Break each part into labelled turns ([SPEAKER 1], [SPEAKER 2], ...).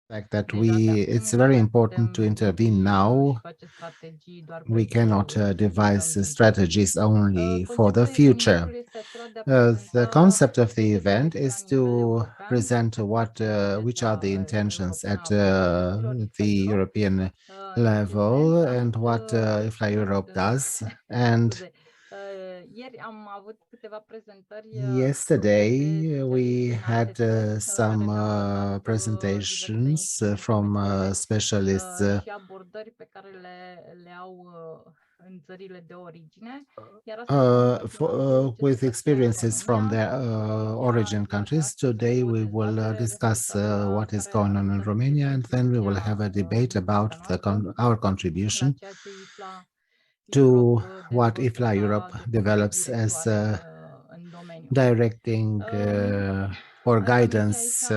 [SPEAKER 1] fact that it's very important to intervene now. We cannot devise strategies only for the future. The concept of the event is to present which are the intentions at the European level and what 𝐸𝐹LA Europe does. And yesterday we had some presentations from specialists with experiences from their origin countries. Today we will discuss what is going on in Romania, and then we will have a debate about our contribution to what 𝐸𝐹LA Europe develops as directing or guidance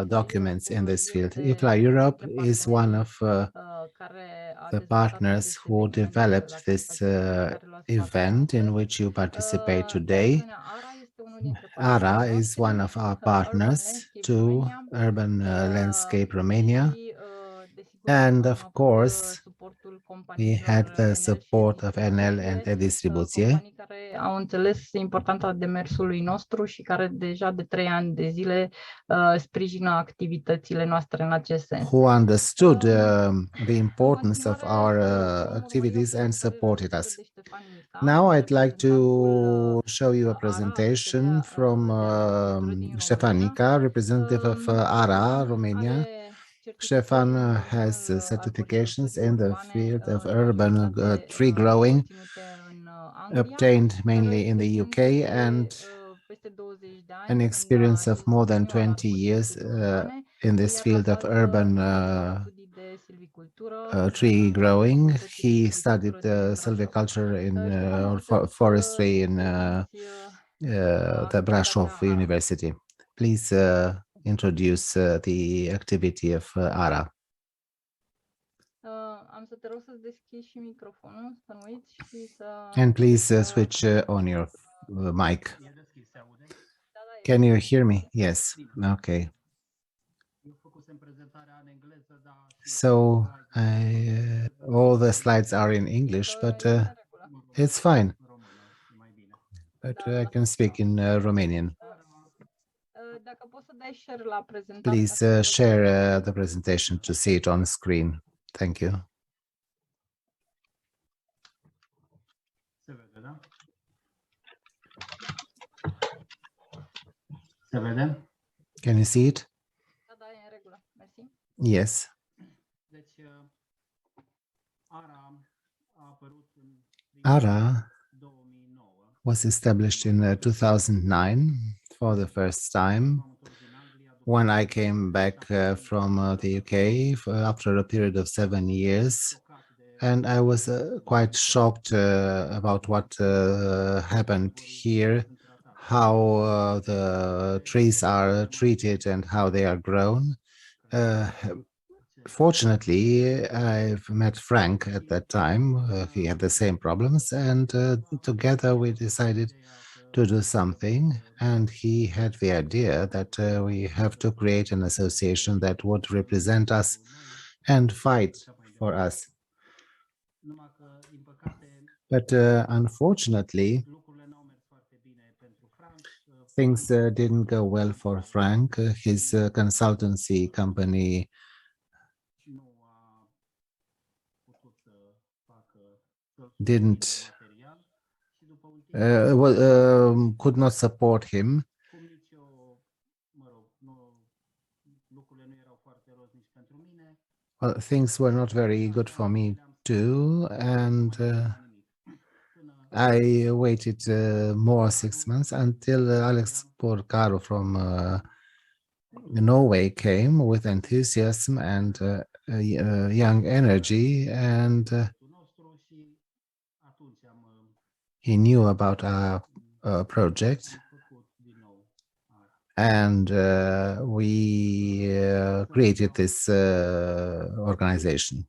[SPEAKER 1] documents in this field. 𝐸𝐹LA Europe is one of the partners who developed this event in which you participate today. ARA is one of our partners to Urban Landscape Romania. And of course, we had the support of Enel and Distribuție,
[SPEAKER 2] au înțeles importanța demersului nostru și care deja de 3 ani de zile sprijină activitățile noastre în acest sens.
[SPEAKER 1] Who understood the importance of our activities and supported us. Now I'd like to show you a presentation from Ștefănică, representative of ARA, Romania. Ștefan has certifications in the field of urban tree growing, obtained mainly in the UK, and an experience of more than 20 years in this field of urban tree growing. He studied silviculture or forestry in the Brașov University. Please introduce the activity of ARA. And please switch on your mic. Can you hear me? Yes. Okay. So all the slides are in English, but it's fine. But I can speak in Romanian. Please share the presentation to see it on screen. Thank you. Can you see it? Yes. ARA was established in 2009 for the first time when I came back from the UK after a period of 7 years. And I was quite shocked about what happened here, how the trees are treated and how they are grown. Fortunately, I've met Frank at that time. He had the same problems, and together we decided to do something. And he had the idea that we have to create an association that would represent us and fight for us. But unfortunately, things didn't go well for Frank. His consultancy company could not support him. Well, things were not very good for me too, and I waited more 6 months until Alex Porcaro from Norway came with enthusiasm and young energy, and he knew about our project, and we created this organization.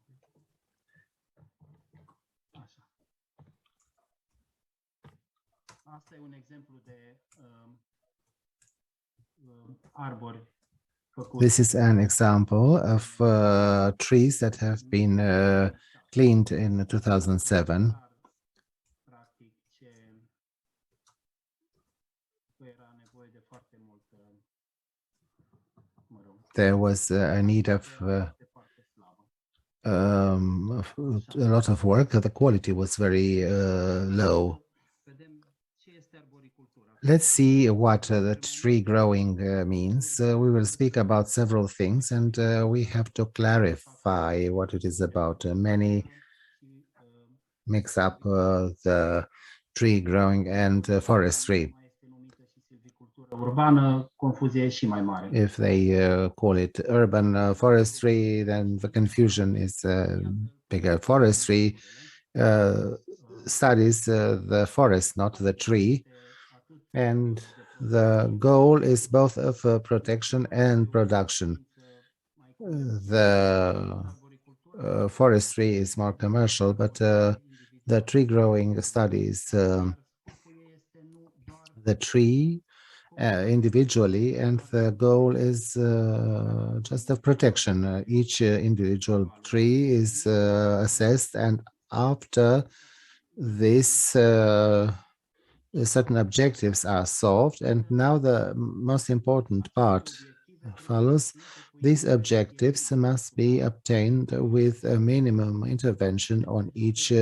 [SPEAKER 1] This is an example of trees that have been cleaned in 2007. There was a need of a lot of work. The quality was very low. Let's see what the tree growing means. We will speak about several things, and we have to clarify what it is about. Many mix up the tree growing and forestry. If they call it urban forestry, then the confusion is bigger. Forestry studies the forest, not the tree, and the goal is both of protection and production. The forestry is more commercial, but the tree growing studies the tree individually, and the goal is just of protection. Each individual tree is assessed, and after this certain objectives are solved, and now the most important part follows. These objectives must be obtained with a minimum intervention on each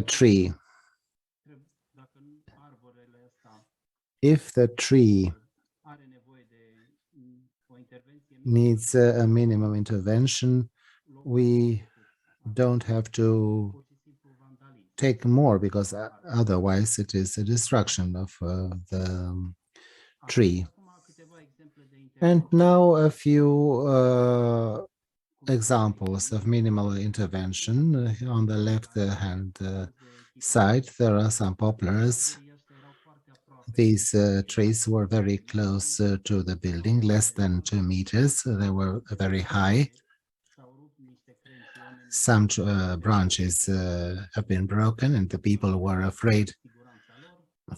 [SPEAKER 1] tree. If the tree needs a minimum intervention, we don't have to take more, because otherwise it is a destruction of the tree. And now a few examples of minimal intervention. On the left hand side, there are some poplars. These trees were very close to the building, less than 2 meters. They were very high. Some branches have been broken, and the people were afraid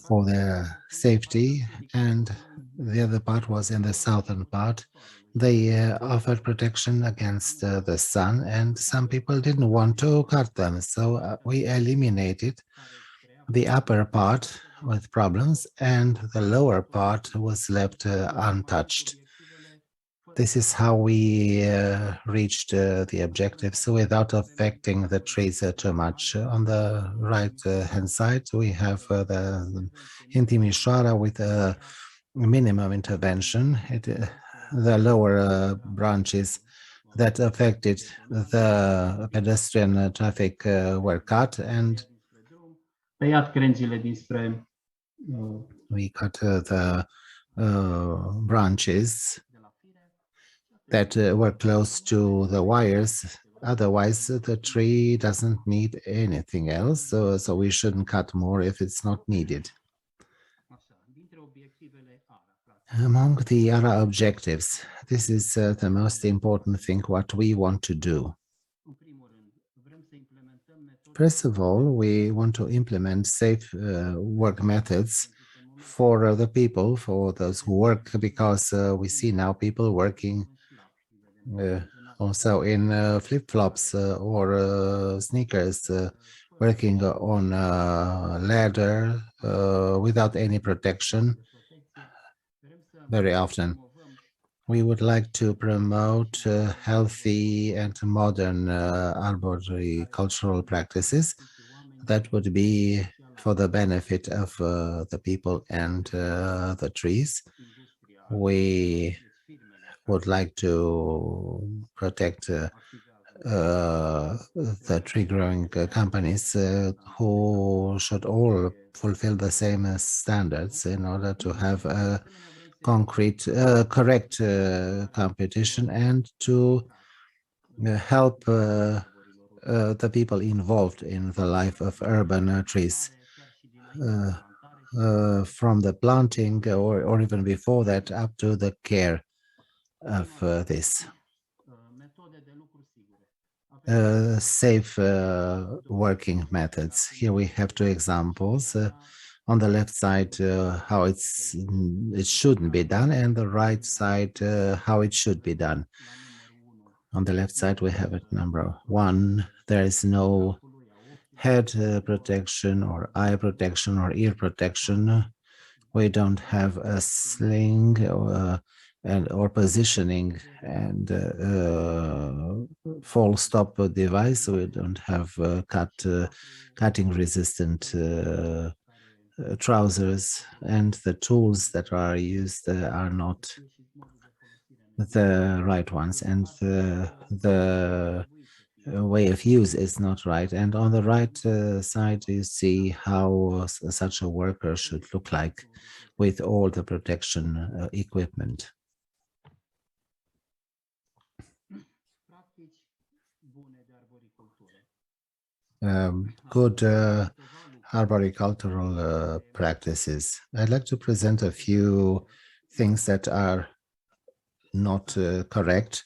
[SPEAKER 1] for their safety. And the other part was in the southern part. They offered protection against the sun, and some people didn't want to cut them. So we eliminated the upper part with problems, and the lower part was left untouched. This is how we reached the objectives without affecting the trees too much. On the right hand side, we have the Timișoara with a minimum intervention. The lower branches that affected the pedestrian traffic were cut, and we cut the branches that were close to the wires. Otherwise, the tree doesn't need anything else, so we shouldn't cut more if it's not needed. Among the ARA objectives, this is the most important thing, what we want to do. First of all, we want to implement safe work methods for the people, for those who work, because we see now people working also in flip-flops or sneakers, working on a ladder without any protection very often. We would like to promote healthy and modern arboricultural practices that would be for the benefit of the people and the trees. We would like to protect the tree growing companies who should all fulfill the same standards in order to have a correct competition, and to help the people involved in the life of urban trees. From the planting or even before that, up to the care of this. Safe working methods. Here we have two examples. On the left side, how it shouldn't be done, and the right side, how it should be done. On the left side, we have at number 1, there is no head protection or eye protection or ear protection. We don't have a sling or positioning and fall stop device. We don't have cutting resistant trousers, and the tools that are used are not the right ones, and the way of use is not right. And on the right side, you see how such a worker should look like with all the protection equipment. Good arboricultural practices. I'd like to present a few things that are not correct,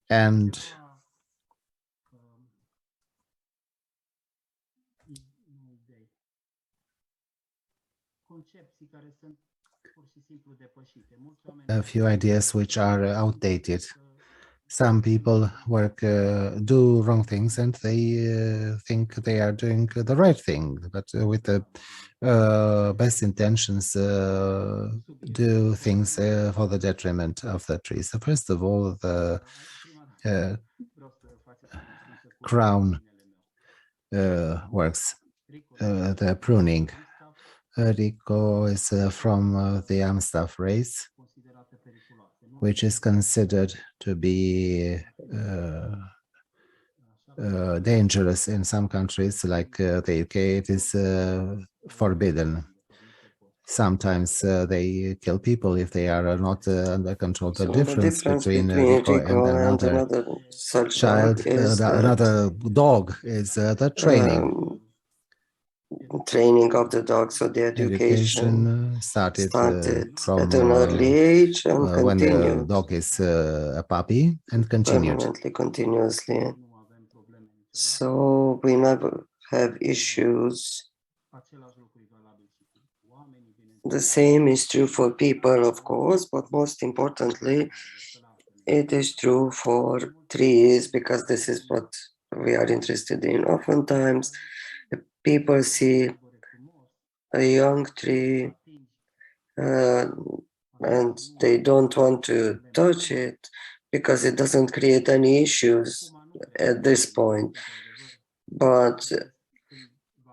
[SPEAKER 1] and a few ideas which are outdated. Some people do wrong things, and they think they are doing the right thing, but with the best intentions do things for the detriment of the trees. So first of all, the crown works, the pruning. 𝐸𝐴𝐸𝐸𝐸 is from the Amstaff race, which is considered to be dangerous in some countries, like the UK. It is forbidden. Sometimes they kill people if they are not under control. The difference between 𝐸𝐴𝐸𝐸 and another child, another dog, is the training.
[SPEAKER 3] Training of the dog, so the education
[SPEAKER 1] started from
[SPEAKER 3] at an early age and
[SPEAKER 1] when the dog is a puppy, and continued
[SPEAKER 3] continuously. So we never have issues. The same is true for people, of course, but most importantly, it is true for trees, because this is what we are interested in. Oftentimes, people see a young tree and they don't want to touch it because it doesn't create any issues at this point. But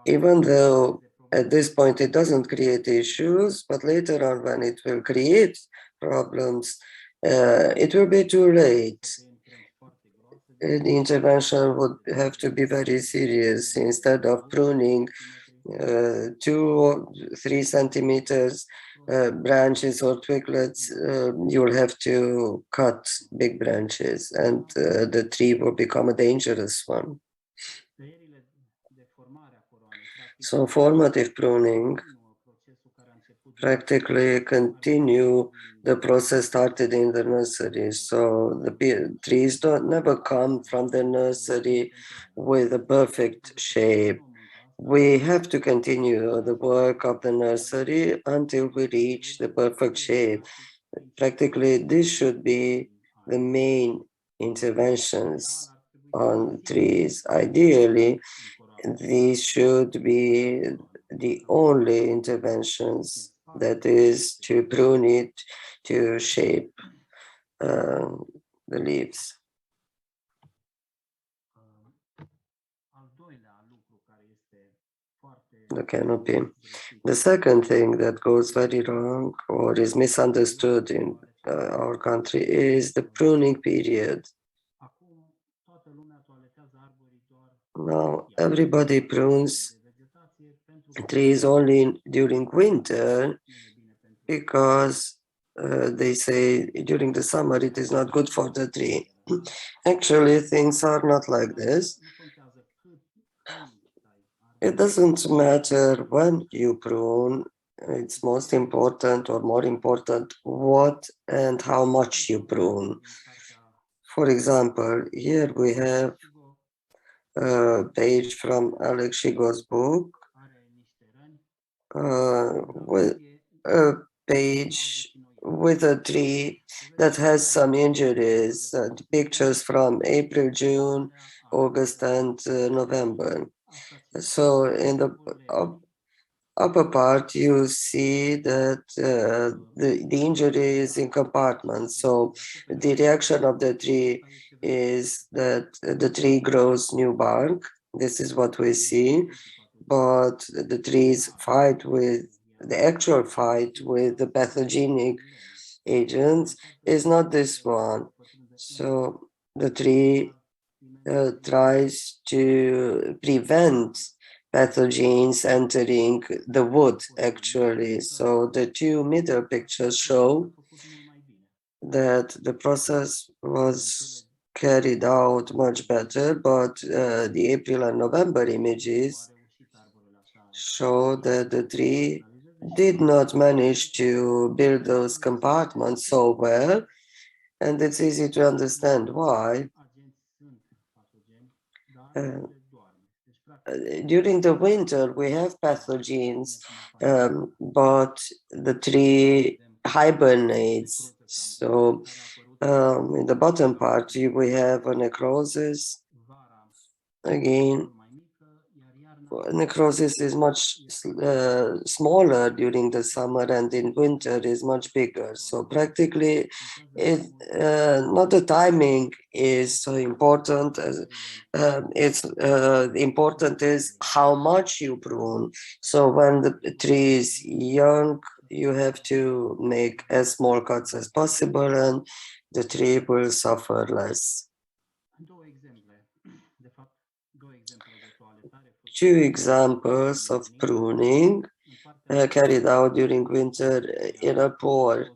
[SPEAKER 3] even though at this point it doesn't create issues, but later on when it will create problems, it will be too late. The intervention would have to be very serious. Instead of pruning 2 or 3 centimeters branches or twiglets, you'll have to cut big branches, and the tree will become a dangerous one. So formative pruning practically continue the process started in the nursery. So the trees never come from the nursery with a perfect shape. We have to continue the work of the nursery until we reach the perfect shape. Practically, this should be the main interventions on trees. Ideally, these should be the only interventions, that is, to prune it, to shape the leaves. The canopy. The second thing that goes very wrong or is misunderstood in our country is the pruning period. Now, everybody prunes trees only during winter because they say during the summer it is not good for the tree. Actually, things are not like this. It doesn't matter when you prune. It's most important, or more important, what and how much you prune. For example, here we have a page from Alex Shigo's book. with a page with a tree that has some injuries, pictures from April, June, August, and November. So in the upper part, you see that the injury is in compartments. So the reaction of the tree is that the tree grows new bark. This is what we see. But the trees fight with the actual fight with the pathogenic agents is not this one. So the tree tries to prevent pathogens entering the wood, actually. So the two middle pictures show that the process was carried out much better, but the April and November images show that the tree did not manage to build those compartments so well, and it's easy to understand why. During the winter, we have pathogens, but the tree hibernates. So in the bottom part, we have a necrosis. Again, necrosis is much smaller during the summer, and in winter is much bigger. So practically, not the timing is so important. It's important is how much you prune. So when the tree is young, you have to make as small cuts as possible, and the tree will suffer less. Two examples of pruning carried out during winter in a poor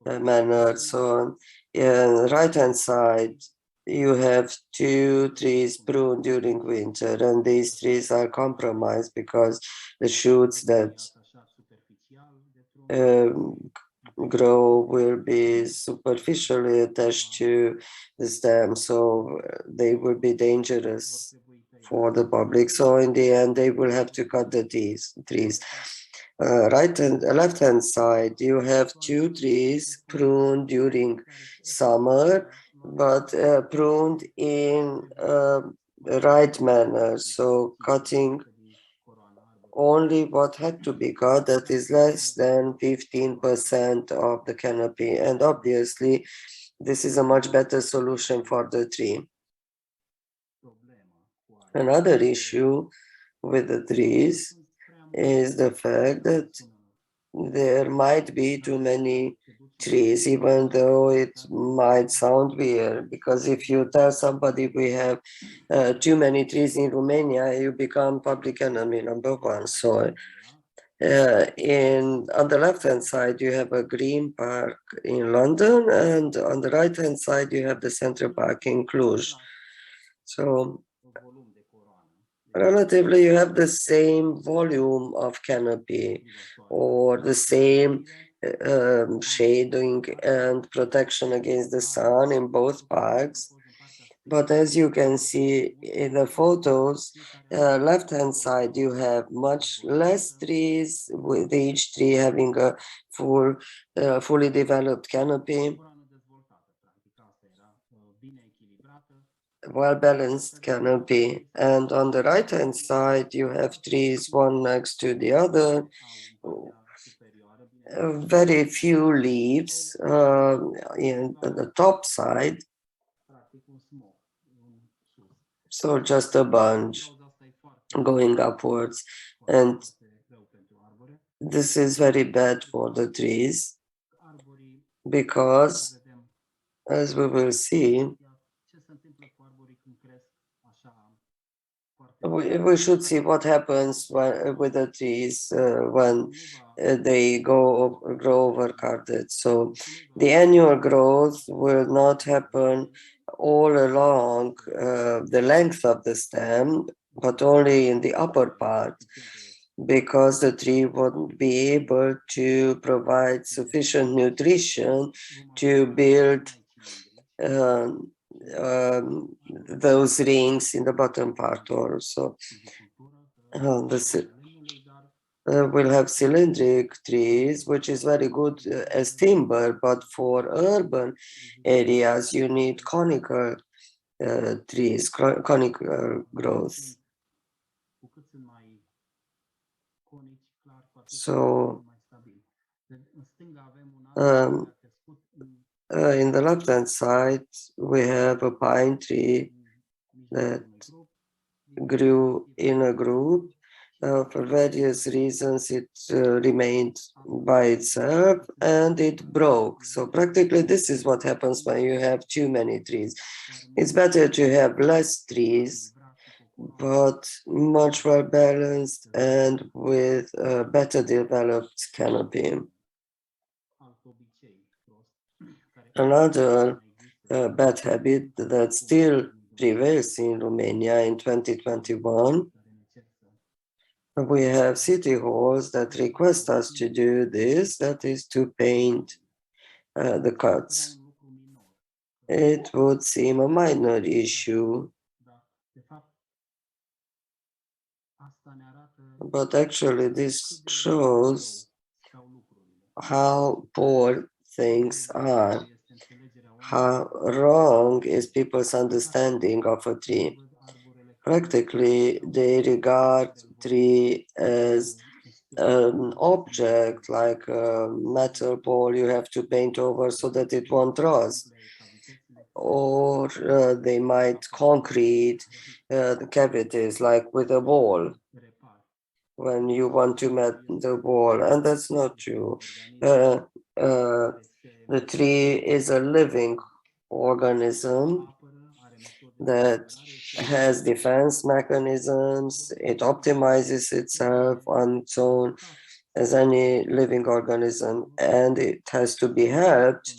[SPEAKER 3] manner. So on right-hand side, you have two trees pruned during winter, and these trees are compromised because the shoots that grow will be superficially attached to the stem, so they will be dangerous for the public. So in the end, they will have to cut the trees. Right and left hand side, you have two trees pruned during summer, but pruned in the right manner. So cutting only what had to be cut, that is less than 15% of the canopy. And obviously, this is a much better solution for the tree. Another issue with the trees is the fact that there might be too many trees, even though it might sound weird, because if you tell somebody we have too many trees in Romania, you become public enemy number one. So on the left-hand side, you have a green park in London, and on the right-hand side, you have the Central Park in Cluj. So relatively, you have the same volume of canopy or the same shading and protection against the sun in both parks. But as you can see in the photos, left-hand side, you have much less trees, with each tree having a fully developed canopy, well-balanced canopy. And on the right-hand side, you have trees one next to the other, very few leaves in the top side. So just a bunch going upwards, and this is very bad for the trees because, as we will see, we should see what happens with the trees when they grow overcarded. So the annual growth will not happen all along the length of the stem, but only in the upper part, because the tree won't be able to provide sufficient nutrition to build those rings in the bottom part also. We'll have cylindric trees, which is very good as timber, but for urban areas, you need conical trees, conical growth. So in the left-hand side, we have a pine tree that grew in a group. For various reasons, it remained by itself and it broke. So practically, this is what happens when you have too many trees. It's better to have less trees, but much more balanced and with a better developed canopy. Another bad habit that still prevails in Romania in 2021, we have city halls that request us to do this, that is to paint the cuts. It would seem a minor issue, but actually this shows how poor things are, how wrong is people's understanding of a tree. Practically, they regard tree as an object, like a metal ball you have to paint over so that it won't rust. Or they might concrete the cavities, like with a wall, when you want to met the wall, and that's not true. The tree is a living organism that has defense mechanisms. It optimizes itself on its own as any living organism, and it has to be helped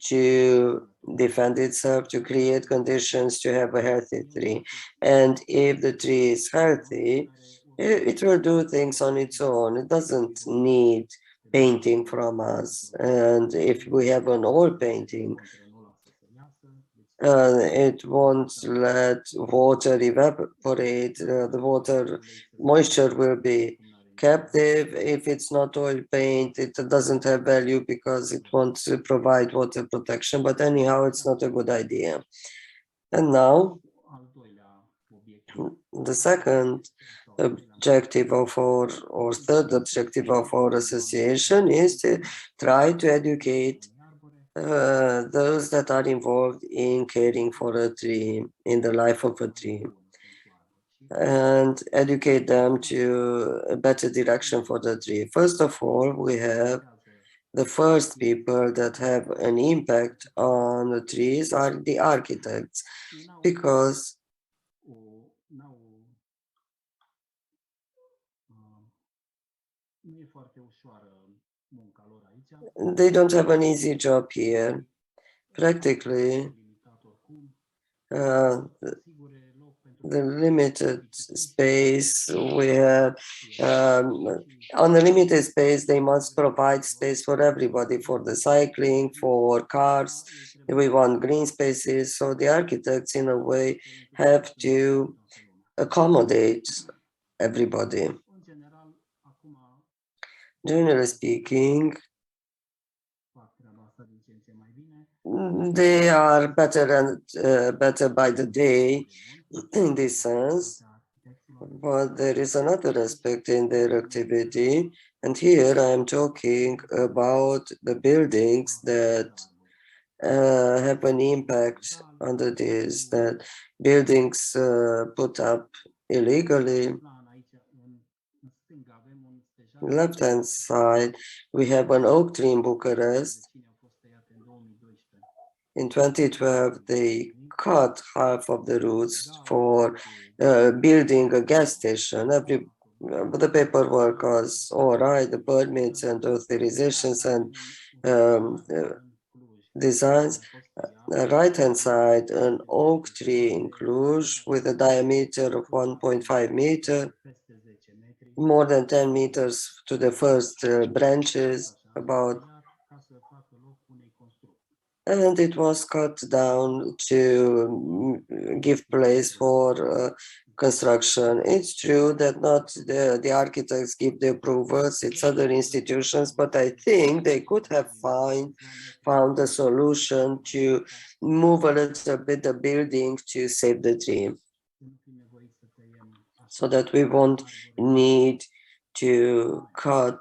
[SPEAKER 3] to defend itself, to create conditions to have a healthy tree. And if the tree is healthy, it will do things on its own. It doesn't need painting from us. And if we have an oil painting, it won't let water evaporate. The water moisture will be captive. If it's not oil paint, it doesn't have value because it won't provide water protection. But anyhow, it's not a good idea. And now, the second objective of our, or third objective of our association is to try to educate those that are involved in caring for a tree, in the life of a tree, and educate them to a better direction for the tree. First of all, we have the first people that have an impact on the trees are the architects, because they don't have an easy job here. Practically, the limited space we have, on the limited space, they must provide space for everybody, for the cycling, for cars. We want green spaces. So the architects, in a way, have to accommodate everybody. Generally speaking, they are better and better by the day in this sense, but there is another aspect in their activity, and here I am talking about the buildings that have an impact on this, that buildings put up illegally. Left-hand side, we have an oak tree in Bucharest. In 2012, they cut half of the roots for building a gas station. The paperwork was all right, the permits and authorizations and designs. The right-hand side, an oak tree in Cluj with a diameter of 1.5 meter, more than 10 meters to the first branches, and it was cut down to give place for construction. It's true that not the architects give the approvals, it's other institutions, but I think they could have found a solution to move a little bit the building to save the tree, so that we won't need to cut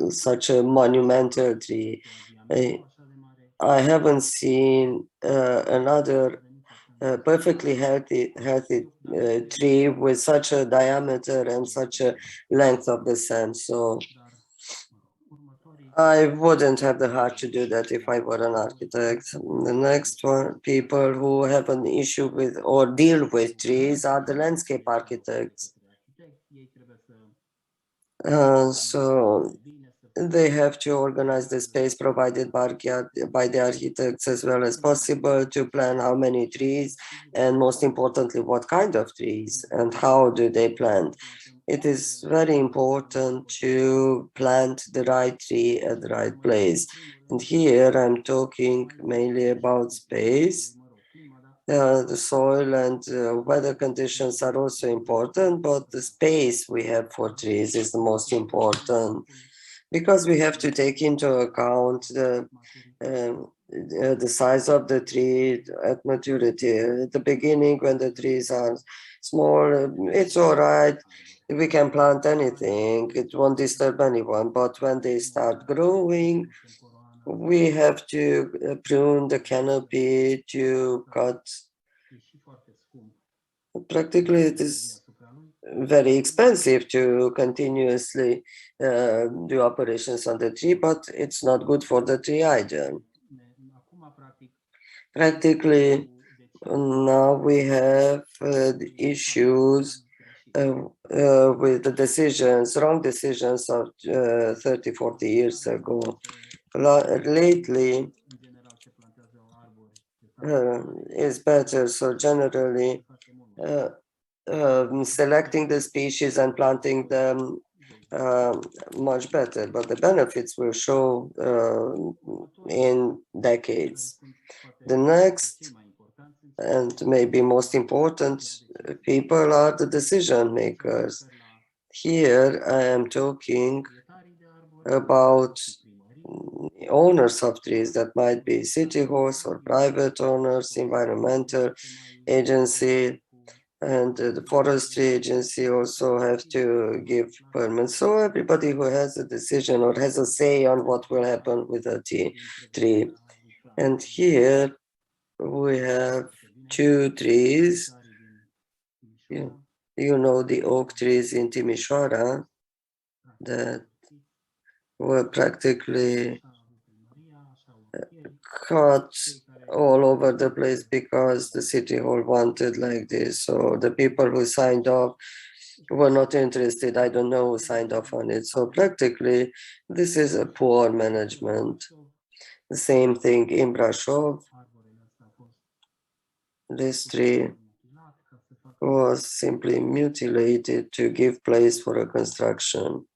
[SPEAKER 3] such a monumental tree. I haven't seen another perfectly healthy tree with such a diameter and such a length of the stem. So I wouldn't have the heart to do that if I were an architect. The next one, people who have an issue with or deal with trees are the landscape architects. So they have to organize the space provided by the architects as well as possible to plan how many trees and most importantly, what kind of trees and how do they plant. It is very important to plant the right tree at the right place. And here I'm talking mainly about space. The soil and weather conditions are also important, but the space we have for trees is the most important, because we have to take into account the size of the tree at maturity. At the beginning, when the trees are small, it's all right. We can plant anything. It won't disturb anyone. But when they start growing, we have to prune the canopy, to cut. Practically, it is very expensive to continuously do operations on the tree, but it's not good for the tree either. Practically, now we have issues with the decisions, wrong decisions of 30, 40 years ago. Lately, is better. So generally, selecting the species and planting them much better, but the benefits will show in decades. The next and maybe most important people are the decision makers. Here I am talking about owners of trees that might be city halls or private owners, environmental agency, and the forestry agency also have to give permits. So everybody who has a decision or has a say on what will happen with a tree. And here we have two trees. You know the oak trees in Timișoara that were practically cut all over the place because the city hall wanted like this. So the people who signed off were not interested. I don't know who signed off on it. So practically, this is a poor management. The same thing in Brașov. This tree was simply mutilated to give place for a construction.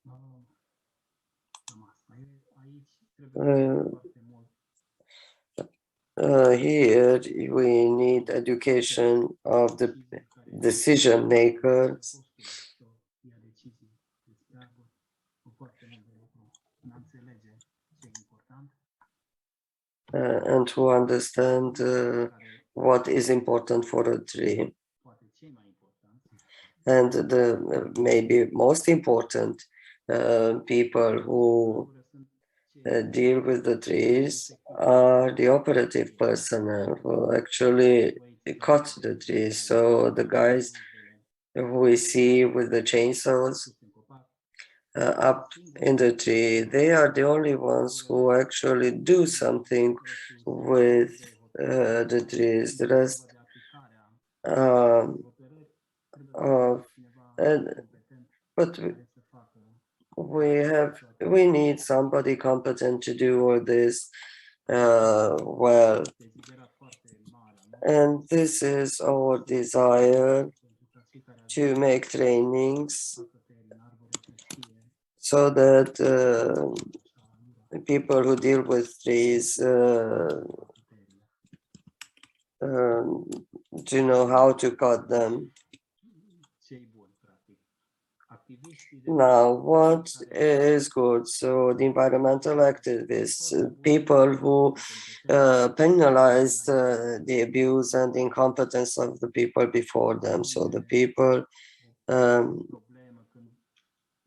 [SPEAKER 3] Here we need education of the decision makers and to understand what is important for a tree. And the maybe most important people who deal with the trees are the operative personnel who actually cut the trees. So the guys who we see with the chainsaws up in the tree, they are the only ones who actually do something with the trees. The rest but we need somebody competent to do all this well. And this is our desire to make trainings so that people who deal with trees to know how to cut them. Now, what is good? So the environmental activists, people who penalize the abuse and the incompetence of the people before them. So the people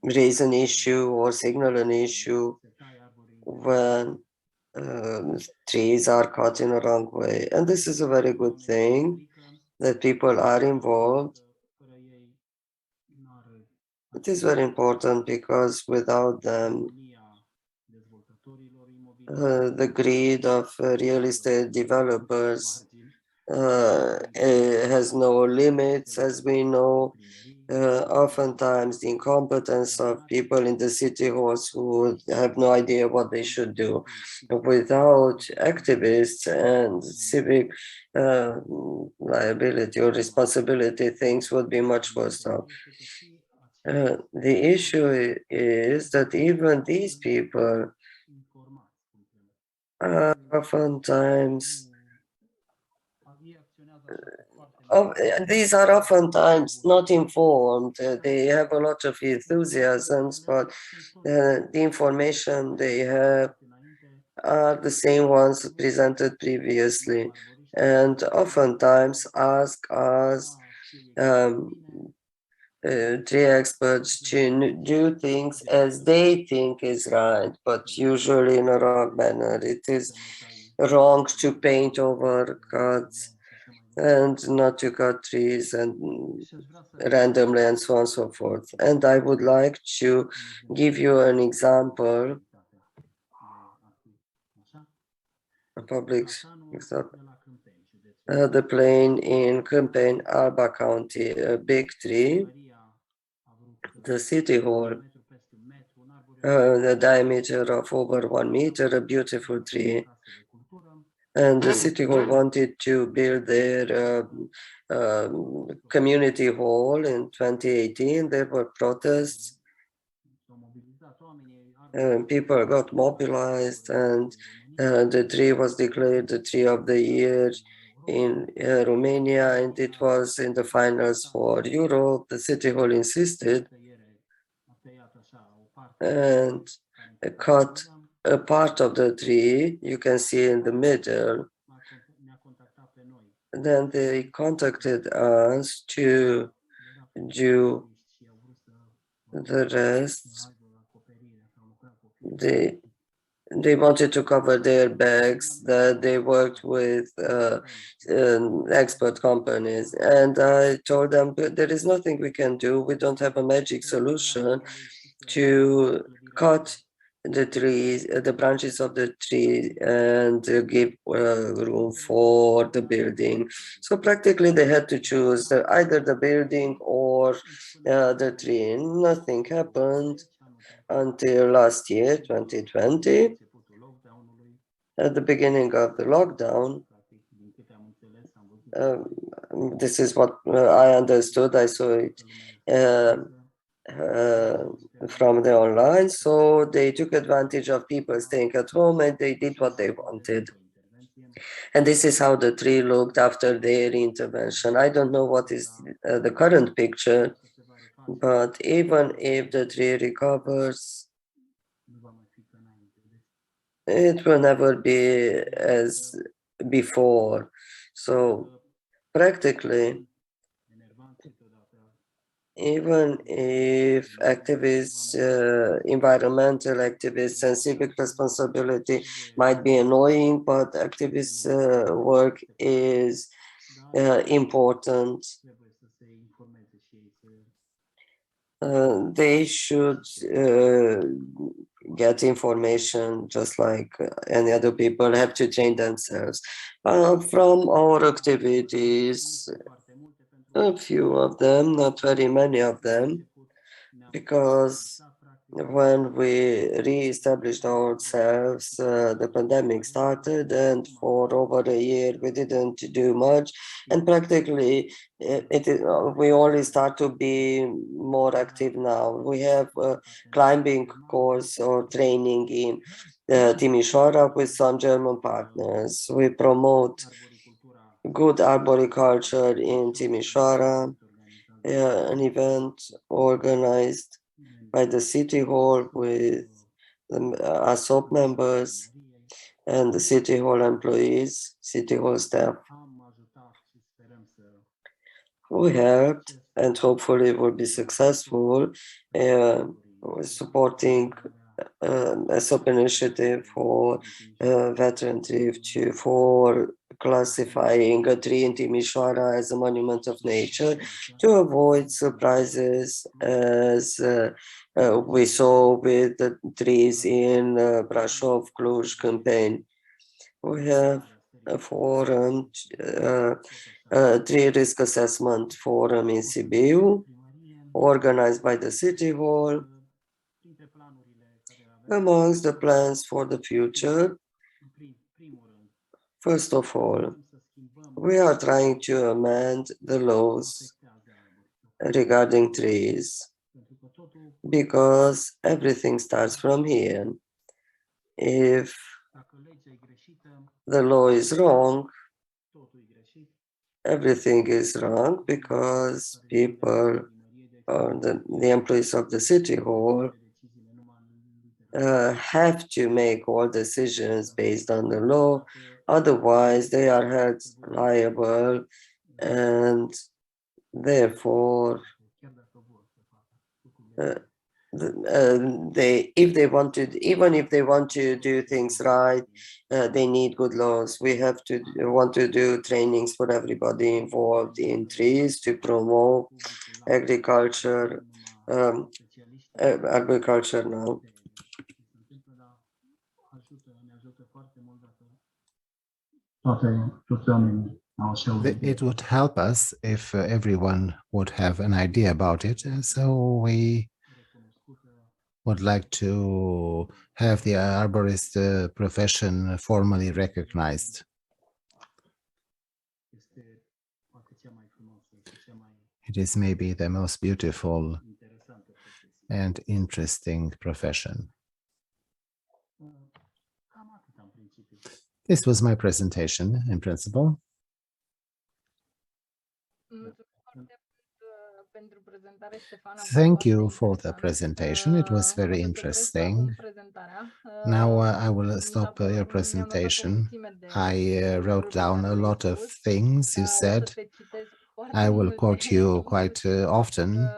[SPEAKER 3] raise an issue or signal an issue when trees are cut in a wrong way. And this is a very good thing that people are involved. It is very important because without them, the greed of real estate developers has no limits, as we know. Oftentimes the incompetence of people in the city halls who have no idea what they should do. Without activists and civic liability or responsibility, things would be much worse off. The issue is that even these people are oftentimes these are oftentimes not informed. They have a lot of enthusiasms, but the information they have are the same ones presented previously, and oftentimes ask us tree experts to do things as they think is right, but usually in a wrong manner. It is wrong to paint over cuts and not to cut trees and randomly and so on and so forth. And I would like to give you an example, a public example. The plane in 𝐀𝐬𝐈𝐈, Alba County, a big tree. The city hall, the diameter of over 1 meter, a beautiful tree. And the city hall wanted to build their community hall in 2018. There were protests. People got mobilized, and the tree was declared the tree of the year in Romania, and it was in the finals for Europe. The city hall insisted and cut a part of the tree, you can see in the middle. Then they contacted us to do the rest. They wanted to cover their bags, that they worked with expert companies. And I told them, but there is nothing we can do. We don't have a magic solution to cut the trees, the branches of the tree, and give room for the building. So practically they had to choose either the building or the tree. Nothing happened until last year, 2020. At the beginning of the lockdown, this is what I understood. I saw it from the online. So they took advantage of people staying at home and they did what they wanted. And this is how the tree looked after their intervention. I don't know what is the current picture, but even if the tree recovers, it will never be as before. So practically, even if activists, environmental activists and civic responsibility might be annoying, but activists' work is important. They should get information just like any other people, have to train themselves. From our activities, a few of them, not very many of them, because when we re-established ourselves, the pandemic started, and for over a year we didn't do much, and practically we only start to be more active now. We have a climbing course or training in Timișoara with some German partners. We promote good arboriculture in Timișoara. an event organized by the City Hall with the ASOP members and the City Hall employees, City Hall staff. We helped and hopefully will be successful supporting ASOP initiative for veteran trip for classifying a tree in Timișoara as a monument of nature to avoid surprises as we saw with the trees in Brașov, Cluj, Câmpeni. We have a forum, tree risk assessment forum in Sibiu, organized by the City Hall. Amongst the plans for the future, first of all, we are trying to amend the laws regarding trees because everything starts from here. If the law is wrong, everything is wrong because people, the employees of the City Hall, have to make all decisions based on the law, otherwise they are held liable, and therefore even if they want to do things right, they need good laws. We want to do trainings for everybody involved in trees to promote agriculture now.
[SPEAKER 1] It would help us if everyone would have an idea about it. So we would like to have the arborist profession formally recognized. It is maybe the most beautiful and interesting profession. This was my presentation in principle. Thank you for the presentation. It was very interesting. Now I will stop your presentation. I wrote down a lot of things you said. I will quote you quite often.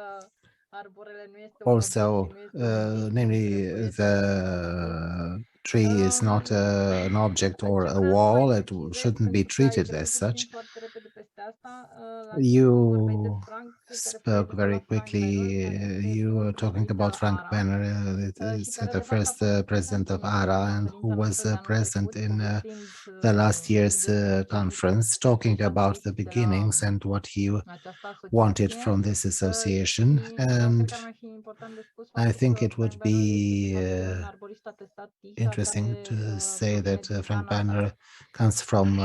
[SPEAKER 1] Also, namely, the tree is not an object or a wall. It shouldn't be treated as such. You spoke very quickly. You were talking about Frank Banner, the first president of ARA, and who was present in the last year's conference, talking about the beginnings and what he wanted from this association. And I think it would be interesting to say that Frank Banner comes from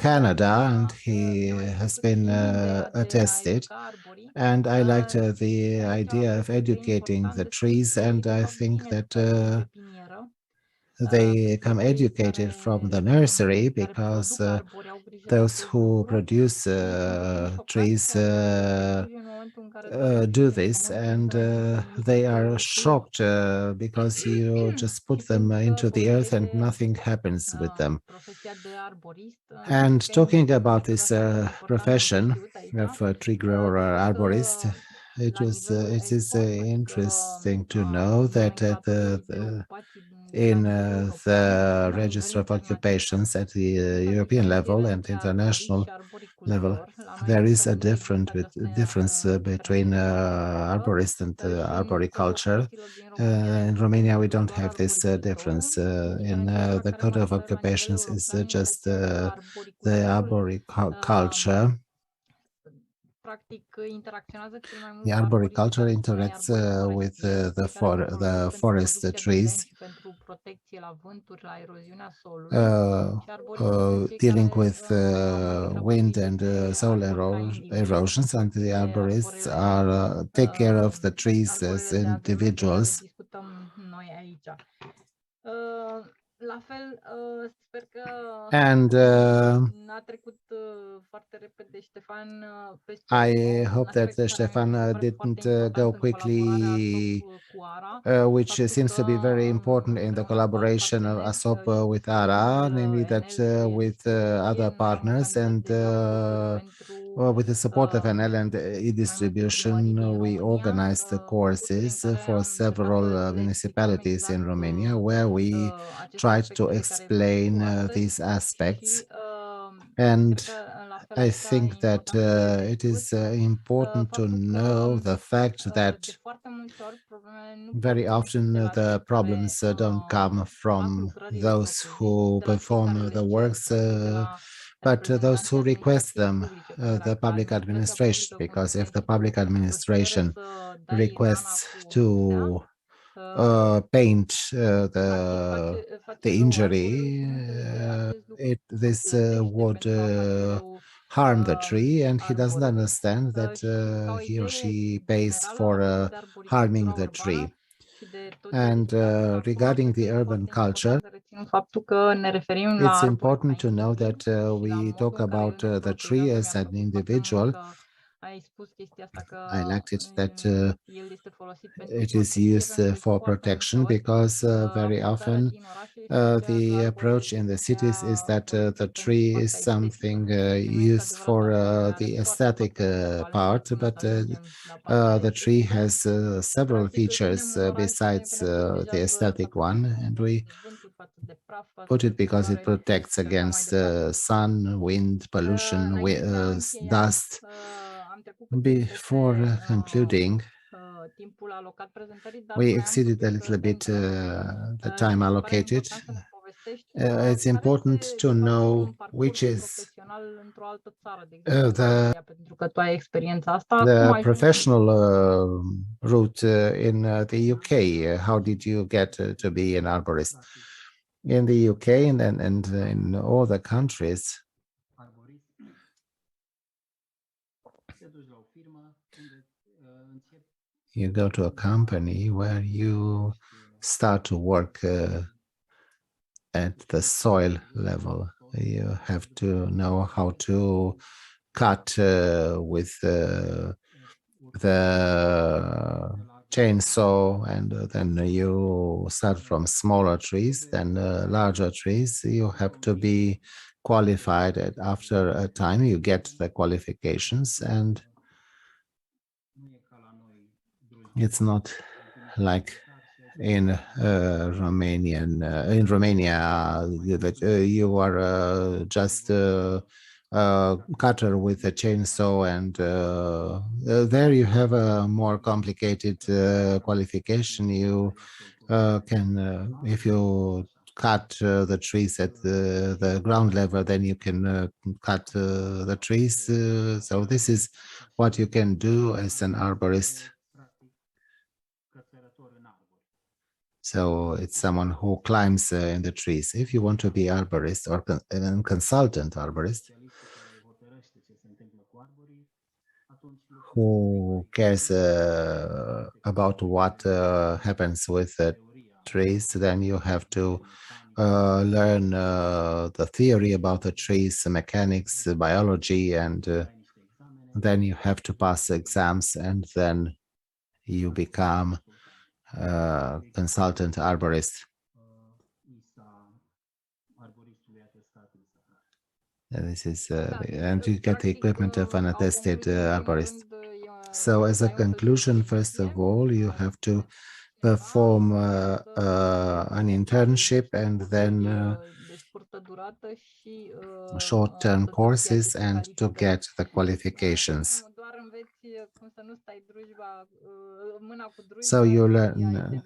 [SPEAKER 1] Canada, and he has been attested. And I liked the idea of educating the trees, and I think that they come educated from the nursery, because those who produce trees do this, and they are shocked because you just put them into the earth and nothing happens with them. And talking about this profession of a tree grower or arborist, it is interesting to know that at in the Register of Occupations at the European level and international level, there is a difference between arborist and arboriculture. In Romania, we don't have this difference. In the Code of Occupations is just the arboriculture. The arboriculture interacts with the forest trees, dealing with wind and soil erosions, and the arborists are take care of the trees as individuals. And I hope that Ștefan didn't go quickly, which seems to be very important in the collaboration of ASOP with ARA, namely that with other partners and with the support of NL and e-distribution, we organized the courses for several municipalities in Romania, where we tried to explain these aspects. And I think that it is important to know the fact that very often the problems don't come from those who perform the works, but those who request them, the public administration, because if the public administration requests to paint the injury, this would harm the tree, and he doesn't understand that he or she pays for harming the tree. And regarding the urban culture, it's important to know that we talk about the tree as an individual. I liked it that it is used for protection, because very often the approach in the cities is that the tree is something used for the aesthetic part, but the tree has several features besides the aesthetic one, and we put it because it protects against sun, wind, pollution, dust. Before concluding, we exceeded a little bit the time allocated. It's important to know which is the professional route in the UK. How did you get to be an arborist? In the UK and in all the countries, you go to a company where you start to work at the soil level. You have to know how to cut with the chainsaw, and then you start from smaller trees, then larger trees. You have to be qualified, and after a time you get the qualifications, and it's not like in Romania that you are just a cutter with a chainsaw, and there you have a more complicated qualification. You can, if you cut the trees at the ground level, then you can cut the trees. So this is what you can do as an arborist. So it's someone who climbs in the trees. If you want to be arborist or a consultant arborist, who cares about what happens with the trees, then you have to learn the theory about the trees, the mechanics, biology, and then you have to pass exams, and then you become consultant arborist. And this is and you get the equipment of an attested arborist. So as a conclusion, first of all, you have to perform an internship, and then short-term courses, and to get the qualifications. So you learn,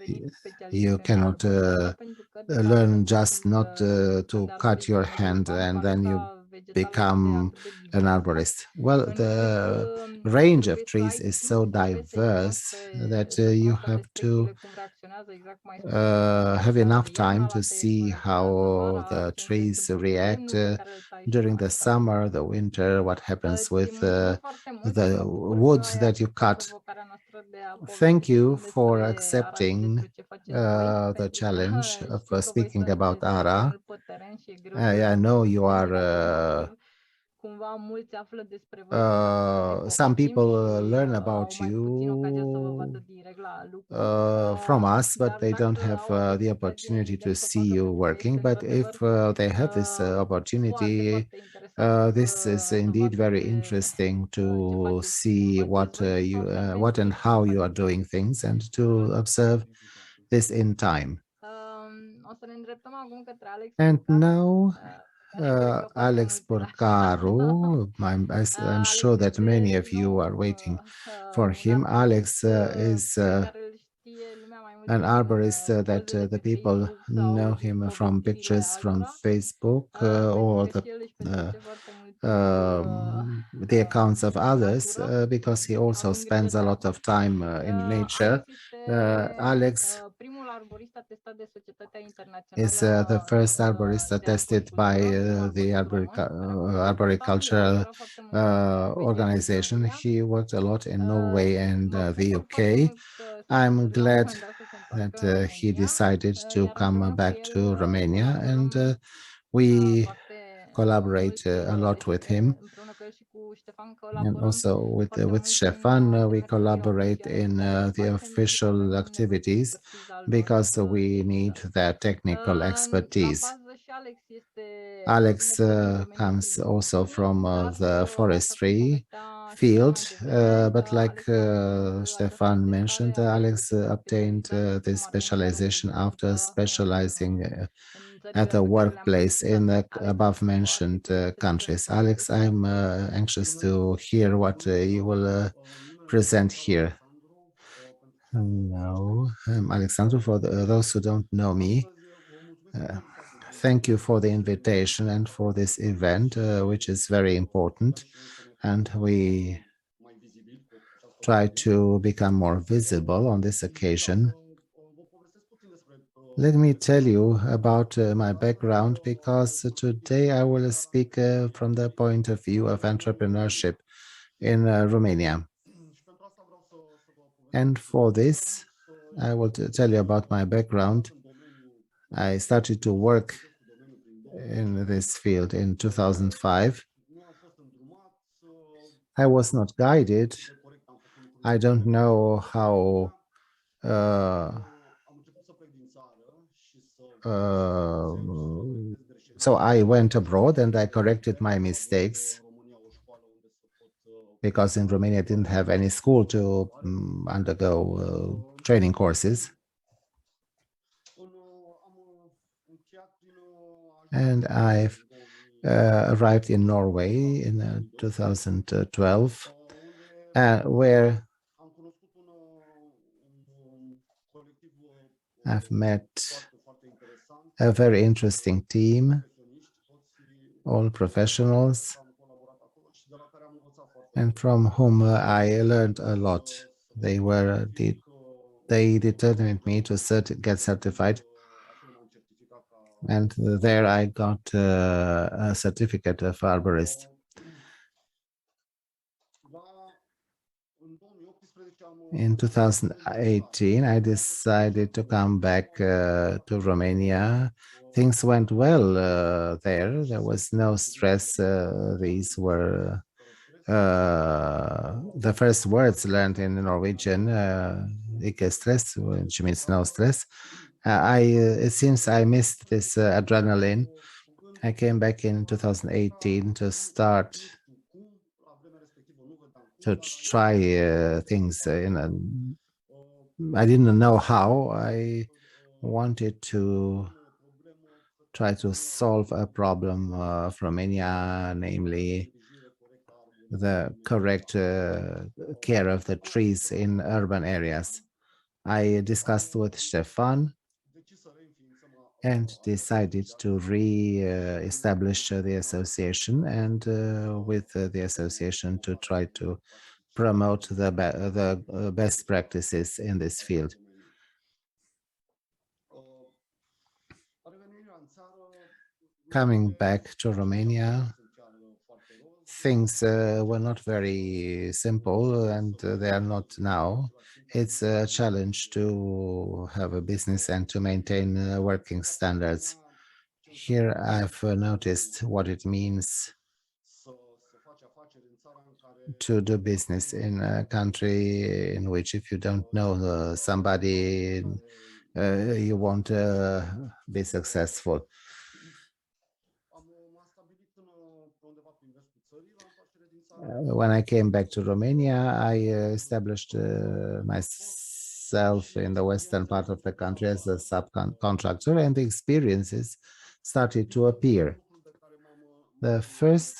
[SPEAKER 1] you cannot learn just not to cut your hand and then you become an arborist. Well, the range of trees is so diverse that you have to have enough time to see how the trees react during the summer, the winter, what happens with the woods that you cut. Thank you for accepting the challenge of speaking about ARA. I know you are some people learn about you from us, but they don't have the opportunity to see you working. But if they have this opportunity, this is indeed very interesting to see what what and how you are doing things, and to observe this in time. And now Alex Porcaru, I'm sure that many of you are waiting for him. Alex is an arborist that the people know him from pictures from Facebook or the accounts of others, because he also spends a lot of time in nature. Alex is the first arborist attested by the arboricultural organization. He worked a lot in Norway and the UK. I'm glad that he decided to come back to Romania, and we collaborate a lot with him. And also with Ștefan, we collaborate in the official activities because we need their technical expertise. Alex comes also from the forestry field, but like Ștefan mentioned, Alex obtained this specialization after specializing at a workplace in the above mentioned countries. Alex, I'm anxious to hear what you will present here. Hello, I'm Alexandru. For those who don't know me, thank you for the invitation and for this event, which is very important, and we try to become more visible on this occasion. Let me tell you about my background, because today I will speak from the point of view of entrepreneurship in Romania. And for this, I will tell you about my background. I started to work in this field in 2005. I was not guided. I don't know how so I went abroad and I corrected my mistakes, because in Romania I didn't have any school to undergo training courses. And I've arrived in Norway in 2012, where I've met a very interesting team, all professionals, and from whom I learned a lot. They determined me to get certified, and there I got a certificate of arborist. In 2018, I decided to come back to Romania. Things went well there. There was no stress. These were the first words learned in Norwegian, ikke stress, which means no stress. It seems I missed this adrenaline. I came back in 2018 to start to try things I didn't know how. I wanted to try to solve a problem of Romania, namely the correct care of the trees in urban areas. I discussed with Ștefan and decided to re-establish the association, and with the association to try to promote the best practices in this field. Coming back to Romania, things were not very simple, and they are not now. It's a challenge to have a business and to maintain working standards. Here I've noticed what it means to do business in a country in which if you don't know somebody, you won't be successful. When I came back to Romania, I established myself in the western part of the country as a subcontractor, and the experiences started to appear. The first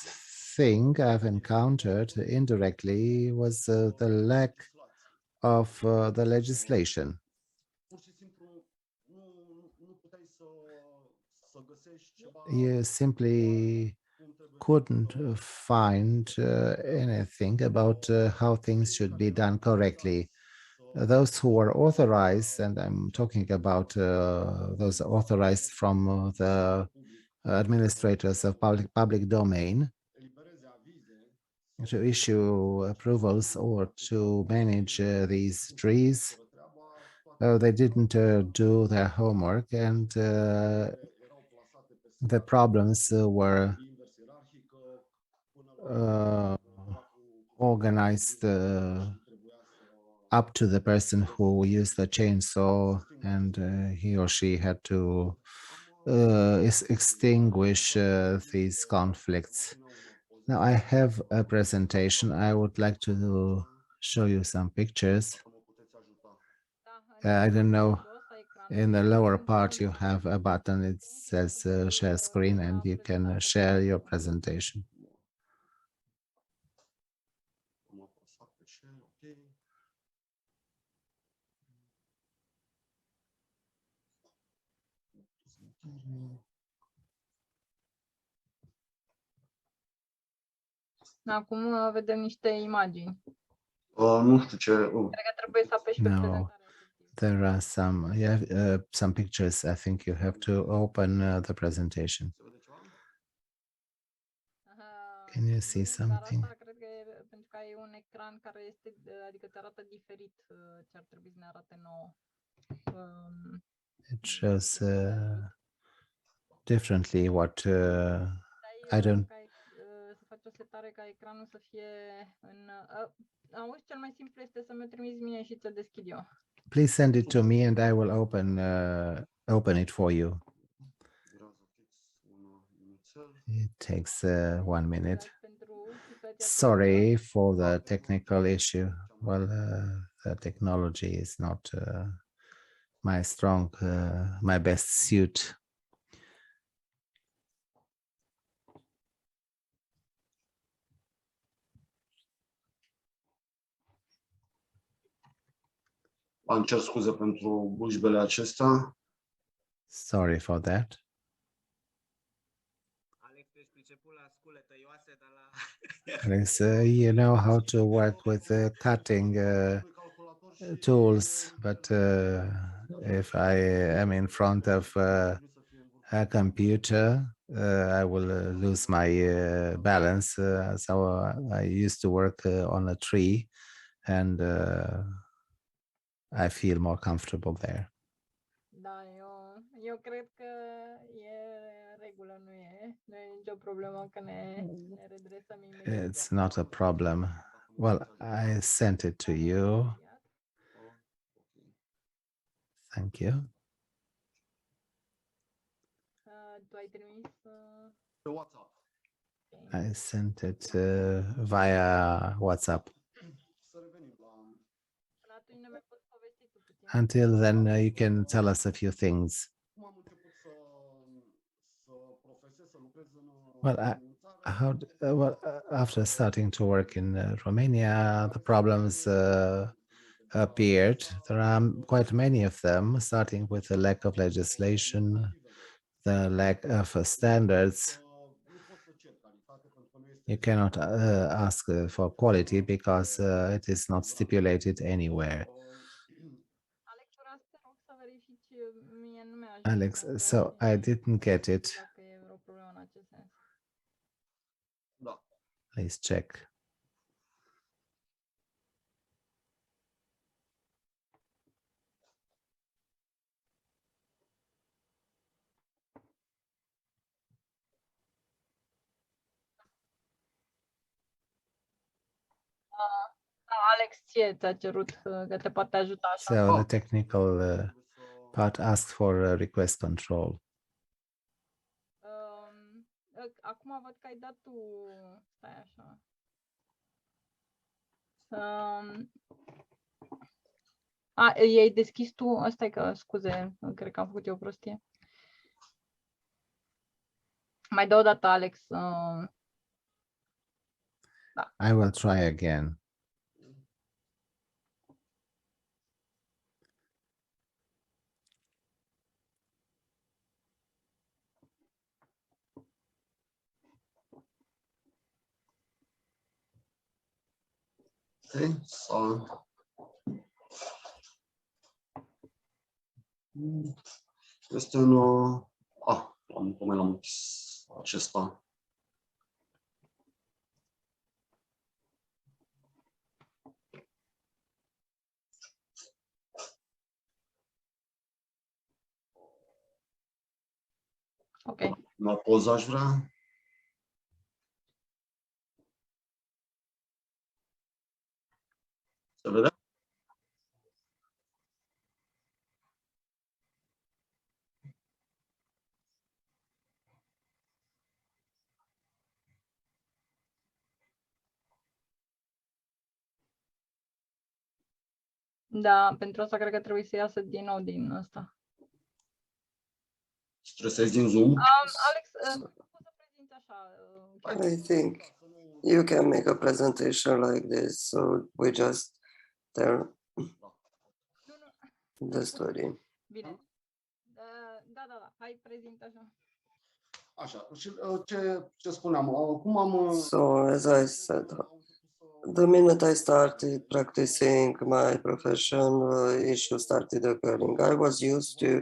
[SPEAKER 1] thing I've encountered indirectly was the lack of the legislation. You simply couldn't find anything about how things should be done correctly. Those who were authorized, and I'm talking about those authorized from the administrators of public domain, to issue approvals or to manage these trees, they didn't do their homework, and the problems were organized up to the person who used the chainsaw, and he or she had to extinguish these conflicts. Now I have a presentation. I would like to show you some pictures. I don't know, in the lower part you have a button, it says share screen, and you can share your presentation.
[SPEAKER 2] Acum vedem niște imagini.
[SPEAKER 4] Nu știu ce.
[SPEAKER 2] Cred că trebuie să apeși pe
[SPEAKER 1] No, there are some pictures. I think you have to open the presentation. Can you see something?
[SPEAKER 2] Dar asta cred că e pentru că e un ecran care este, adică ți arată diferit ce ar trebui să ne arate nouă.
[SPEAKER 1] It shows differently what I don't.
[SPEAKER 2] Să faci o setare ca ecranul să fie în... Auzi, cel mai simplu este să mi-o trimiți mie și ți-o deschid eu.
[SPEAKER 1] Please send it to me and I will open it for you. It takes 1 minute. Sorry for the technical issue. Well, the technology is not my best suit.
[SPEAKER 4] Îmi cer scuze pentru bujbele acestea.
[SPEAKER 1] Sorry for that. Alex, you know how to work with cutting tools, but if I am in front of a computer, I will lose my balance. So I used to work on a tree, and I feel more comfortable there.
[SPEAKER 2] Da, eu cred că e regulă, nu e nicio problemă că ne redresăm imediat.
[SPEAKER 1] It's not a problem. Well, I sent it to you. Thank you.
[SPEAKER 2] Tu ai trimis?
[SPEAKER 1] I sent it via WhatsApp. Until then, you can tell us a few things. Well, after starting to work in Romania, the problems appeared. There are quite many of them, starting with the lack of legislation, the lack of standards. You cannot ask for quality because it is not stipulated anywhere. Alex, so I didn't get it. Please check.
[SPEAKER 2] Alex, ți-a cerut că te poate ajuta așa.
[SPEAKER 1] So the technical part asked for request control.
[SPEAKER 2] Acum văd că ai dat tu... Stai așa. I-ai deschis tu? Asta e că, scuze, cred că am făcut eu o prostie. Mai dă o dată, Alex. Da.
[SPEAKER 1] I will try again.
[SPEAKER 4] Okay, so este un... tocmai l-am închis acesta.
[SPEAKER 2] Ok.
[SPEAKER 4] La poză aș vrea. Se vede?
[SPEAKER 2] Da, pentru asta cred că trebuie să iasă din nou din asta.
[SPEAKER 4] Stresezi din Zoom?
[SPEAKER 2] Alex, poți să prezinți așa.
[SPEAKER 3] I think you can make a presentation like this, so we just tell the story.
[SPEAKER 2] Bine. Da. Hai, prezintă așa.
[SPEAKER 4] Așa, și ce spuneam, cum am...
[SPEAKER 3] So as I said, the minute I started practicing my profession, issues started occurring. I was used to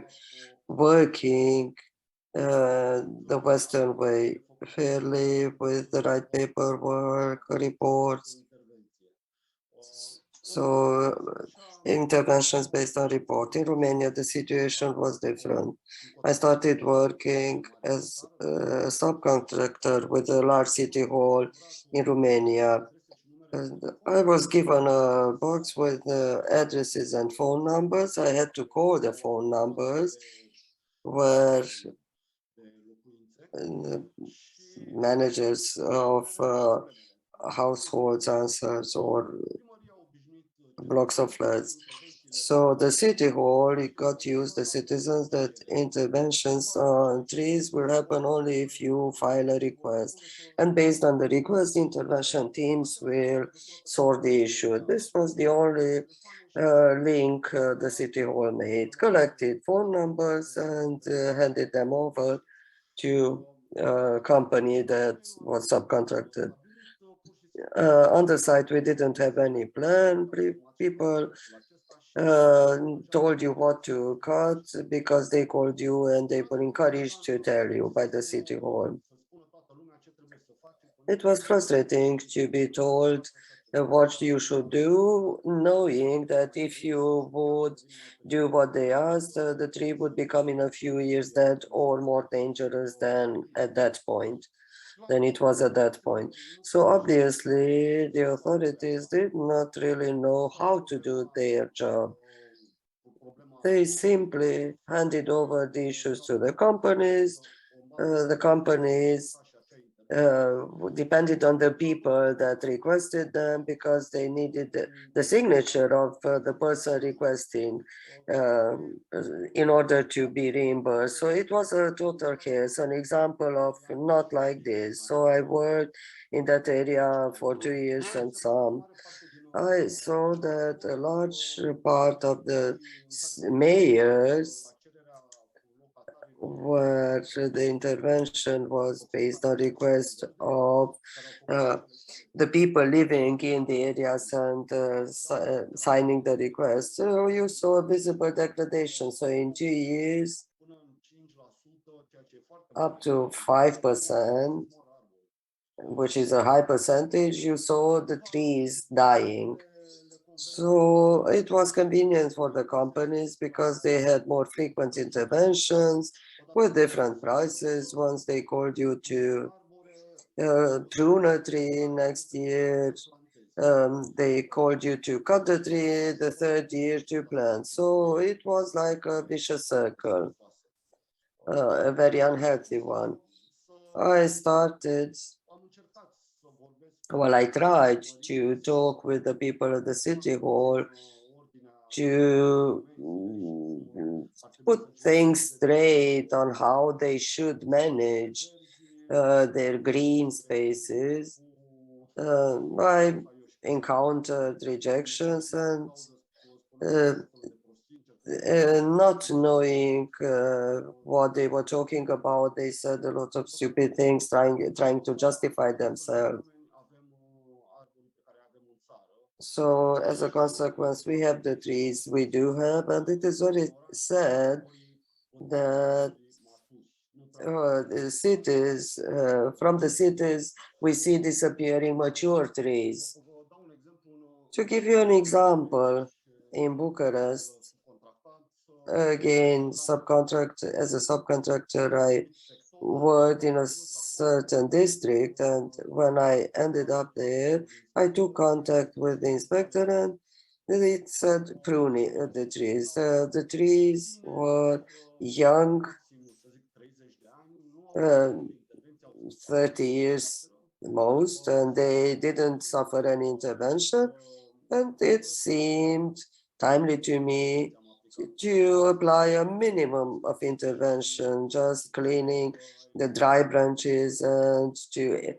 [SPEAKER 3] working the Western way, fairly, with the right paperwork, reports. So interventions based on report. In Romania, the situation was different. I started working as a subcontractor with a large city hall in Romania. And I was given a box with addresses and phone numbers. I had to call the phone numbers where managers of households answers or blocks of flats. So the city hall, it got used, the citizens, that interventions on trees will happen only if you file a request. And based on the request, intervention teams will sort the issue. This was the only link the city hall made, collected phone numbers and handed them over to a company that was subcontracted. On the site, we didn't have any plan. People told you what to cut because they called you and they were encouraged to tell you by the city hall. It was frustrating to be told what you should do, knowing that if you would do what they asked, the tree would become in a few years dead or more dangerous than at that point. Than it was at that point. So obviously the authorities did not really know how to do their job. They simply handed over the issues to the companies. The companies depended on the people that requested them because they needed the signature of the person requesting in order to be reimbursed. So it was a total chaos, an example of not like this. So I worked in that area for 2 years and some. I saw that a large part of the mayors where the intervention was based on request of the people living in the areas and signing the request. So you saw a visible degradation. So in 2 years, up to 5%, which is a high percentage, you saw the trees dying. So it was convenient for the companies because they had more frequent interventions with different prices. Once they called you to prune a tree next year, they called you to cut the tree, the third year to plant. So it was like a vicious circle, a very unhealthy one. I tried to talk with the people at the city hall to put things straight on how they should manage their green spaces. I encountered rejections and not knowing what they were talking about, they said a lot of stupid things, trying to justify themselves. So as a consequence, we have the trees we do have, and it is very sad that the cities, from the cities, we see disappearing mature trees. To give you an example, in Bucharest, again, as a subcontractor, I worked in a certain district, and when I ended up there, I took contact with the inspector, and it said pruning the trees. The trees were young, 30 years most, and they didn't suffer any intervention. And it seemed timely to me to apply a minimum of intervention, just cleaning the dry branches and to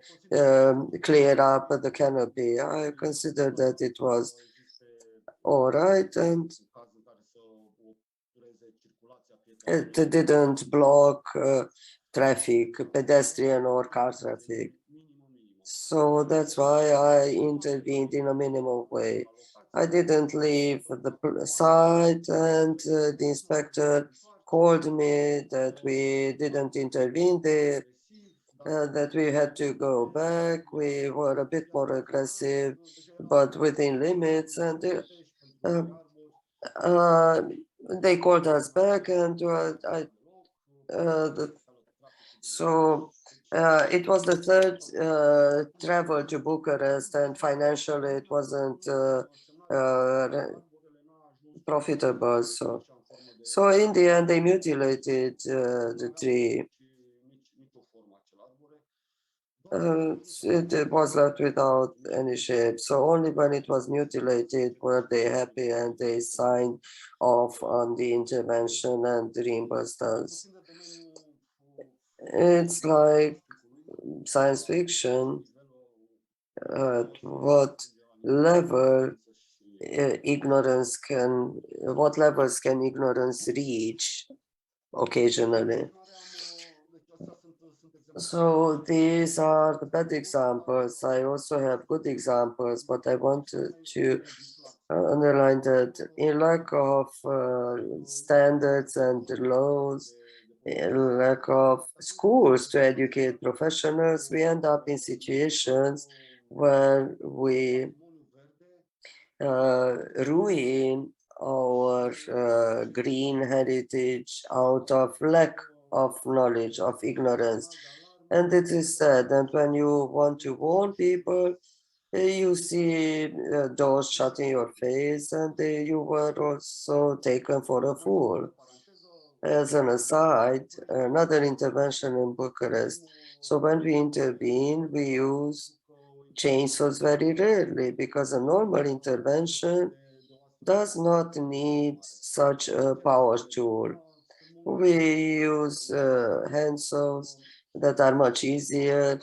[SPEAKER 3] clear up the canopy. I considered that it was all right, and it didn't block traffic, pedestrian or car traffic. So that's why I intervened in a minimal way. I didn't leave the site, and the inspector called me that we didn't intervene there, that we had to go back. We were a bit more aggressive, but within limits, and they called us back, and it was the third travel to Bucharest, and financially it wasn't profitable. So in the end, they mutilated the tree. It was left without any shape. So only when it was mutilated were they happy, and they signed off on the intervention and reimbursed us. It's like science fiction. At what level what levels can ignorance reach occasionally? So these are the bad examples. I also have good examples, but I wanted to underline that in lack of standards and laws, in lack of schools to educate professionals, we end up in situations where we ruin our green heritage out of lack of knowledge, of ignorance. And it is sad that when you want to warn people, you see doors shut in your face, and you were also taken for a fool. As an aside, another intervention in Bucharest. So when we intervene, we use chainsaws very rarely, because a normal intervention does not need such a power tool. We use hand saws that are much easier,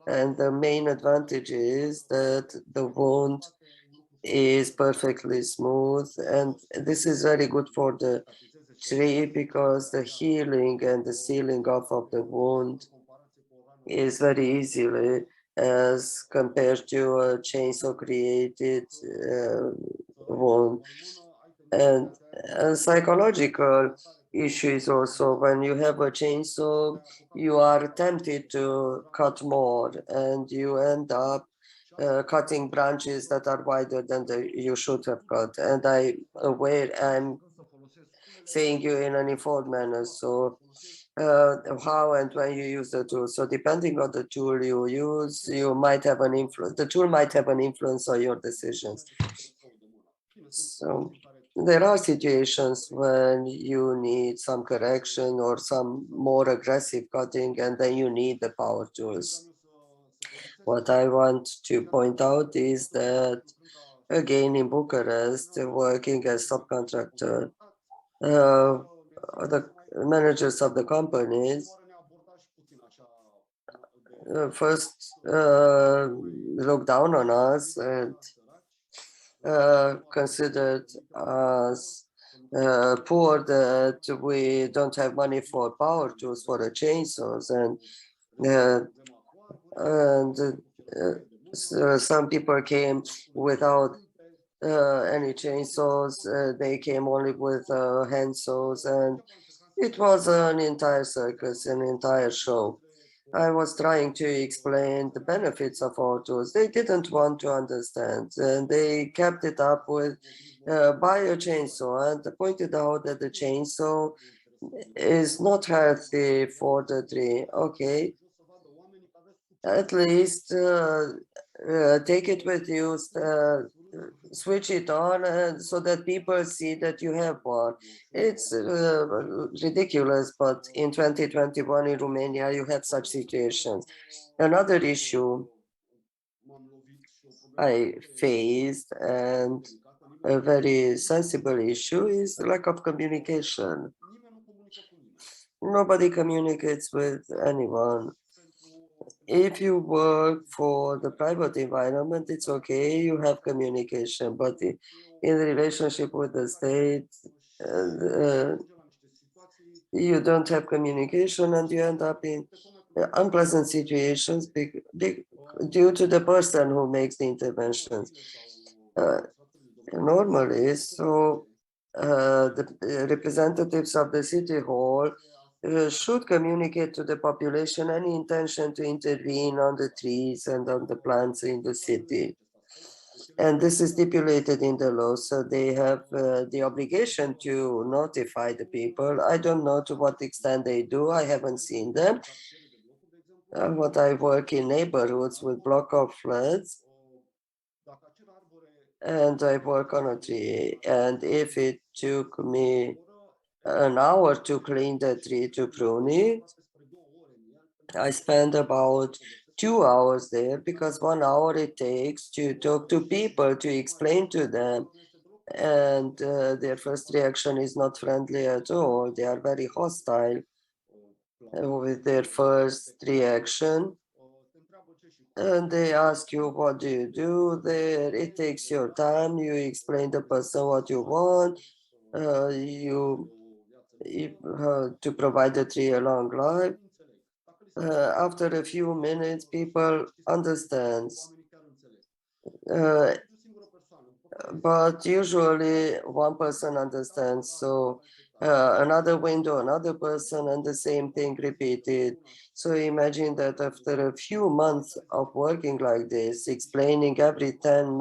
[SPEAKER 3] and the main advantage is that the wound is perfectly smooth, and this is very good for the tree, because the healing and the sealing off of the wound is very easily as compared to a chainsaw created wound. And a psychological issue is also when you have a chainsaw, you are tempted to cut more, and you end up cutting branches that are wider than you should have cut. And I'm saying you in an informed manner. So how and when you use the tool. So depending on the tool you use, you might have an influence. The tool might have an influence on your decisions. So there are situations when you need some correction or some more aggressive cutting, and then you need the power tools. What I want to point out is that, again, in Bucharest, working as subcontractor, the managers of the companies first looked down on us and considered us poor, that we don't have money for power tools, for the chainsaws, and so some people came without any chainsaws. They came only with hand saws, and it was an entire circus, an entire show. I was trying to explain the benefits of our tools. They didn't want to understand, and they kept it up with buy a chainsaw, and pointed out that the chainsaw is not healthy for the tree. Okay, at least take it with you, switch it on, and so that people see that you have one. It's ridiculous, but in 2021 in Romania, you have such situations. Another issue I faced, and a very sensible issue, is the lack of communication. Nobody communicates with anyone. If you work for the private environment, it's okay, you have communication, but in the relationship with the state, you don't have communication, and you end up in unpleasant situations due to the person who makes the interventions. Normally, so the representatives of the city hall should communicate to the population any intention to intervene on the trees and on the plants in the city. And this is stipulated in the law, so they have the obligation to notify the people. I don't know to what extent they do. I haven't seen them. But I work in neighborhoods with block of flats, and I work on a tree. And if it took me an hour to clean the tree, to prune it, I spend about 2 hours there, because 1 hour it takes to talk to people, to explain to them. And their first reaction is not friendly at all. They are very hostile with their first reaction. And they ask you, what do you do there? It takes your time. You explain the person what you want. To provide the tree a long life. After a few minutes, people understand. But usually one person understands. So another window, another person, and the same thing repeated. So imagine that after a few months of working like this, explaining every 10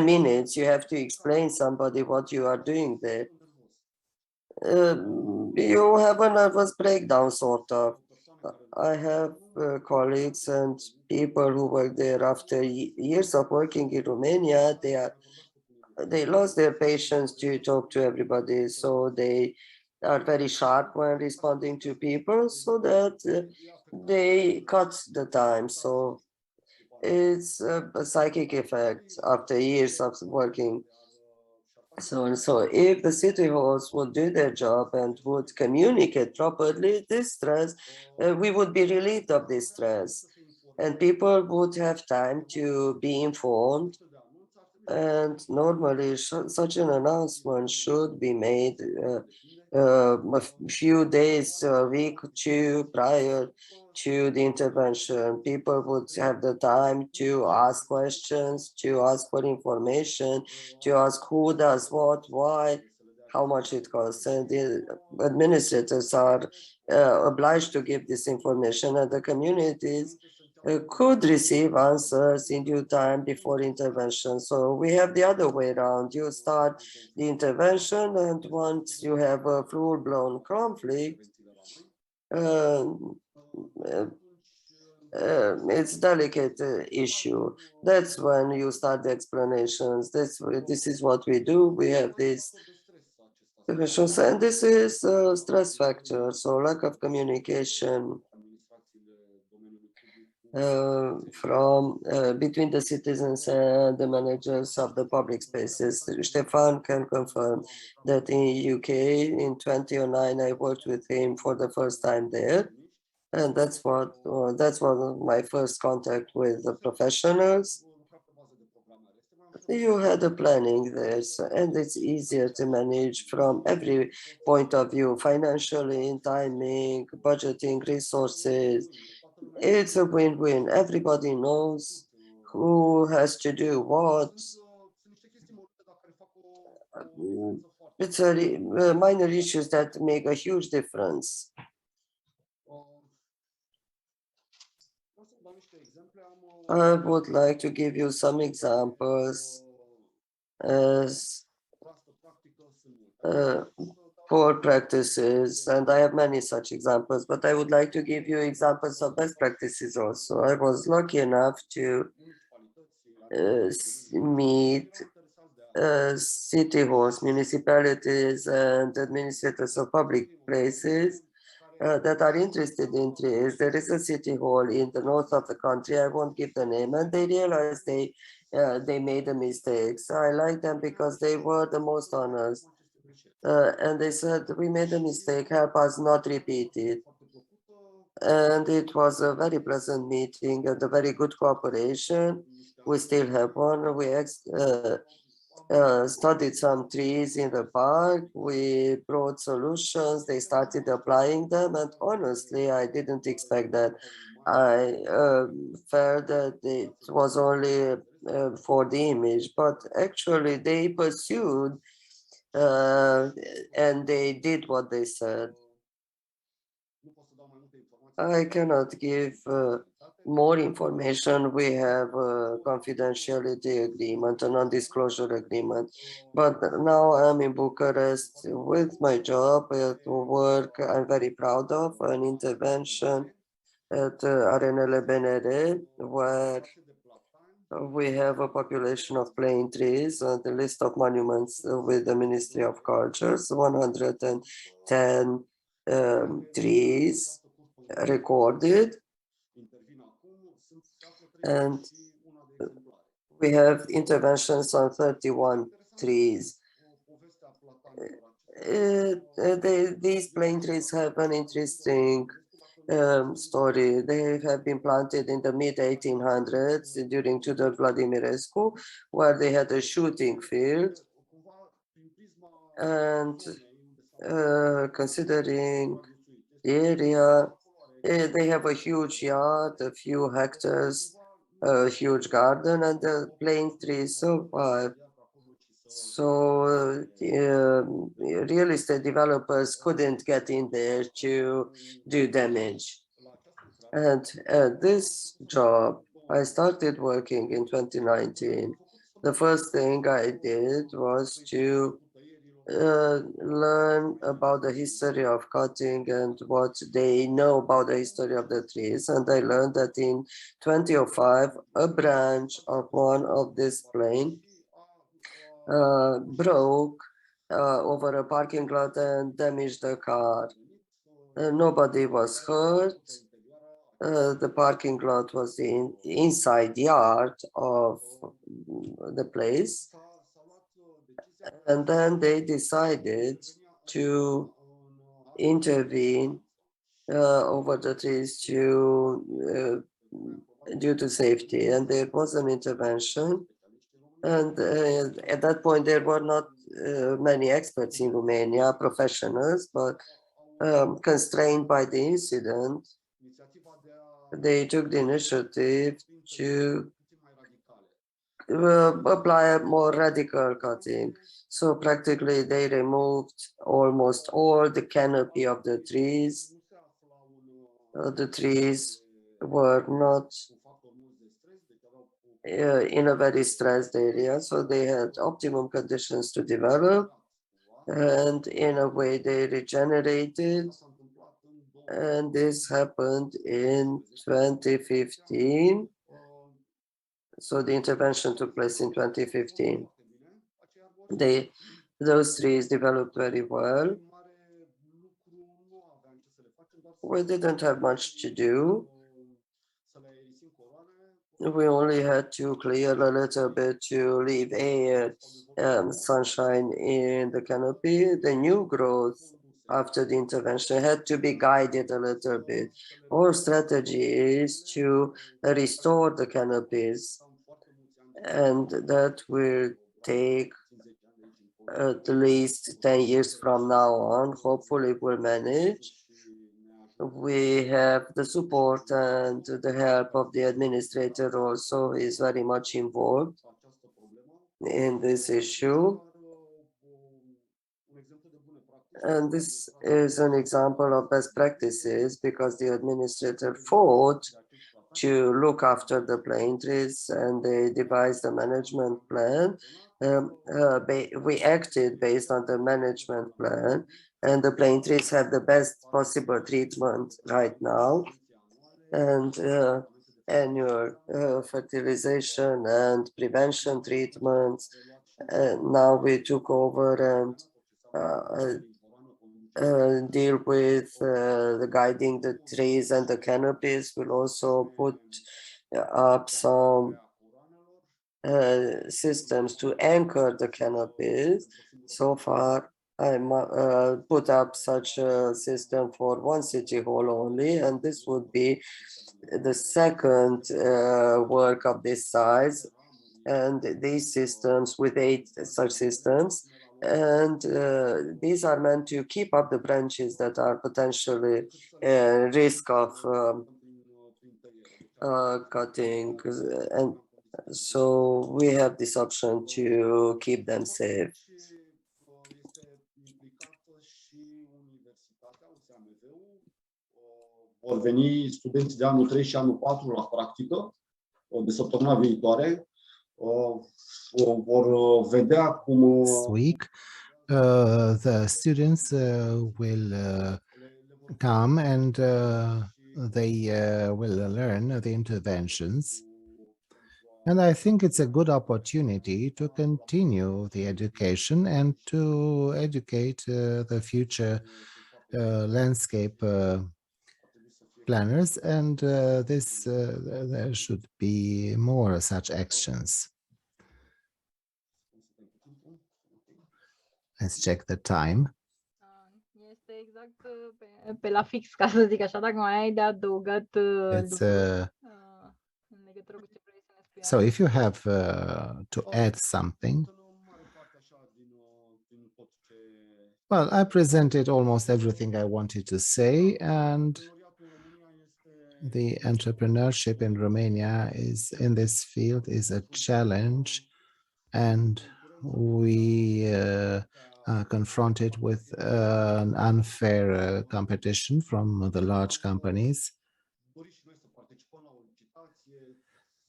[SPEAKER 3] minutes, you have to explain somebody what you are doing there. You have a nervous breakdown, sort of. I have colleagues and people who work there after years of working in Romania. They lost their patience to talk to everybody, so they are very sharp when responding to people, so that they cut the time. So it's a psychic effect after years of working. So if the city halls would do their job and would communicate properly, this stress, we would be relieved of this stress, and people would have time to be informed. And normally such an announcement should be made a few days, a week, 2 prior to the intervention. People would have the time to ask questions, to ask for information, to ask who does what, why, how much it costs. And the administrators are obliged to give this information, and the communities could receive answers in due time before intervention. So we have the other way around. You start the intervention, and once you have a full-blown conflict, it's a delicate issue. That's when you start the explanations. This is what we do. We have this, and this is a stress factor. So lack of communication from between the citizens and the managers of the public spaces. Stefan can confirm that in UK in 2009 I worked with him for the first time there, and that's one of my first contact with the professionals. You had a planning there, and it's easier to manage from every point of view, financially, timing, budgeting, resources. It's a win-win. Everybody knows who has to do what. It's minor issues that make a huge difference. I would like to give you some examples as poor practices, and I have many such examples, but I would like to give you examples of best practices also. I was lucky enough to meet city halls, municipalities, and administrators of public places that are interested in trees. There is a city hall in the north of the country, I won't give the name, and they realized they made a mistake. So I like them because they were the most honest. And they said, we made a mistake, help us not repeat it. And it was a very pleasant meeting and a very good cooperation. We still have one. We studied some trees in the park. We brought solutions. They started applying them. And honestly, I didn't expect that. I felt that it was only for the image, but actually they pursued and they did what they said. I cannot give more information. We have a confidentiality agreement, a non-disclosure agreement. But now I'm in Bucharest with my job at work. I'm very proud of an intervention at Arenele BNR, where we have a population of plane trees on the list of monuments with the Ministry of Cultures, 110 trees recorded. And we have interventions on 31 trees. These plane trees have an interesting story. They have been planted in the mid-1800s during Tudor Vladimirescu, where they had a shooting field. And considering the area, they have a huge yard, a few hectares, a huge garden, and the plane trees survive. So real estate developers couldn't get in there to do damage. And at this job, I started working in 2019. The first thing I did was to learn about the history of cutting and what they know about the history of the trees. And I learned that in 2005, a branch of one of this plane broke over a parking lot and damaged the car. Nobody was hurt. The parking lot was the inside yard of the place. And then they decided to intervene over the trees due to safety. And there was an intervention. And at that point, there were not many experts in Romania, professionals, but constrained by the incident, they took the initiative to apply a more radical cutting. So practically they removed almost all the canopy of the trees. The trees were not in a very stressed area, so they had optimum conditions to develop, and in a way they regenerated, and this happened in 2015. So the intervention took place in 2015. Those trees developed very well. We didn't have much to do. We only had to clear a little bit to leave air, sunshine in the canopy. The new growth after the intervention had to be guided a little bit. Our strategy is to restore the canopies, and that will take at least 10 years from now on. Hopefully we'll manage. We have the support and the help of the administrator also is very much involved in this issue. And this is an example of best practices because the administrator fought to look after the plane trees and they devised a management plan. We acted based on the management plan, and the plane trees have the best possible treatment right now. And annual fertilization and prevention treatments. Now we took over and deal with the guiding the trees and the canopies. We'll also put up some systems to anchor the canopies. So far, I put up such a system for one city hall only, and this would be the second work of this size. And these systems, with 8 such systems, and these are meant to keep up the branches that are potentially risk of cutting, and so we have this option to keep them safe.
[SPEAKER 4] Vor veni studenții de anul 3 și anul 4 la practică de săptămâna viitoare. Vor vedea cum
[SPEAKER 1] This week, the students will come and they will learn the interventions. And I think it's a good opportunity to continue the education and to educate the future landscape planners, and there should be more such actions. Let's check the time.
[SPEAKER 2] Este exact pe la fix, ca să zic așa, dacă mai ai de adăugat în legătură cu ce vrei să ne spui.
[SPEAKER 1] So if you have to add something. Well, I presented almost everything I wanted to say, and the entrepreneurship in Romania is in this field is a challenge, and we are confronted with an unfair competition from the large companies.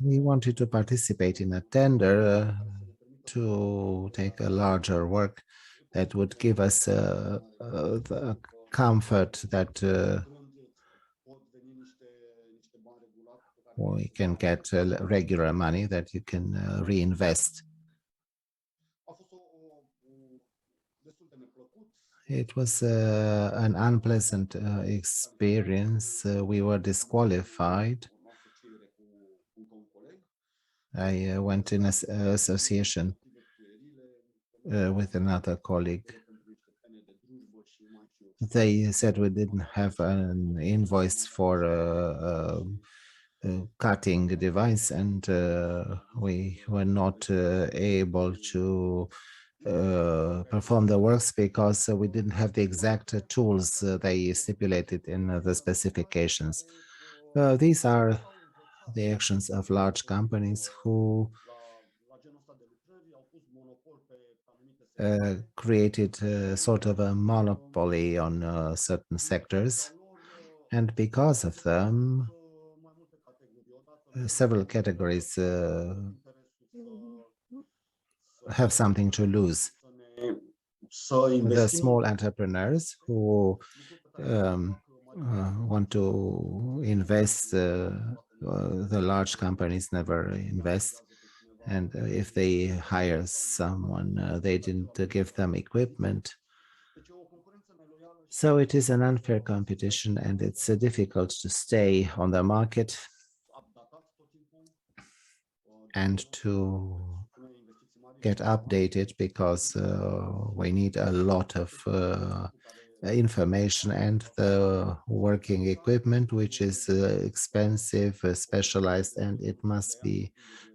[SPEAKER 1] We wanted to participate in a tender to take a larger work that would give us the comfort that we can get regular money that you can reinvest. It was an unpleasant experience. We were disqualified. I went in an association with another colleague. They said we didn't have an invoice for cutting the device, and we were not able to perform the works because we didn't have the exact tools they stipulated in the specifications. These are the actions of large companies who created sort of a monopoly on certain sectors, and because of them several categories have something to lose. The small entrepreneurs who want to invest, the large companies never invest. And if they hire someone, they didn't give them equipment. So it is an unfair competition, and it's difficult to stay on the market and to get updated, because we need a lot of information and the working equipment, which is expensive, specialized, and it must be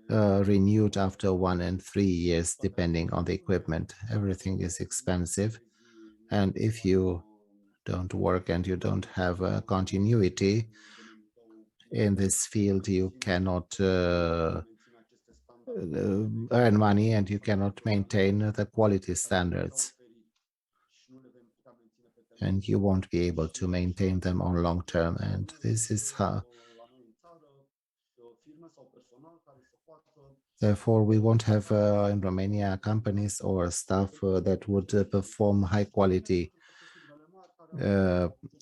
[SPEAKER 1] renewed after 1 and 3 years, depending on the equipment. Everything is expensive, and if you don't work and you don't have a continuity in this field, you cannot earn money, and you cannot maintain the quality standards, and you won't be able to maintain them on long term. And this is how, therefore, we won't have in Romania companies or staff that would perform high quality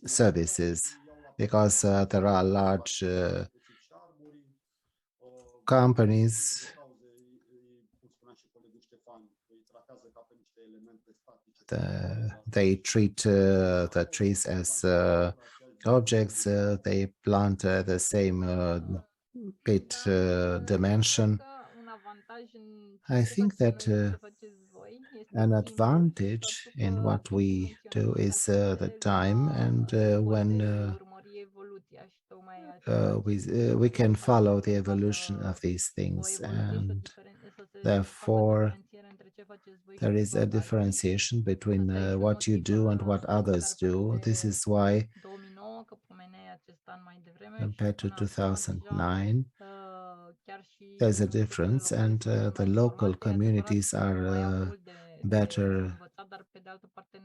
[SPEAKER 1] services, because there are large companies. They treat the trees as objects. They plant the same pit dimension. I think that an advantage in what we do is the time, and when we can follow the evolution of these things, and therefore there is a differentiation between what you do and what others do. This is why, compared to 2009, there's a difference, and the local communities are better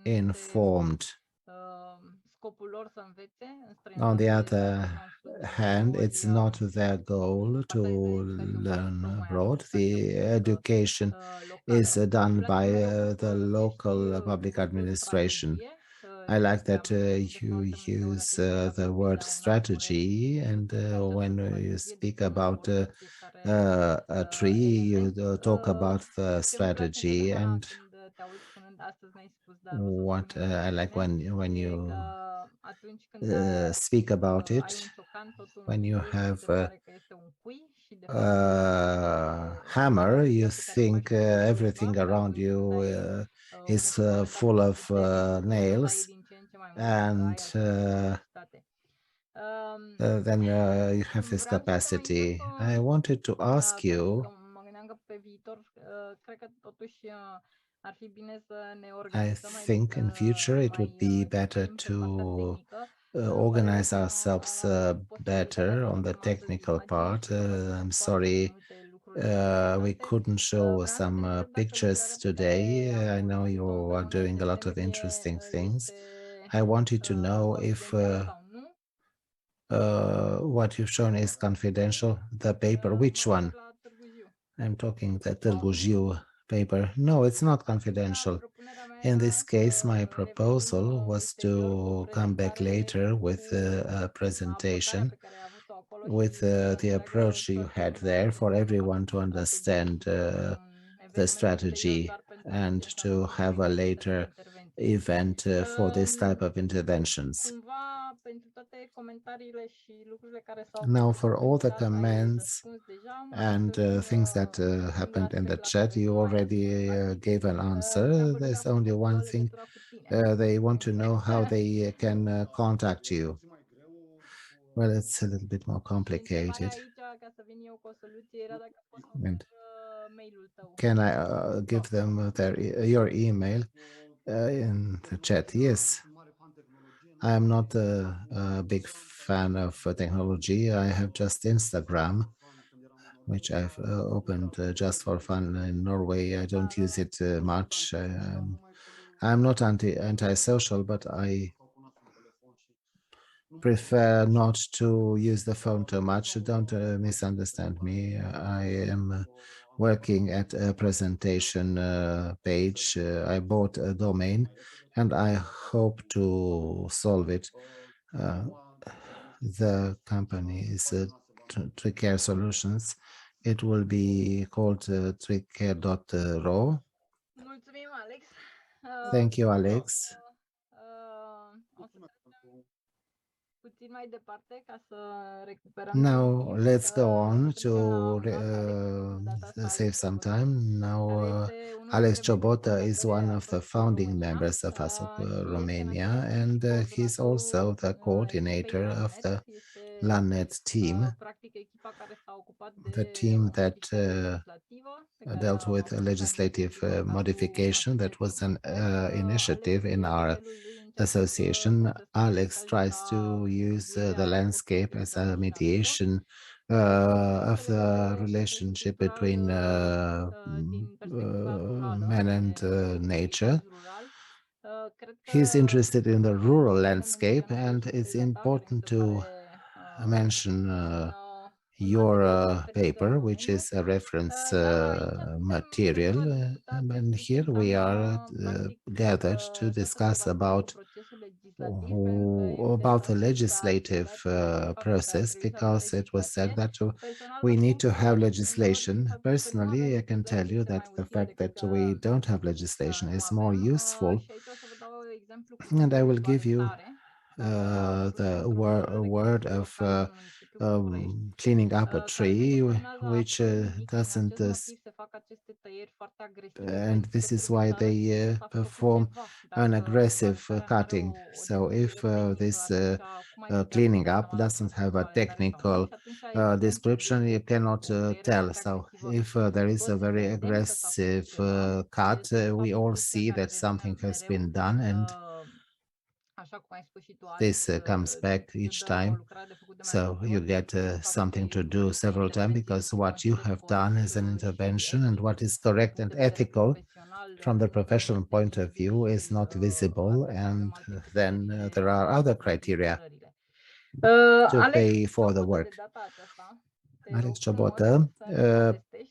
[SPEAKER 1] informed. On the other hand, it's not their goal to learn abroad. The education is done by the local public administration. I like that you use the word strategy, and when you speak about a tree, you talk about the strategy. And what I like when you speak about it, when you have a hammer, you think everything around you is full of nails, and then you have this capacity. I wanted to ask you, I think in future it would be better to organize ourselves better on the technical part. I'm sorry we couldn't show some pictures today. I know you are doing a lot of interesting things. I wanted to know if what you've shown is confidential. The paper, which one? I'm talking the Târgu Jiu paper. No, it's not confidential. In this case, my proposal was to come back later with a presentation with the approach you had there, for everyone to understand the strategy, and to have a later event for this type of interventions. Now, for all the comments and things that happened in the chat, you already gave an answer. There's only one thing. They want to know how they can contact you. Well, it's a little bit more complicated. And can I give them your email in the chat? Yes. I am not a big fan of technology. I have just Instagram, which I've opened just for fun in Norway. I don't use it much. I'm not anti-social, but I prefer not to use the phone too much. Don't misunderstand me. I am working at a presentation page. I bought a domain and I hope to solve it. The company is TrickCare Solutions. It will be called trickcare.ro.
[SPEAKER 2] Mulțumim, Alex.
[SPEAKER 1] Thank you, Alex.
[SPEAKER 2] O să trecem puțin mai departe ca să recuperăm
[SPEAKER 1] Now
[SPEAKER 2] timp.
[SPEAKER 1] let's go on to
[SPEAKER 2] Alex
[SPEAKER 1] save some time. Now
[SPEAKER 2] care este unul
[SPEAKER 1] Alex
[SPEAKER 2] dintre membrii
[SPEAKER 1] Ciobota is one
[SPEAKER 2] fondatori
[SPEAKER 1] of the
[SPEAKER 2] ai
[SPEAKER 1] founding
[SPEAKER 2] România,
[SPEAKER 1] members of ASOP
[SPEAKER 2] și este în
[SPEAKER 1] Romania,
[SPEAKER 2] același
[SPEAKER 1] and
[SPEAKER 2] timp
[SPEAKER 1] he's also the
[SPEAKER 2] coordonatorul
[SPEAKER 1] coordinator
[SPEAKER 2] echipei
[SPEAKER 1] of the
[SPEAKER 2] Este
[SPEAKER 1] LANET team,
[SPEAKER 2] practic echipa care s-a ocupat
[SPEAKER 1] the
[SPEAKER 2] de
[SPEAKER 1] team that
[SPEAKER 2] legislativă pe care
[SPEAKER 1] dealt
[SPEAKER 2] a
[SPEAKER 1] with a
[SPEAKER 2] avut
[SPEAKER 1] legislative modification that was an initiative in our
[SPEAKER 2] lui încearcă
[SPEAKER 1] association.
[SPEAKER 2] cum să spun,
[SPEAKER 1] Alex
[SPEAKER 2] să
[SPEAKER 1] tries
[SPEAKER 2] ajute
[SPEAKER 1] to
[SPEAKER 2] la
[SPEAKER 1] use the
[SPEAKER 2] constituirea
[SPEAKER 1] landscape as a
[SPEAKER 2] grupului
[SPEAKER 1] mediation of the relationship between
[SPEAKER 2] din perspectiva
[SPEAKER 1] man and nature.
[SPEAKER 2] rural.
[SPEAKER 1] He's interested in the rural landscape, and it's important to mention your paper, which is a reference material. And here we are gathered to discuss about the legislative process, because it was said that we need to have legislation. Personally, I can tell you that the fact that we don't have legislation is more useful. And I will give you the word of cleaning up a tree, which doesn't, and this is why they perform an aggressive cutting. So if this cleaning up doesn't have a technical description, you cannot tell. So if there is a very aggressive cut, we all see that something has been done, and this comes back each time. So you get something to do several times, because what you have done is an intervention, and what is correct and ethical from the professional point of view is not visible. And then there are other criteria to pay for the work. Alex Ciobota,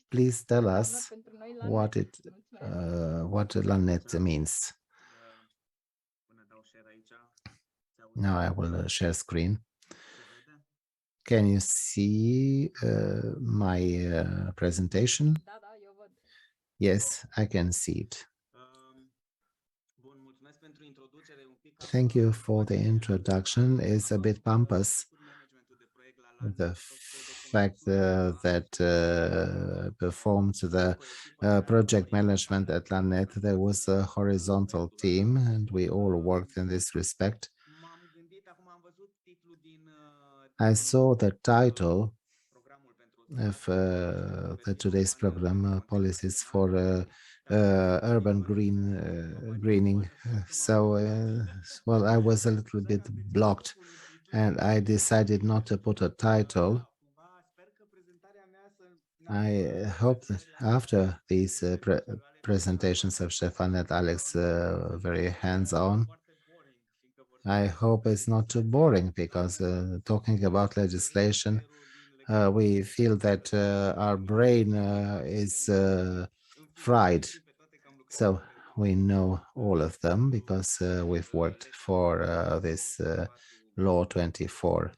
[SPEAKER 1] please tell us what LANET means. Now I will share screen. Can you see my presentation? Yes, I can see it. Thank you for the introduction. It's a bit pompous, the fact that performed the project management at LANET. There was a horizontal team, and we all worked in this respect. I saw the title of today's program, Policies for Urban Greening. Well, I was a little bit blocked, and I decided not to put a title. I hope that after these presentations of Stefan and Alex, very hands-on, I hope it's not too boring, because talking about legislation, we feel that our brain is fried. So we know all of them, because we've worked for this Law 24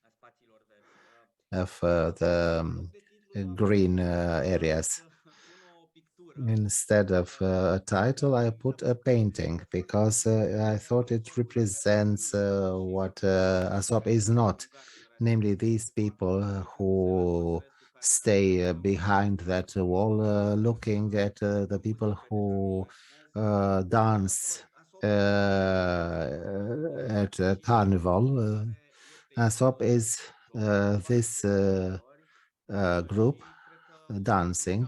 [SPEAKER 1] of the green areas. Instead of a title, I put a painting, because I thought it represents what ASOP is not, namely these people who stay behind that wall, looking at the people who dance at a carnival. ASOP is this group dancing,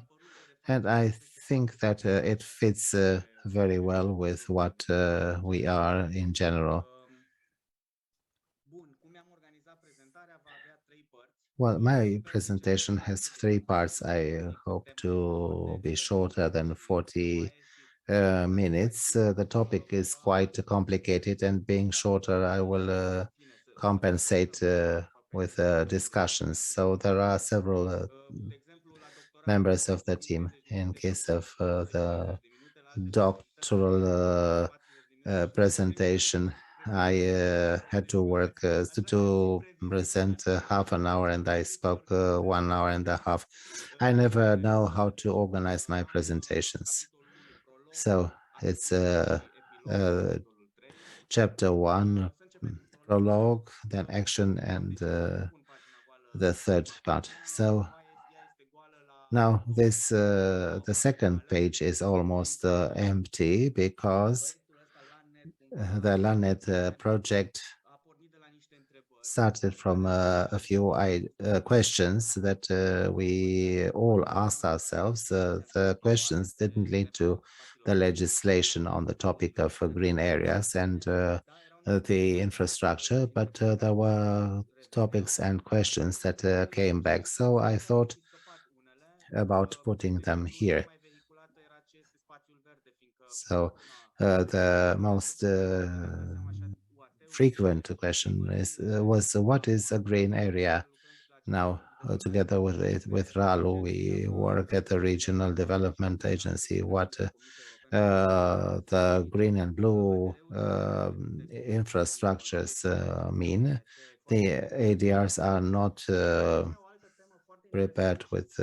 [SPEAKER 1] and I think that it fits very well with what we are in general. Well, my presentation has 3 parts. I hope to be shorter than 40 minutes. The topic is quite complicated, and being shorter, I will compensate with discussions. So there are several members of the team. In case of the doctoral presentation, I had to work to present half an hour, and I spoke 1 hour and a half. I never know how to organize my presentations. So it's chapter 1, prologue, then action, and the third part. So now this the second page is almost empty because the LANET project started from a few questions that we all asked ourselves. The questions didn't lead to the legislation on the topic of green areas and the infrastructure, but there were topics and questions that came back. So I thought about putting them here. So the most frequent question was what is a green area? Now, together with Ralu, we work at the Regional Development Agency. What the green and blue infrastructures mean. The ADRs are not prepared with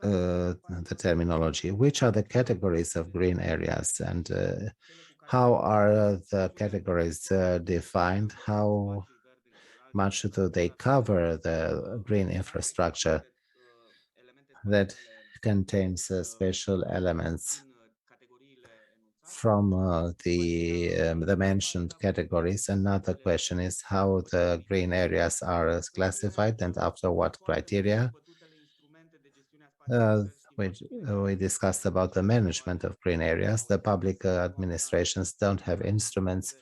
[SPEAKER 1] the terminology. Which are the categories of green areas, and how are the categories defined? How much do they cover the green infrastructure that contains special elements from the mentioned categories? Another question is how the green areas are classified and after what criteria. We discussed about the management of green areas. The public administrations don't have instruments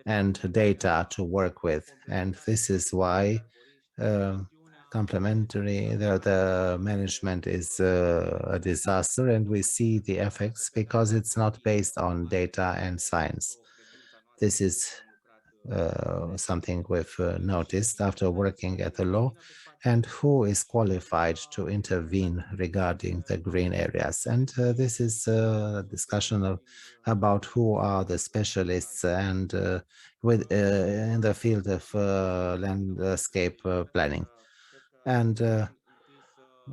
[SPEAKER 1] and data to work with, and this is why complementary the management is a disaster, and we see the effects because it's not based on data and science. This is something we've noticed after working at the law, and who is qualified to intervene regarding the green areas. And this is a discussion about who are the specialists and in the field of landscape planning. And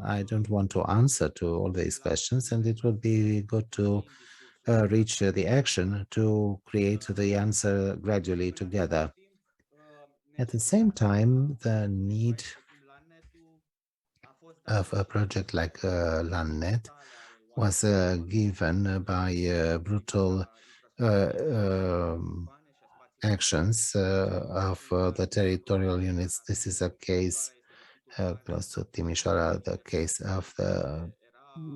[SPEAKER 1] I don't want to answer to all these questions, and it would be good to reach the action to create the answer gradually together. At the same time, the need of a project like LANET was given by brutal actions of the territorial units. This is a case close to Timișoara, the case of the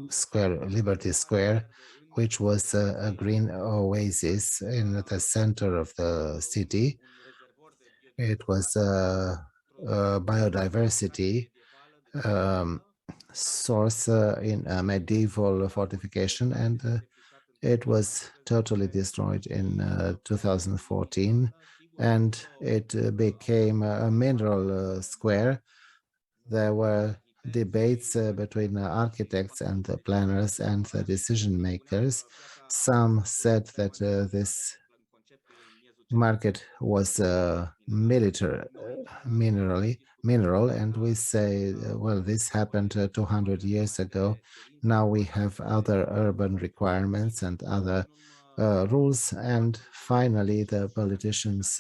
[SPEAKER 1] square, Liberty Square, which was a green oasis in the center of the city. It was a biodiversity source in a medieval fortification, and it was totally destroyed in 2014, and it became a mineral square. There were debates between architects and the planners and the decision makers. Some said that this market was mineral, and we say, well, this happened 200 years ago. Now we have other urban requirements and other rules, and finally the politicians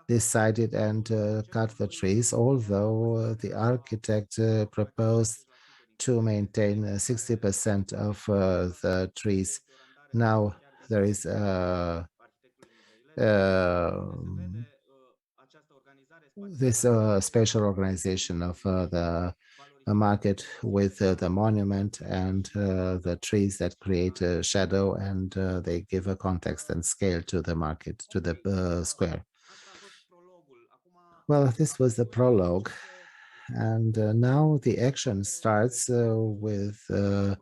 [SPEAKER 1] decided and cut the trees, although the architect proposed to maintain 60% of the trees. Now there is this special organization of the market with the monument and the trees that create a shadow, and they give a context and scale to the market, to the square. Well, this was the prologue, and now the action starts with the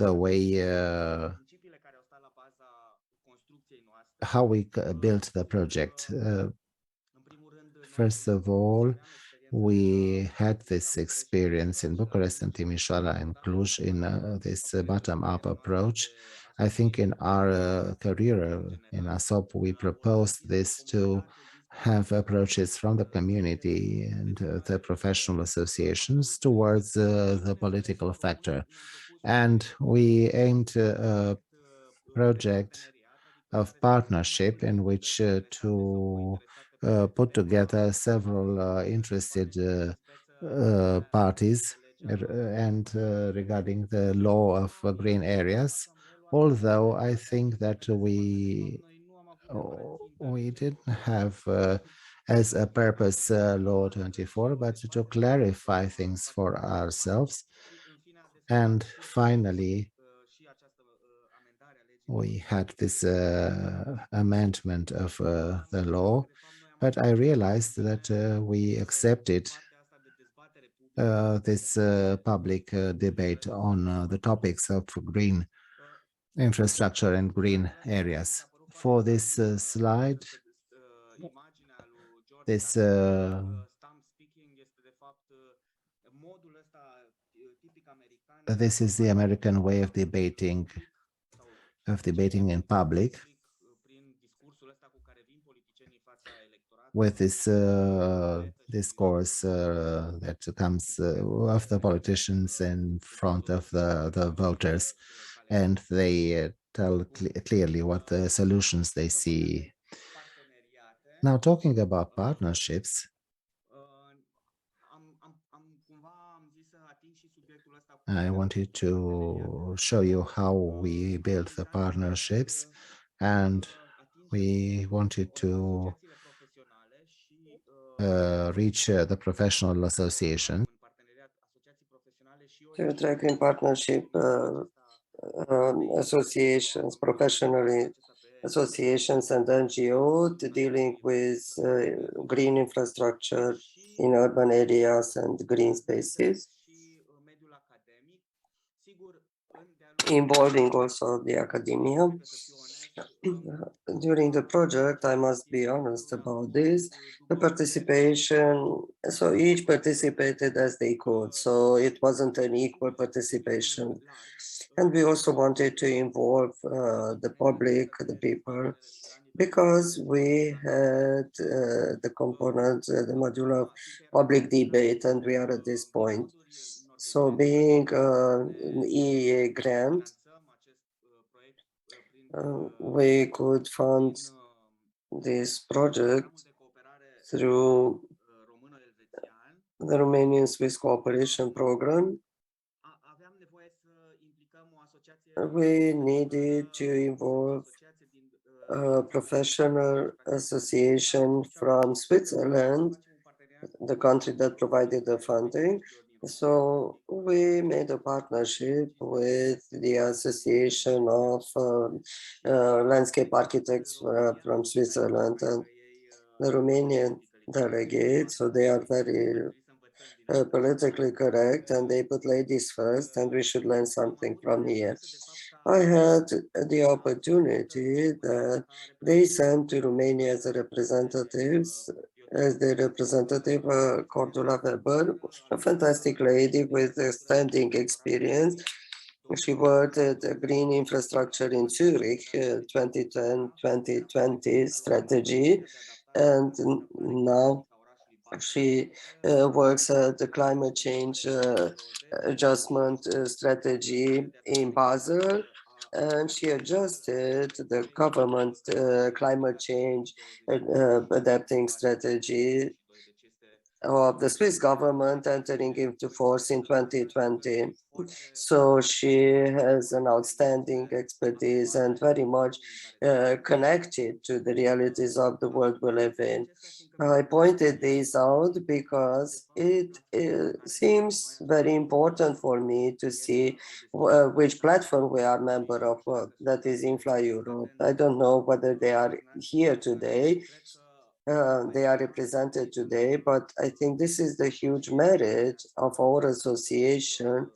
[SPEAKER 1] way how we built the project. First of all, we had this experience in Bucharest and Timișoara and Cluj in this bottom-up approach. I think in our career in ASOP, we proposed this to have approaches from the community and the professional associations towards the political factor. And we aimed a project of partnership in which to put together several interested parties and regarding the law of green areas, although I think that we didn't have as a purpose law 24, but to clarify things for ourselves. And finally, we had this amendment of the law, but I realized that we accepted this public debate on the topics of green infrastructure and green areas. For this slide, this is the American way of debating in public, with this discourse that comes of the politicians in front of the voters, and they tell clearly what the solutions they see. Now, talking about partnerships, I wanted to show you how we built the partnerships, and we wanted to reach the professional association.
[SPEAKER 3] To track in partnership associations, professional associations and NGO dealing with green infrastructure in urban areas and green spaces, involving also the academia. During the project, I must be honest about this, the participation, so each participated as they could, so it wasn't an equal participation. And we also wanted to involve the public, the people, because we had the component, the module of public debate, and we are at this point. So being an EEA grant, we could fund this project through the Romanian Swiss Cooperation Program. We needed to involve a professional association from Switzerland, the country that provided the funding. So we made a partnership with the Association of Landscape Architects from Switzerland and the Romanian delegate. So they are very politically correct, and they put ladies first, and we should learn something from here. I had the opportunity that they sent to Romania as representatives, as the representative, Cordula Weber, a fantastic lady with a standing experience. She worked at the green infrastructure in Zurich, 2010-2020 strategy, and now she works at the climate change adjustment strategy in Basel, and she adjusted the government climate change adapting strategy of the Swiss government entering into force in 2020. So she has an outstanding expertise and very much connected to the realities of the world we live in. I pointed this out because it seems very important for me to see which platform we are member of, that is Infla Europe. I don't know whether they are here today. They are represented today, but I think this is the huge merit of our association.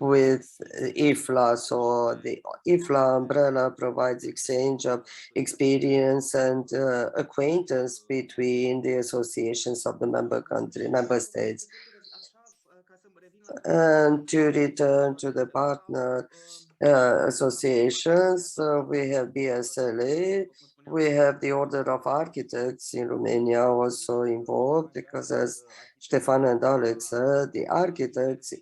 [SPEAKER 3] with 𝐸FLA. So the 𝐸FLA umbrella provides exchange of experience and acquaintance between the associations of the member states. And to return to the partner associations, we have BSLA, we have the Order of Architects in Romania also involved, because as Ștefan and Alex said, the architects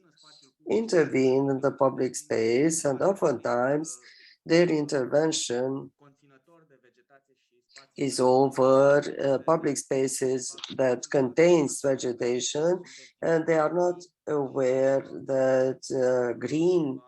[SPEAKER 3] intervene in the public space, and oftentimes their intervention is over public spaces that contains vegetation, and they are not aware that green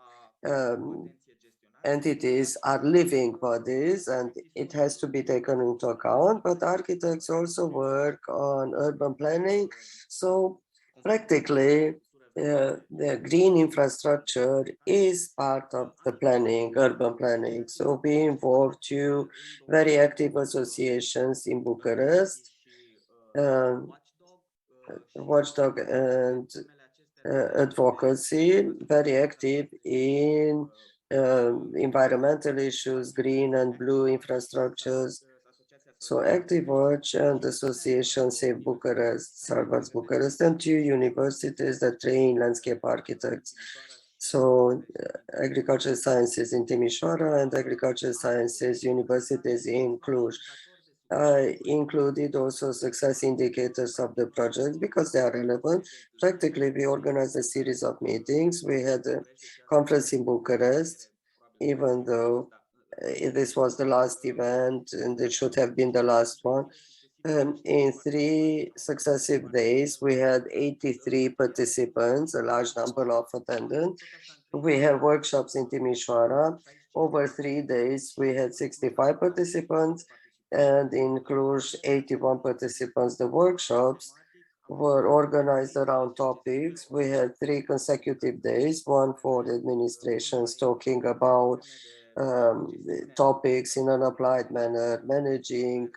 [SPEAKER 3] entities are living bodies, and it has to be taken into account. But architects also work on urban planning, so practically the green infrastructure is part of the planning, urban planning. So we involve two very active associations in Bucharest, Watchdog and Advocacy, very active in environmental issues, green and blue infrastructures. So Active Watch and Association Save Bucharest, Salvați Bucharest, and two universities that train landscape architects. So Agricultural Sciences in Timișoara and Agricultural Sciences Universities in Cluj. I included also success indicators of the project because they are relevant. Practically, we organized a series of meetings. We had a conference in Bucharest, even though this was the last event and it should have been the last one. In 3 successive days, we had 83 participants, a large number of attendants. We have workshops in Timișoara. Over 3 days, we had 65 participants, and in Cluj, 81 participants. The workshops were organized around topics. We had 3 consecutive days, one for administrations talking about topics in an applied manner, managing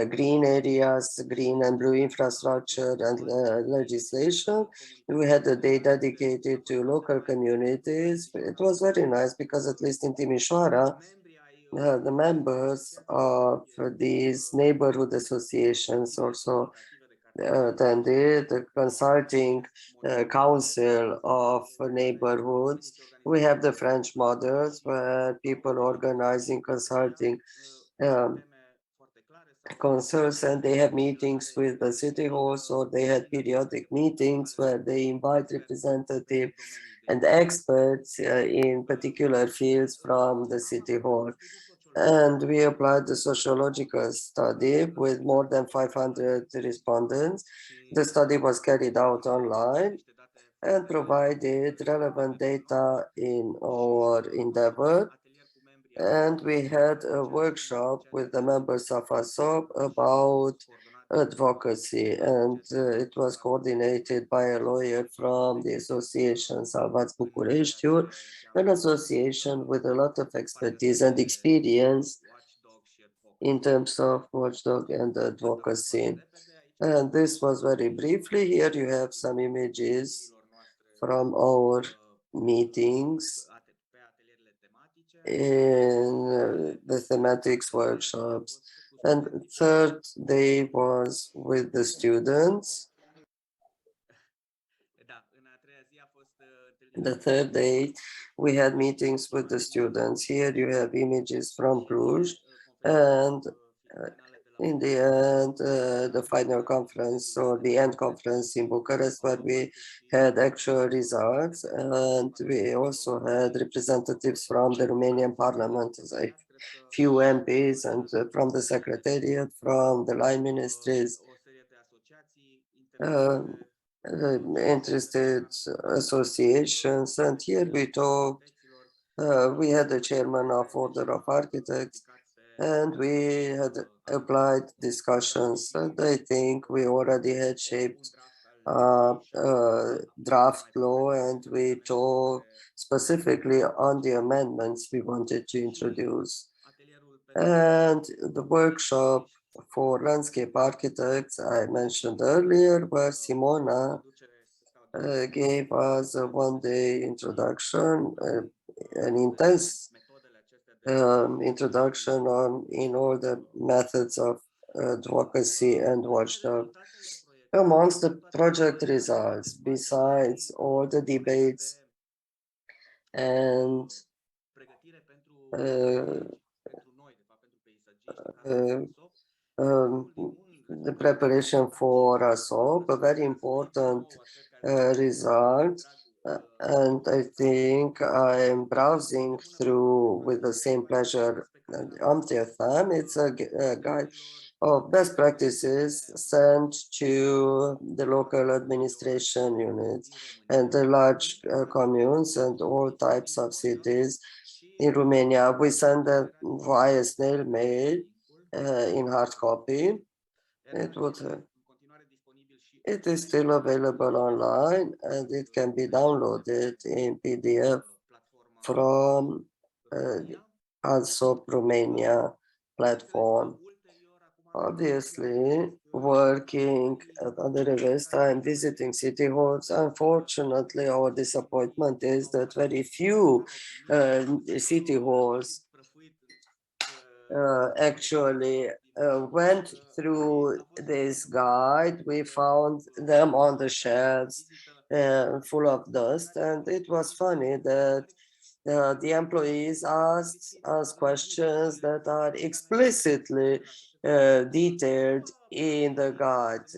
[SPEAKER 3] green areas, green and blue infrastructure and legislation. We had a day dedicated to local communities. It was very nice because at least in Timișoara, the members of these neighborhood associations also attended the consulting council of neighborhoods. We have the French models where people organizing consulting concerns, and they have meetings with the city halls, or they had periodic meetings where they invite representatives and experts in particular fields from the city hall. And we applied the sociological study with more than 500 respondents. The study was carried out online and provided relevant data in our endeavor. And we had a workshop with the members of ASOP about advocacy, and it was coordinated by a lawyer from the association 𝐀𝐈𝐂𝐈 Bucureștiul, an association with a lot of expertise and experience in terms of watchdog and advocacy. And this was very briefly. Here you have some images from our meetings in the thematics workshops. And third day was with the students. The third day, we had meetings with the students. Here you have images from Cluj, and in the end, the final conference or the end conference in Bucharest, where we had actual results, and we also had representatives from the Romanian Parliament, a few MPs, and from the Secretariat, from the line ministries, interested associations. And here we talked, we had the chairman of Order of Architects, and we had applied discussions, and I think we already had shaped draft law, and we talked specifically on the amendments we wanted to introduce. And the workshop for landscape architects I mentioned earlier, where Simona gave us a one-day introduction, an intense introduction in all the methods of advocacy and watchdog. Amongst the project results, besides all the debates and the preparation for ASOP, a very important result. And I think I am browsing through with the same pleasure umpteenth time. It's a guide of best practices sent to the local administration units and the large communes and all types of cities in Romania. We send that via snail mail in hard copy. It is still available online and it can be downloaded in PDF from ASOP Romania platform. Obviously, working at the Revesta and visiting city halls, unfortunately, our disappointment is that very few city halls actually went through this guide. We found them on the shelves full of dust, and it was funny that the employees asked us questions that are explicitly detailed in the guide.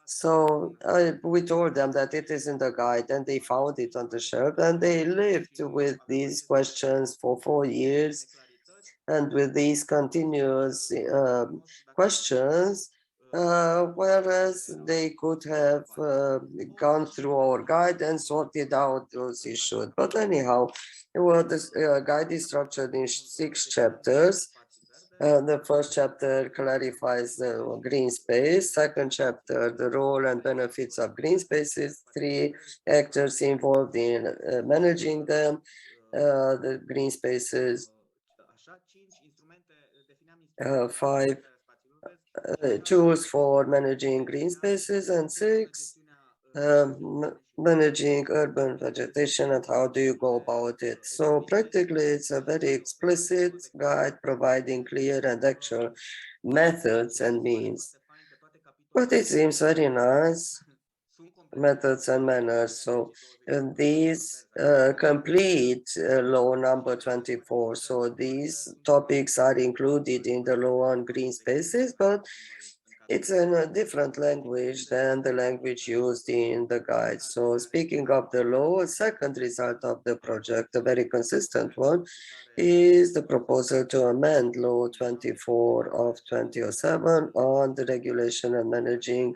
[SPEAKER 3] So we told them that it is in the guide, and they found it on the shelf, and they lived with these questions for 4 years. And with these continuous questions, whereas they could have gone through our guide and sorted out those issues. But anyhow, well, this guide is structured in 6 chapters. The first chapter clarifies the green space. Second chapter, the role and benefits of green spaces. 3 actors involved in managing them, the green spaces. 5 tools for managing green spaces, and 6 managing urban vegetation and how do you go about it. So practically it's a very explicit guide providing clear and actual methods and means. But it seems very nice, methods and manners. So these complete law number 24. So these topics are included in the law on green spaces, but it's in a different language than the language used in the guide. So speaking of the law, a second result of the project, a very consistent one, is the proposal to amend Law 24 of 2007 on the regulation and managing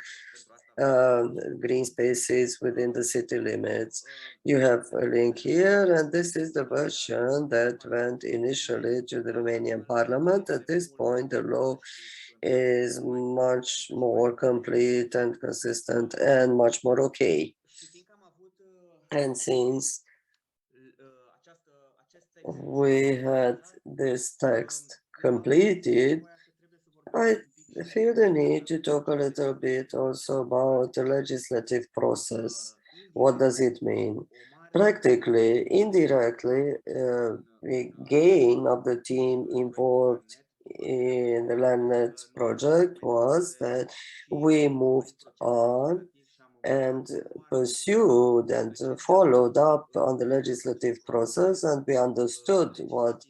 [SPEAKER 3] green spaces within the city limits. You have a link here, and this is the version that went initially to the Romanian Parliament. At this point, the law is much more complete and consistent and much more okay. And since we had this text completed, I feel the need to talk a little bit also about the legislative process. What does it mean? Practically, indirectly, the gain of the team involved in the LandNet project was that we moved on and pursued and followed up on the legislative process, and we understood what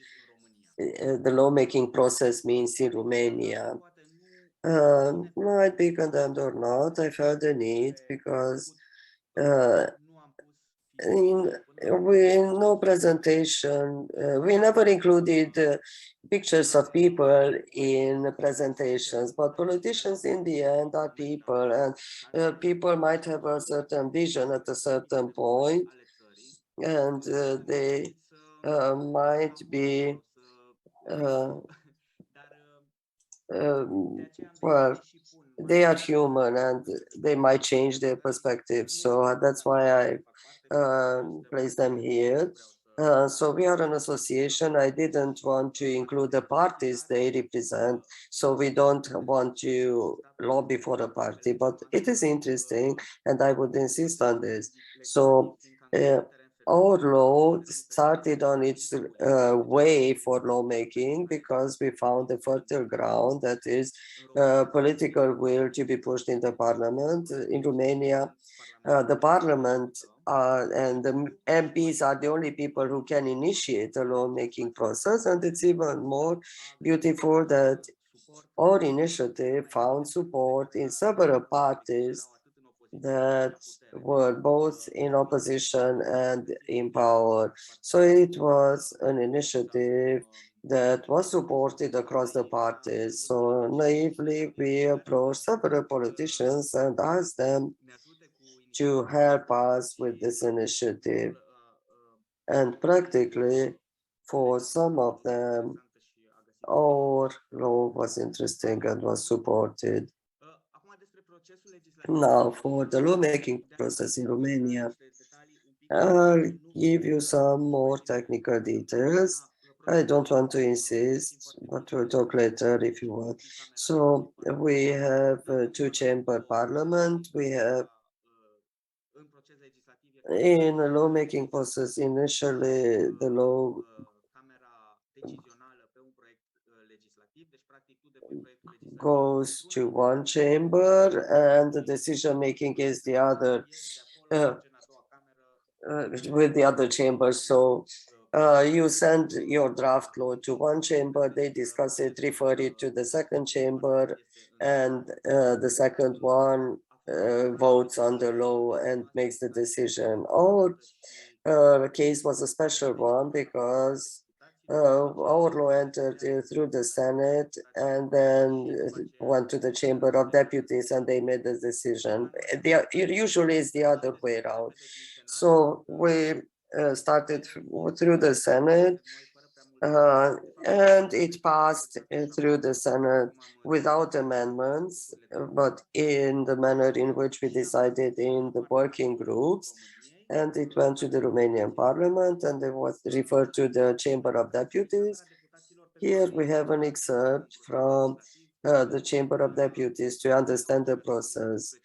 [SPEAKER 3] the lawmaking process means in Romania. Might be condemned or not, I felt the need because in no presentation, we never included pictures of people in presentations, but politicians in the end are people, and people might have a certain vision at a certain point, and they might be well, they are human and they might change their perspective. So that's why I place them here. So we are an association. I didn't want to include the parties they represent, so we don't want to lobby for a party, but it is interesting and I would insist on this. So our law started on its way for lawmaking because we found a fertile ground, that is political will to be pushed in the parliament. In Romania, the parliament and the MPs are the only people who can initiate a lawmaking process, and it's even more beautiful that our initiative found support in several parties that were both in opposition and in power. So it was an initiative that was supported across the parties. So naively, we approached several politicians and asked them to help us with this initiative. And practically, for some of them, our law was interesting and was supported. Now, for the lawmaking process in Romania, I'll give you some more technical details. I don't want to insist, but we'll talk later if you want. So we have a two-chamber parliament. We have in a lawmaking process, initially the law goes to one chamber and the decision making is the other with the other chamber. So you send your draft law to one chamber, they discuss it, refer it to the second chamber, and the second one votes on the law and makes the decision. Our case was a special one because our law entered through the Senate and then went to the Chamber of Deputies and they made the decision. It usually is the other way around. So we started through the Senate and it passed through the Senate without amendments, but in the manner in which we decided in the working groups. And it went to the Romanian Parliament and it was referred to the Chamber of Deputies. Here we have an excerpt from the Chamber of Deputies to understand the process.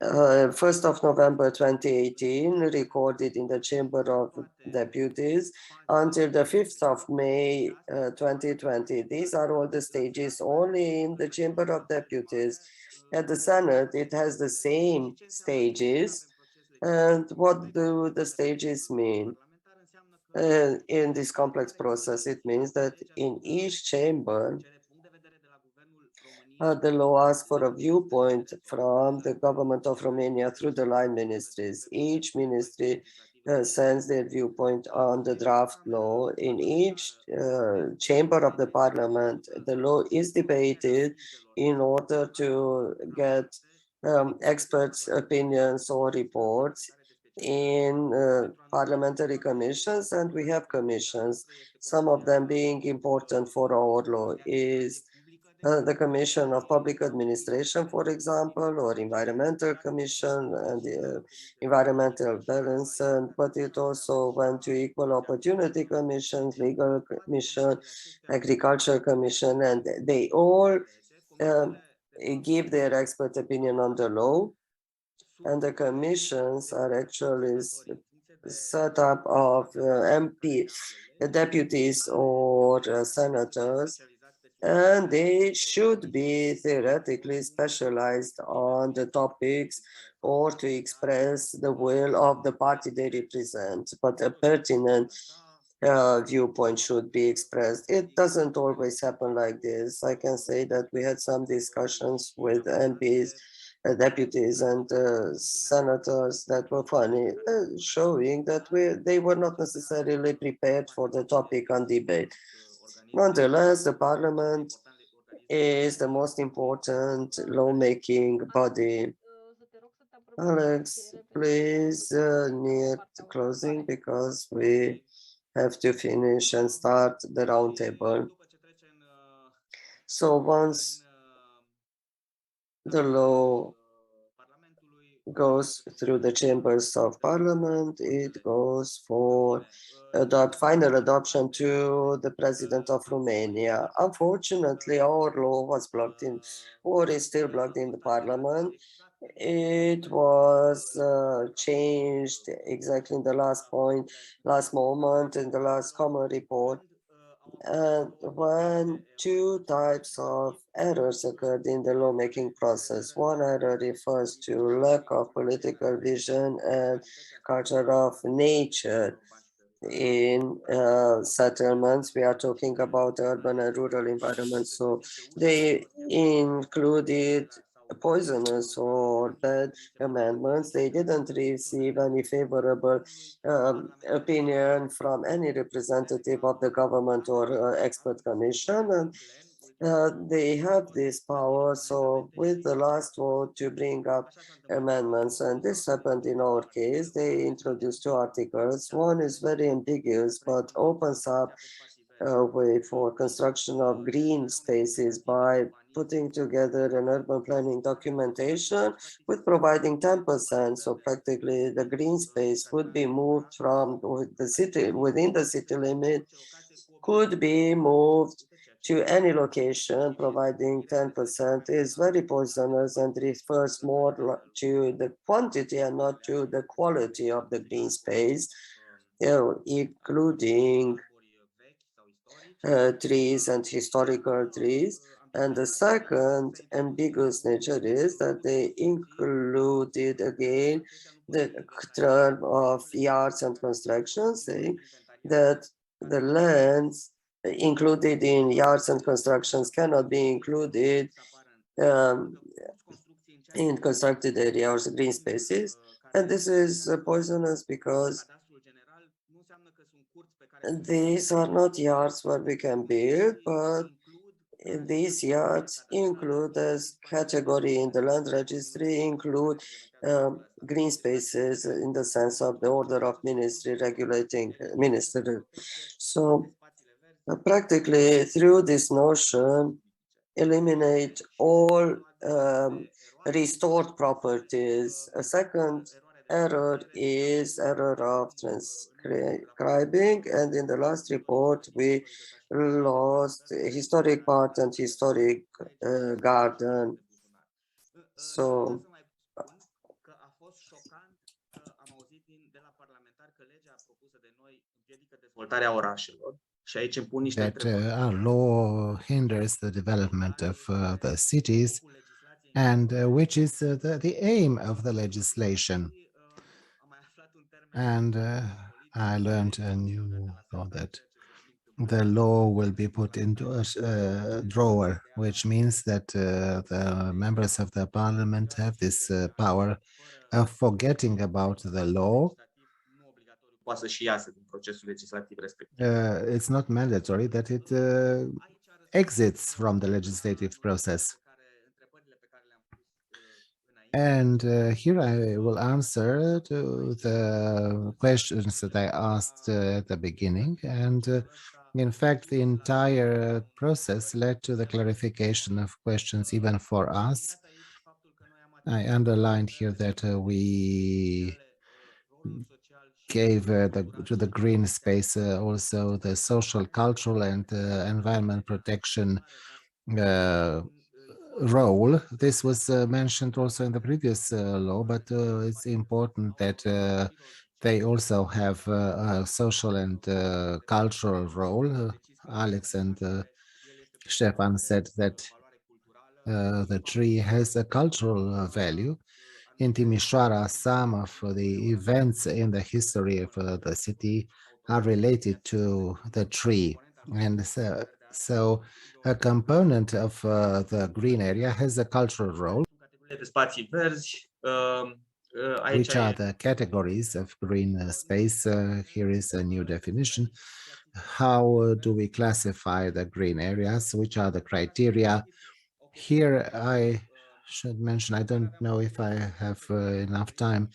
[SPEAKER 3] 1st of November 2018, recorded in the Chamber of Deputies until the 5th of May 2020. These are all the stages only in the Chamber of Deputies. At the Senate, it has the same stages. And what do the stages mean? In this complex process, it means that in each chamber, the law asks for a viewpoint from the government of Romania through the line ministries. Each ministry sends their viewpoint on the draft law. In each chamber of the parliament, the law is debated in order to get experts' opinions or reports in parliamentary commissions, and we have commissions. Some of them being important for our law is the Commission of Public Administration, for example, or Environmental Commission and the Environmental Balance, but it also went to Equal Opportunity Commission, Legal Commission, Agriculture Commission, and they all give their expert opinion on the law. And the commissions are actually set up of MP, deputies or senators, and they should be theoretically specialized on the topics or to express the will of the party they represent, but a pertinent viewpoint should be expressed. It doesn't always happen like this. I can say that we had some discussions with MPs, deputies and senators that were funny, showing that they were not necessarily prepared for the topic on debate. Nonetheless, the parliament is the most important lawmaking body. Alex, please near closing because we have to finish and start the roundtable. So once the law goes through the chambers of parliament. It goes for final adoption to the president of Romania. Unfortunately, our law was blocked in, or is still blocked in the parliament. It was changed exactly in the last moment in the last common report. And when two types of errors occurred in the lawmaking process. One error refers to lack of political vision and culture of nature in settlements. We are talking about urban and rural environments, so they included poisonous or bad amendments. They didn't receive any favorable opinion from any representative of the government or expert commission, and they have this power. So with the last vote to bring up amendments, and this happened in our case, they introduced two articles. One is very ambiguous, but opens up a way for construction of green spaces by putting together an urban planning documentation with providing 10%. So practically the green space could be moved from the city, within the city limit, could be moved to any location. Providing 10% is very poisonous and refers more to the quantity and not to the quality of the green space, including trees and historical trees. And the second ambiguous nature is that they included again the term of yards and construction, saying that the lands included in yards and constructions cannot be included in constructed areas or green spaces. And this is poisonous because these are not yards where we can build, but these yards include, as category in the land registry, include green spaces in the sense of the order of ministry regulating minister. So practically through this notion, eliminate all restored properties. A second error is error of transcribing, and in the last report we lost historic part and historic garden. So
[SPEAKER 1] that our law hinders the development of the cities, and which is the aim of the legislation. And I learned a new thought that the law will be put into a drawer, which means that the members of the parliament have this power of forgetting about the law. It's not mandatory that it exits from the legislative process. And here I will answer to the questions that I asked at the beginning. And in fact, the entire process led to the clarification of questions even for us. I underlined here that we gave to the green space also the social, cultural, and environment protection role. This was mentioned also in the previous law, but it's important that they also have a social and cultural role. Alex and Stefan said that the tree has a cultural value. In Timișoara, some of the events in the history of the city are related to the tree. And so a component of the green area has a cultural role. Which are the categories of green space? Here is a new definition. How do we classify the green areas? Which are the criteria? Here I should mention, I don't know if I have enough time.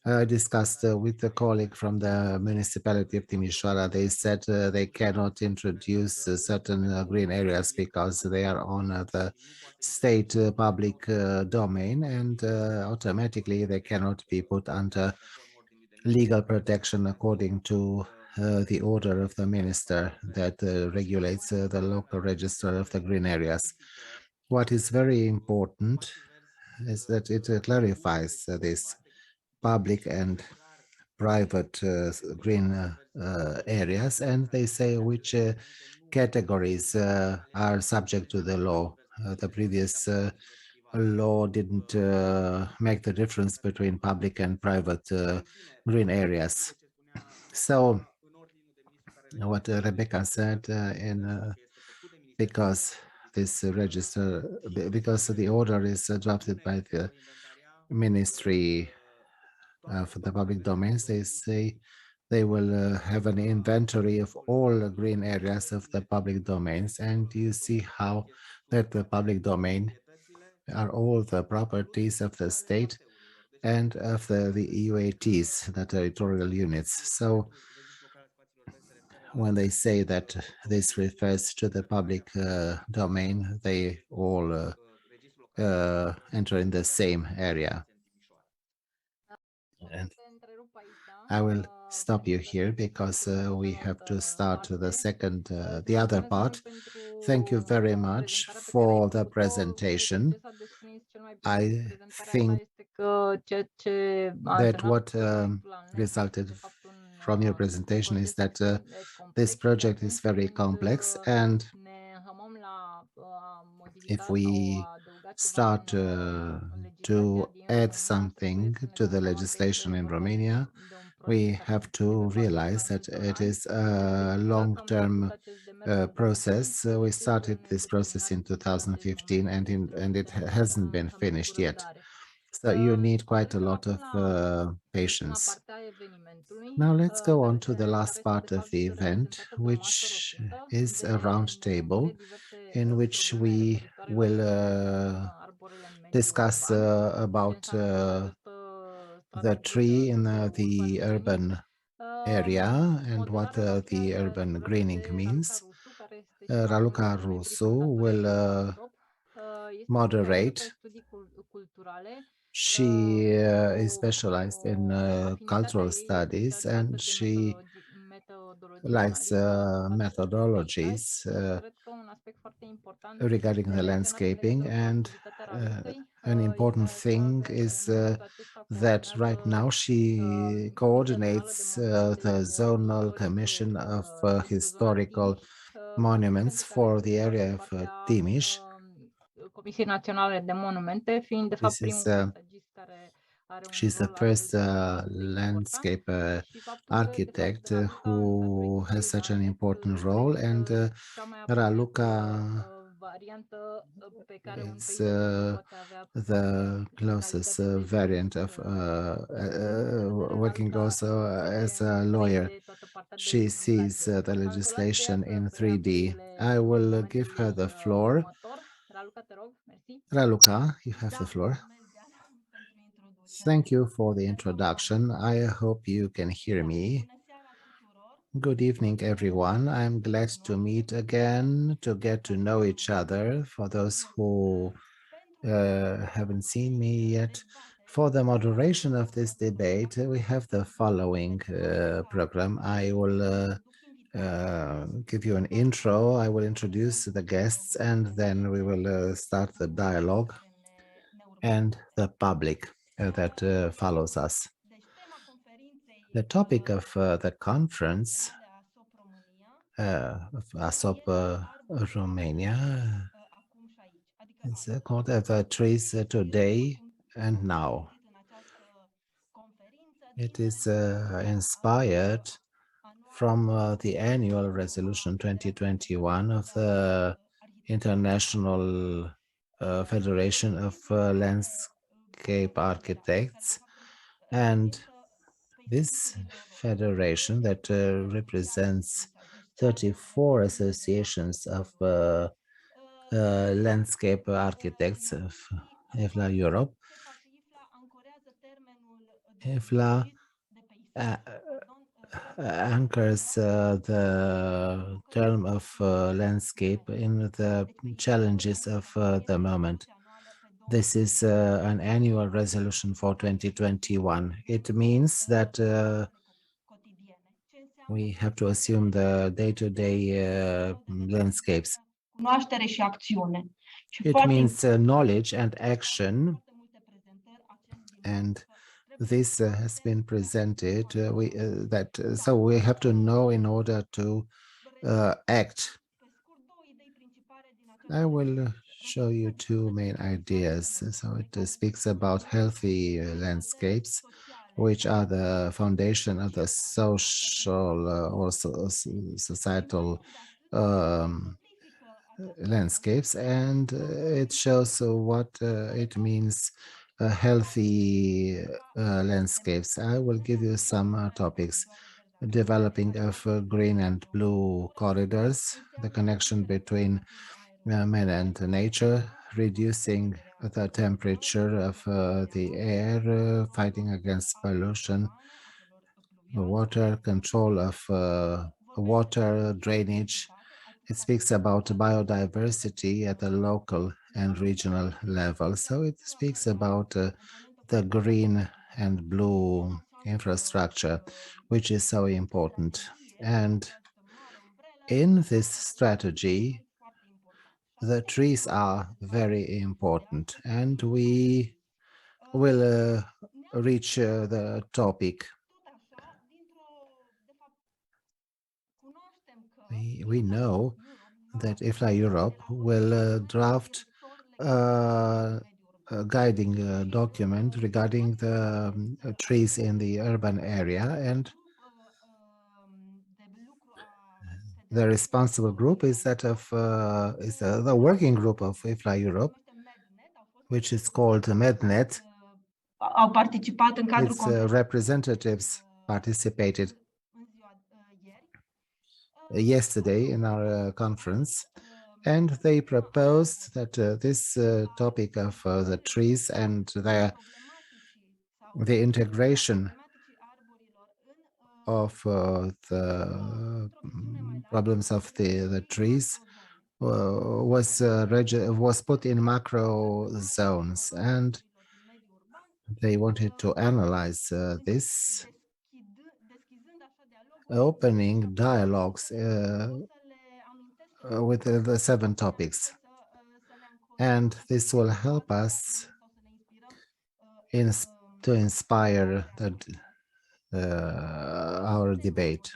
[SPEAKER 1] I discussed with a colleague from the municipality of Timișoara. They said they cannot introduce certain green areas because they are on the state public domain, and automatically they cannot be put under legal protection according to the order of the minister that regulates the local register of the green areas. What is very important is that it clarifies this public and private green areas, and they say which categories are subject to the law. The previous law didn't make the difference between public and private green areas. So what Rebecca said because this register, because the order is drafted by the Ministry for the Public Domains, they say they will have an inventory of all green areas of the public domains, and you see how that the public domain are all the properties of the state and of the EUATs, the territorial units. So when they say that this refers to the public domain, they all enter in the same area. And I will stop you here because we have to start the other part. Thank you very much for the presentation. I think that what resulted from your presentation is that this project is very complex, and if we start to add something to the legislation in Romania, we have to realize that it is a long-term process. We started this process in 2015, and it hasn't been finished yet. So you need quite a lot of patience. Now let's go on to the last part of the event, which is a round table in which we will discuss about the tree in the urban area and what the urban greening means. Raluca Rusu will moderate. She is specialized in cultural studies, and she likes methodologies regarding the landscaping. And an important thing is that right now she coordinates the zonal commission of historical monuments for the area of Timiș.
[SPEAKER 2] Comisiei Naționale de Monumente, fiind de fapt primul peisagist care are un
[SPEAKER 1] She's the first landscape architect who has such an important role, and Raluca is the closest variant of working also as a lawyer. She sees the legislation in 3D. I will give her the floor. Raluca, you have the floor. Thank you for the introduction. I hope you can hear me. Good evening, everyone. I'm glad to meet again, to get to know each other. For those who haven't seen me yet, for the moderation of this debate, we have the following program. I will give you an intro. I will introduce the guests, and then we will start the dialogue and the public that follows us. The topic of the conference of ASOP Romania is called The Trees Today and Now. It is inspired from the annual resolution 2021 of the International Federation of Landscape Architects, and this federation that represents 34 associations of landscape architects of Europe 𝐹LA anchors the term of landscape in the challenges of the moment. This is an annual resolution for 2021. It means that we have to assume the day-to-day landscapes. It means knowledge and action, and this has been presented. So we have to know in order to act. I will show you two main ideas. So it speaks about healthy landscapes, which are the foundation of the social or societal landscapes, and it shows what it means healthy landscapes. I will give you some topics. Developing of green and blue corridors, the connection between man and nature, reducing the temperature of the air, fighting against pollution, water, control of water, drainage. It speaks about biodiversity at the local and regional level. So it speaks about the green and blue infrastructure, which is so important. And in this strategy, the trees are very important, and we will reach the topic. We know that 𝐸LA Europe will draft a guiding document regarding the trees in the urban area, and the responsible group is that of the working group of 𝐸LA Europe, which is called MedNet. Its representatives participated yesterday in our conference, and they proposed that this topic of the trees and the integration of the problems of the trees was put in macro zones, and they wanted to analyze this, opening dialogues with the 7 topics. And this will help us to inspire our debate.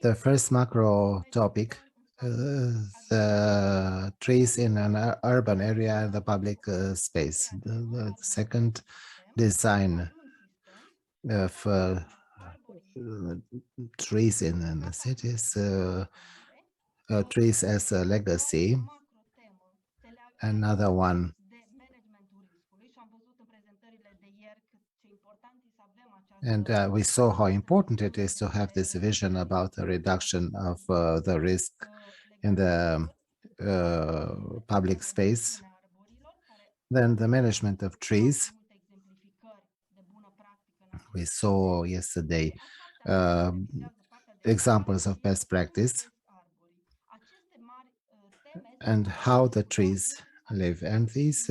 [SPEAKER 1] The first macro topic, the trees in an urban area and the public space. The second, design of trees in the cities, trees as a legacy. Another one, and we saw how important it is to have this vision about the reduction of the risk in the public space. Then the management of trees. We saw yesterday examples of best practice and how the trees live. And these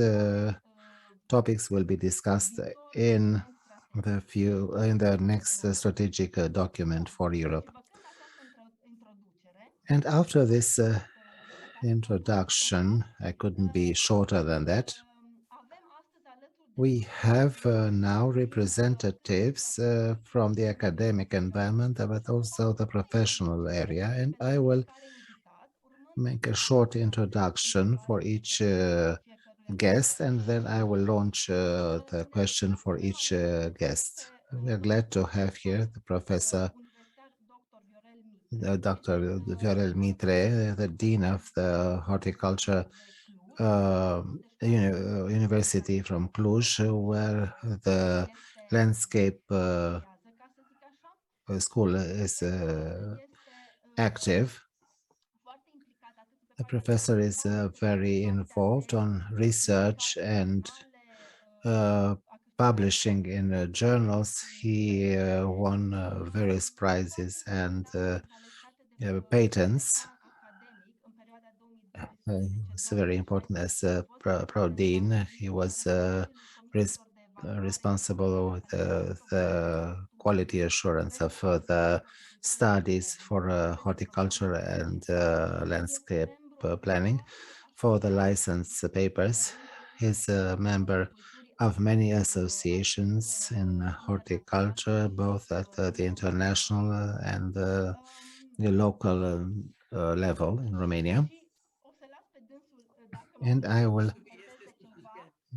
[SPEAKER 1] topics will be discussed in the next strategic document for Europe. And after this introduction, I couldn't be shorter than that. We have now representatives from the academic environment, but also the professional area, and I will make a short introduction for each guest, and then I will launch the question for each guest. We are glad to have here the Professor Dr. Viorel Mitre, the Dean of the Horticulture University from Cluj, where the landscape school is active. The professor is very involved on research and publishing in journals. He won various prizes and patents. It's very important as a pro-dean. He was responsible with the quality assurance of the studies for horticulture and landscape planning for the license papers. He's a member of many associations in horticulture, both at the international and the local level in Romania. And I will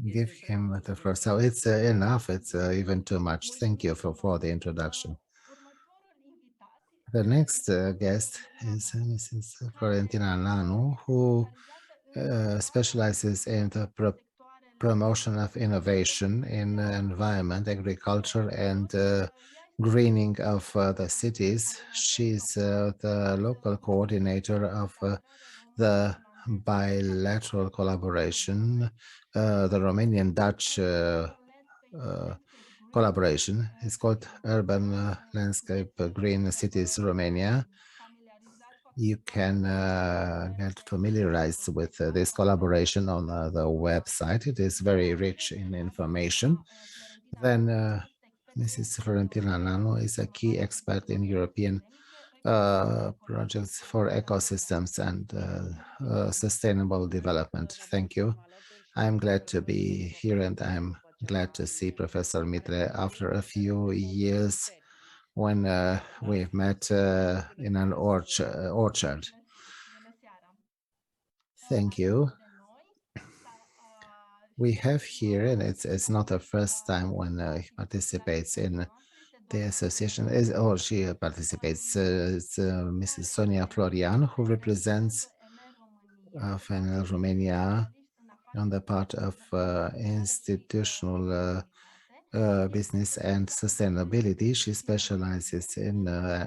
[SPEAKER 1] give him the floor. So it's enough. It's even too much. Thank you for the introduction. The next guest is Mrs. Florentina Lanu, who specializes in the promotion of innovation in environment, agriculture, and greening of the cities. She's the local coordinator of the bilateral collaboration, the Romanian-Dutch collaboration. It's called Urban Landscape Green Cities Romania. You can get familiarized with this collaboration on the website. It is very rich in information. Then Mrs. Florentina Lanu is a key expert in European projects for ecosystems and sustainable development. Thank you. I'm glad to be here, and I'm glad to see Professor Mitre after a few years when we've met in an orchard. Thank you. We have here, and it's not the first time when he participates in the association, or she participates. It's Mrs. Sonia Florian, who represents FNL Romania on the part of institutional business and sustainability. She specializes in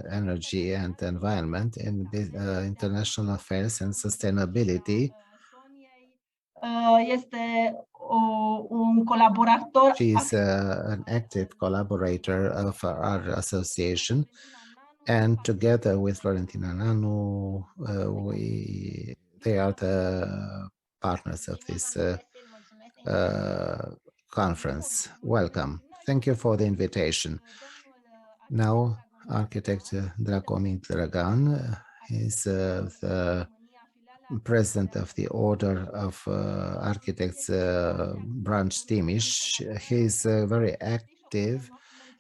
[SPEAKER 1] energy and environment, in international affairs and sustainability. She is an active collaborator of our association, and together with Florentina Lanu, they are the partners of this conference. Welcome. Thank you for the invitation. Now, architect Dragomir Dragan is the president of the Order of Architects branch Timiș. He is very active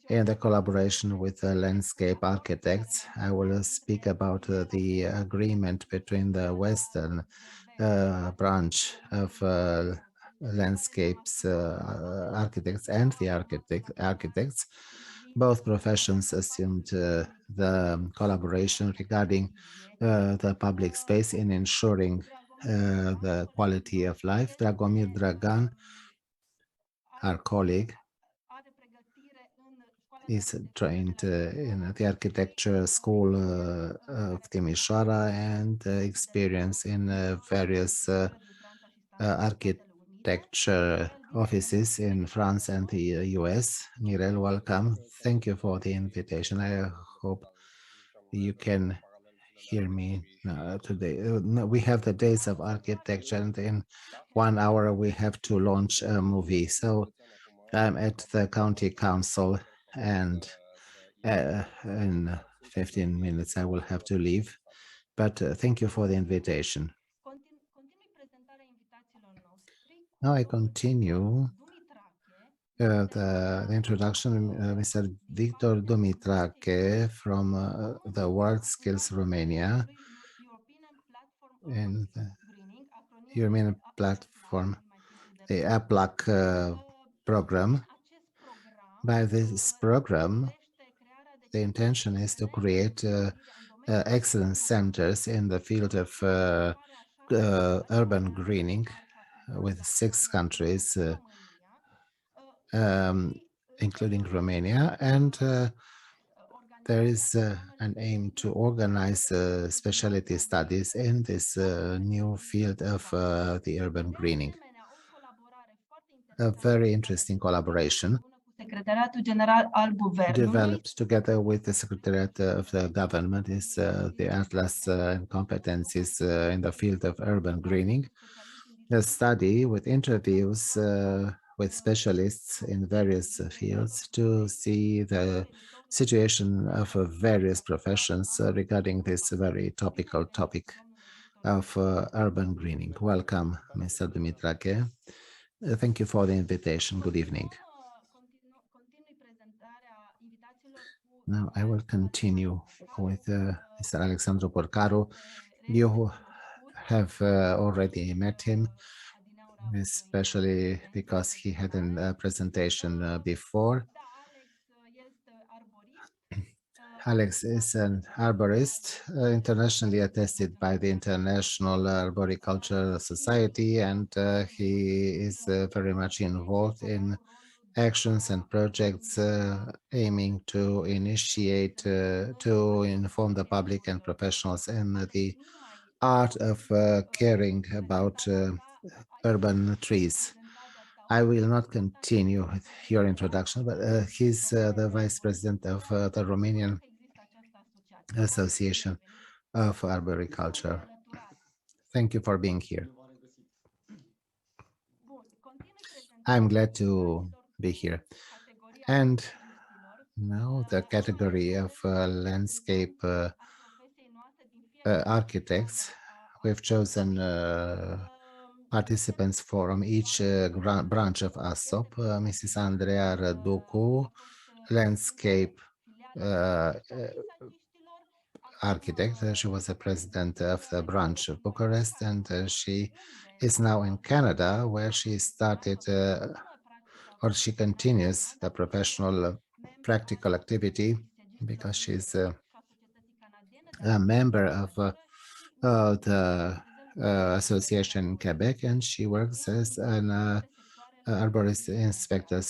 [SPEAKER 1] in the collaboration with landscape architects. I will speak about the agreement between the Western branch of landscapes architects and the architects. Both professions assumed the collaboration regarding the public space in ensuring the quality of life. Dragomir Dragan, our colleague, is trained in the architecture school of Timișoara and experience in various architecture offices in France and the US. Mirel, welcome. Thank you for the invitation. I hope you can hear me today. We have the days of architecture, and in 1 hour we have to launch a movie. So I'm at the county council, and in 15 minutes I will have to leave. But thank you for the invitation. Now I continue the introduction. Mr. Victor Dumitrache from the WorldSkills Romania and the European platform, the APLAC program. By this program, the intention is to create excellence centers in the field of urban greening with 6 countries, including Romania, and there is an aim to organize specialty studies in this new field of the urban greening. a very interesting collaboration developed together with the Secretariat of the Government is the Atlas and Competencies in the field of urban greening, a study with interviews with specialists in various fields to see the situation of various professions regarding this very topical topic of urban greening. Welcome, Mr. Dumitrache. Thank you for the invitation. Good evening. Now I will continue with Mr. Alexandru Porcaru. You have already met him, especially because he had a presentation before. Alex is an arborist, internationally attested by the International Arboricultural Society, and he is very much involved in actions and projects aiming to initiate, to inform the public and professionals in the art of caring about urban trees. I will not continue with your introduction, but he's the vice president of the Romanian Association of Arboriculture. Thank you for being here. I'm glad to be here. And now the category of landscape architects. We've chosen participants from each branch of ASOP. Mrs. Andreea Răducu, landscape architect. She was the president of the branch of Bucharest, and she is now in Canada, where she started or she continues the professional practical activity because she's a member of the association in Quebec, and she works as an arborist inspector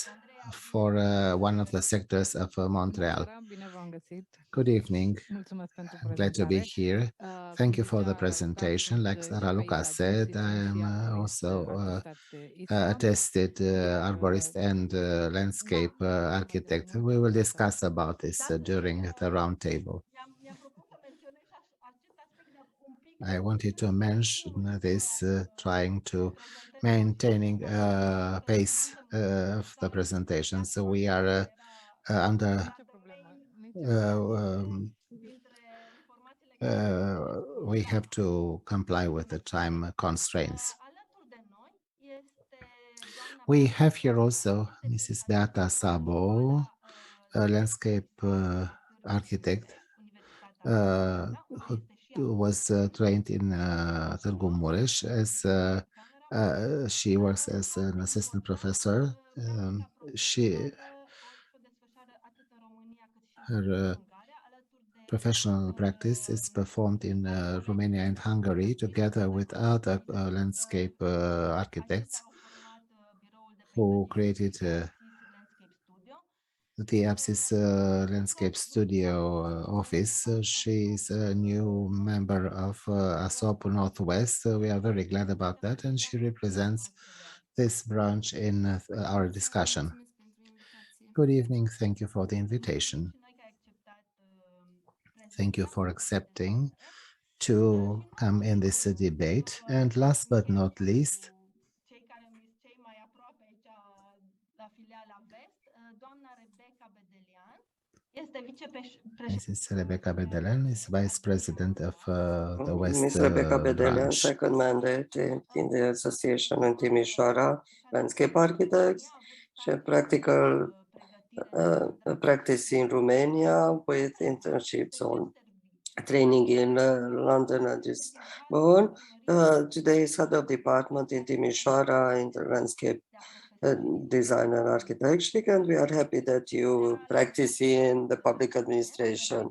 [SPEAKER 1] for one of the sectors of Montreal. Good evening. I'm glad to be here. Thank you for the presentation. Like Raluca said, I am also attested arborist and landscape architect. We will discuss about this during the roundtable. I wanted to mention this, trying to maintaining pace of the presentation. So we are under we have to comply with the time constraints. We have here also Mrs. Beata Sabo, a landscape architect who was trained in Târgu Mureș as she works as an assistant professor. Her professional practice is performed in Romania and Hungary together with other landscape architects who created the Apsis Landscape Studio office. She's a new member of ASOP Northwest. We are very glad about that, and she represents this branch in our discussion. Good evening. Thank you for the invitation. Thank you for accepting to come in this debate. And last but not least, Mrs. Rebecca Bedelean is Vice President of the West
[SPEAKER 3] Miss Rebecca Bedelean,
[SPEAKER 1] branch.
[SPEAKER 3] second mandate in the association in Timișoara, landscape architects, și practical practice in Romania with internships on training in London and Lisbon. Today is head of department in Timișoara in the landscape design and architecture, and we are happy that you practice in the public administration.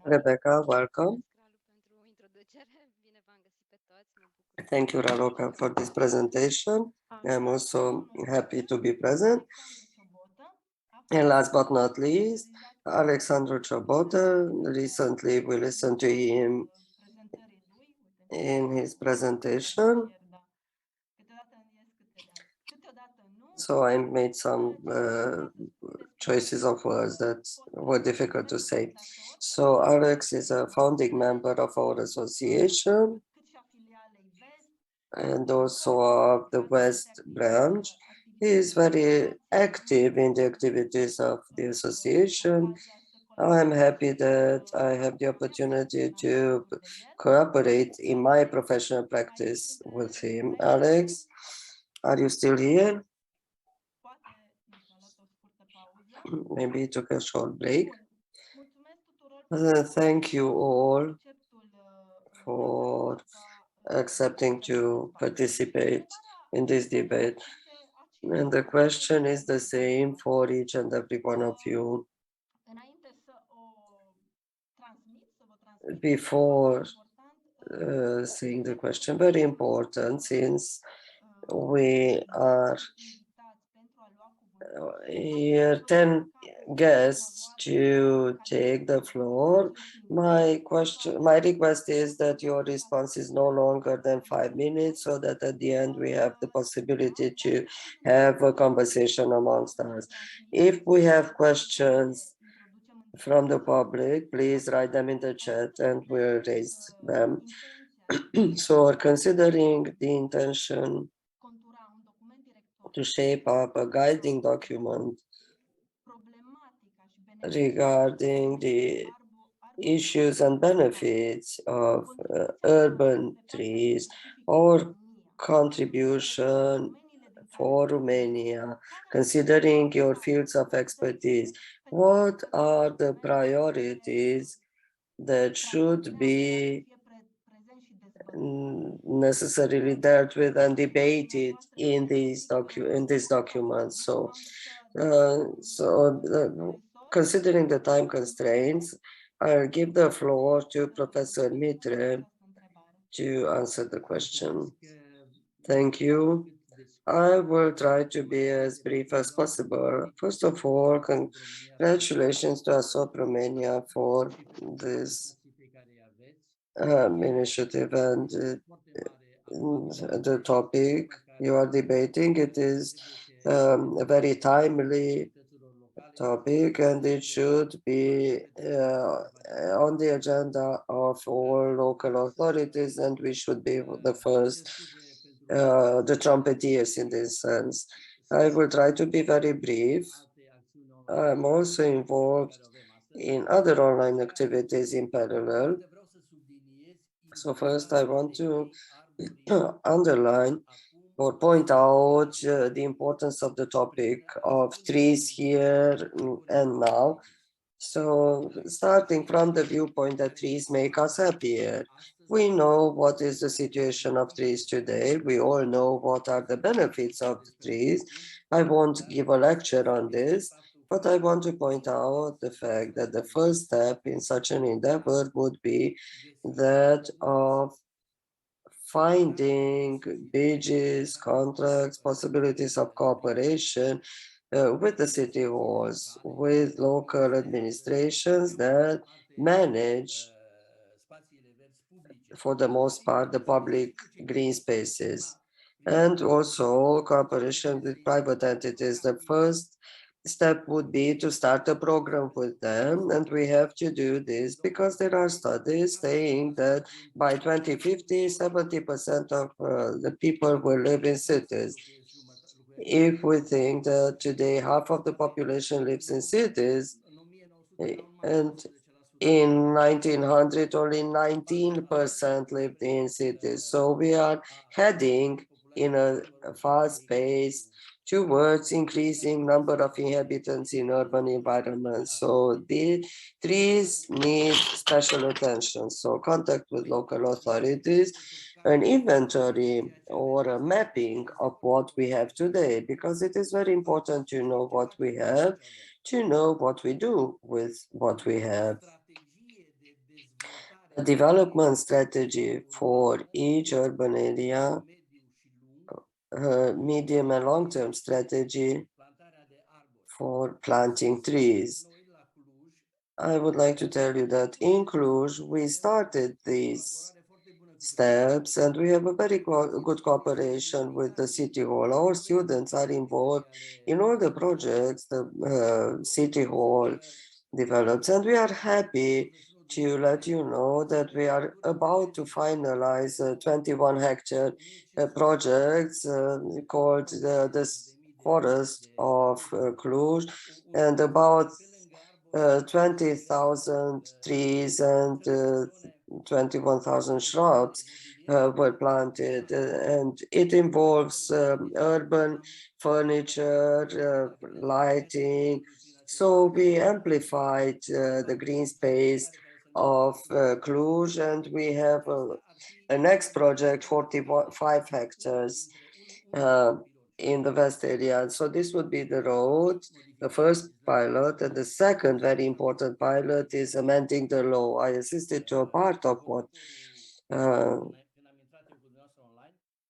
[SPEAKER 3] Rebecca, welcome. Thank you, Raluca, for this presentation. I'm also happy to be present. And last but not least, Alexandru Ciobotă. Recently, we listened to him in his presentation. So I made some choices of words that were difficult to say. So Alex is a founding member of our association and also of the West branch. He is very active in the activities of the association. I'm happy that I have the opportunity to cooperate in my professional practice with him. Alex, are you still here? Maybe he took a short break. Thank you all for accepting to participate in this debate. And the question is the same for each and every one of you. Before saying the question, very important, since we are here 10 guests to take the floor. My request is that your response is no longer than 5 minutes, so that at the end we have the possibility to have a conversation amongst us. If we have questions from the public, please write them in the chat and we'll raise them. So considering the intention to shape up a guiding document regarding the issues and benefits of urban trees or contribution for Romania, considering your fields of expertise, what are the priorities that should be necessarily dealt with and debated in this document? So, considering the time constraints, I'll give the floor to Professor Mitre to answer the question. Thank you. I will try to be as brief as possible. First of all, congratulations to ASOP Romania for this initiative and the topic you are debating. It is a very timely topic and it should be on the agenda of all local authorities, and we should be the first, the trumpeteers in this sense. I will try to be very brief. I'm also involved in other online activities in parallel. So first I want to underline or point out the importance of the topic of trees here and now. So starting from the viewpoint that trees make us happier, we know what is the situation of trees today. We all know what are the benefits of the trees. I won't give a lecture on this, but I want to point out the fact that the first step in such an endeavor would be that of finding bridges, contracts, possibilities of cooperation with the city halls, with local administrations that manage, for the most part, the public green spaces, and also cooperation with private entities. The first step would be to start a program with them, and we have to do this because there are studies saying that by 2050, 70% of the people will live in cities. If we think that today half of the population lives in cities, and in 1900 only 19% lived in cities, so we are heading in a fast pace towards increasing number of inhabitants in urban environments. So the trees need special attention. So contact with local authorities, an inventory or a mapping of what we have today, because it is very important to know what we have, to know what we do with what we have. A development strategy for each urban area, medium and long-term strategy for planting trees. I would like to tell you that in Cluj, we started this steps, and we have a very good cooperation with the City Hall. Our students are involved in all the projects the City Hall develops, and we are happy to let you know that we are about to finalize 21-hectare projects called the Forest of Cluj, and about 20,000 trees and 21,000 shrubs were planted, and it involves urban furniture, lighting. So we amplified the green space of Cluj, and we have a next project, 45 hectares in the West area. So this would be the road, the first pilot, and the second very important pilot is amending the law. I assisted to a part of what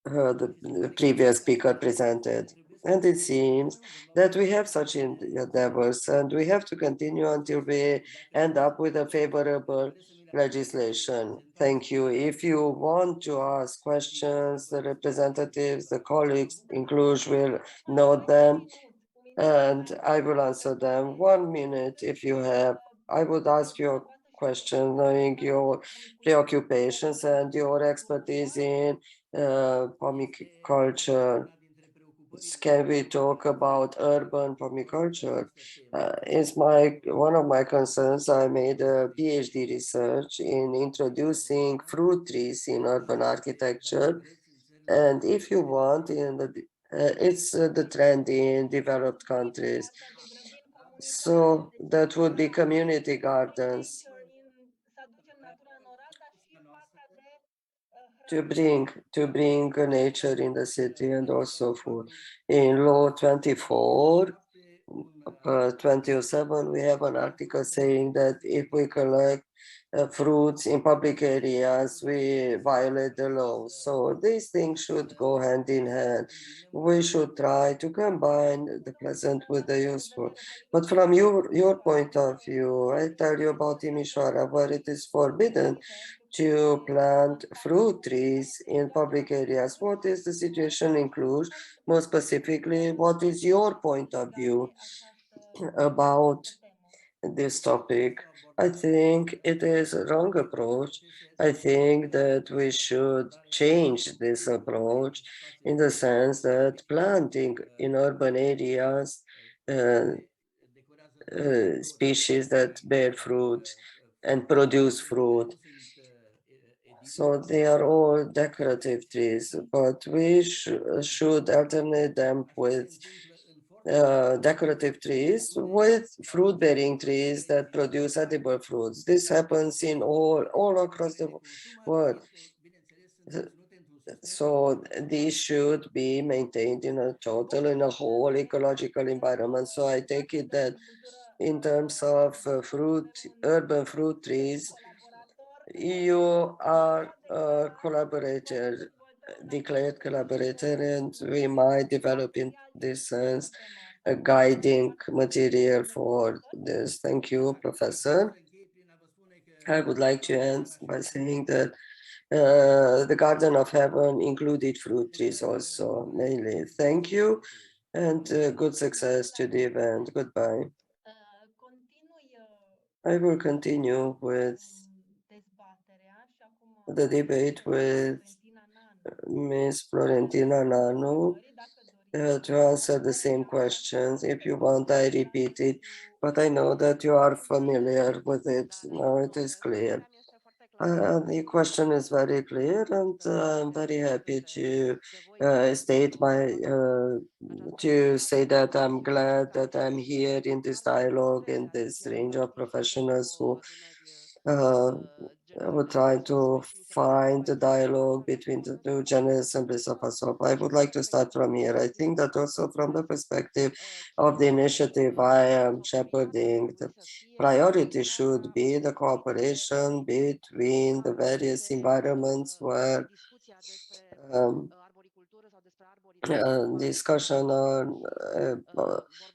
[SPEAKER 3] the previous speaker presented. And it seems that we have such endeavors, and we have to continue until we end up with a favorable legislation. Thank you. If you want to ask questions, the representatives, the colleagues in Cluj will note them, and I will answer them. 1 minute if you have. I would ask you a question, knowing your preoccupations and your expertise in permaculture. Can we talk about urban permaculture? It's one of my concerns. I made a PhD research in introducing fruit trees in urban architecture, and if you want, it's the trend in developed countries. So that would be community gardens to bring nature in the city, and also food. In law 24 2007, we have an article saying that if we collect fruits in public areas, we violate the law. So these things should go hand in hand. We should try to combine the pleasant with the useful. But from your point of view, I tell you about Timișoara, where it is forbidden to plant fruit trees in public areas. What is the situation in Cluj? More specifically, what is your point of view about this topic? I think it is a wrong approach. I think that we should change this approach in the sense that planting in urban areas species that bear fruit and produce fruit. So they are all decorative trees, but we should alternate them with decorative trees with fruit-bearing trees that produce edible fruits. This happens in all across the world. So these should be maintained in a whole ecological environment. So I take it that in terms of urban fruit trees, you are a collaborator, declared collaborator, and we might develop in this sense a guiding material for this. Thank you, Professor. I would like to end by saying that the Garden of Heaven included fruit trees also, mainly. Thank you, and good success to the event. Goodbye. I will continue with the debate with Ms. Florentina Nanu to answer the same questions. If you want, I repeat it, but I know that you are familiar with it. Now it is clear. The question is very clear, and I'm very happy to to say that I'm glad that I'm here in this dialogue, in this range of professionals who would try to find the dialogue between the two general assemblies of ASOP. I would like to start from here. I think that also from the perspective of the initiative I am shepherding, the priority should be the cooperation between the various environments where discussion on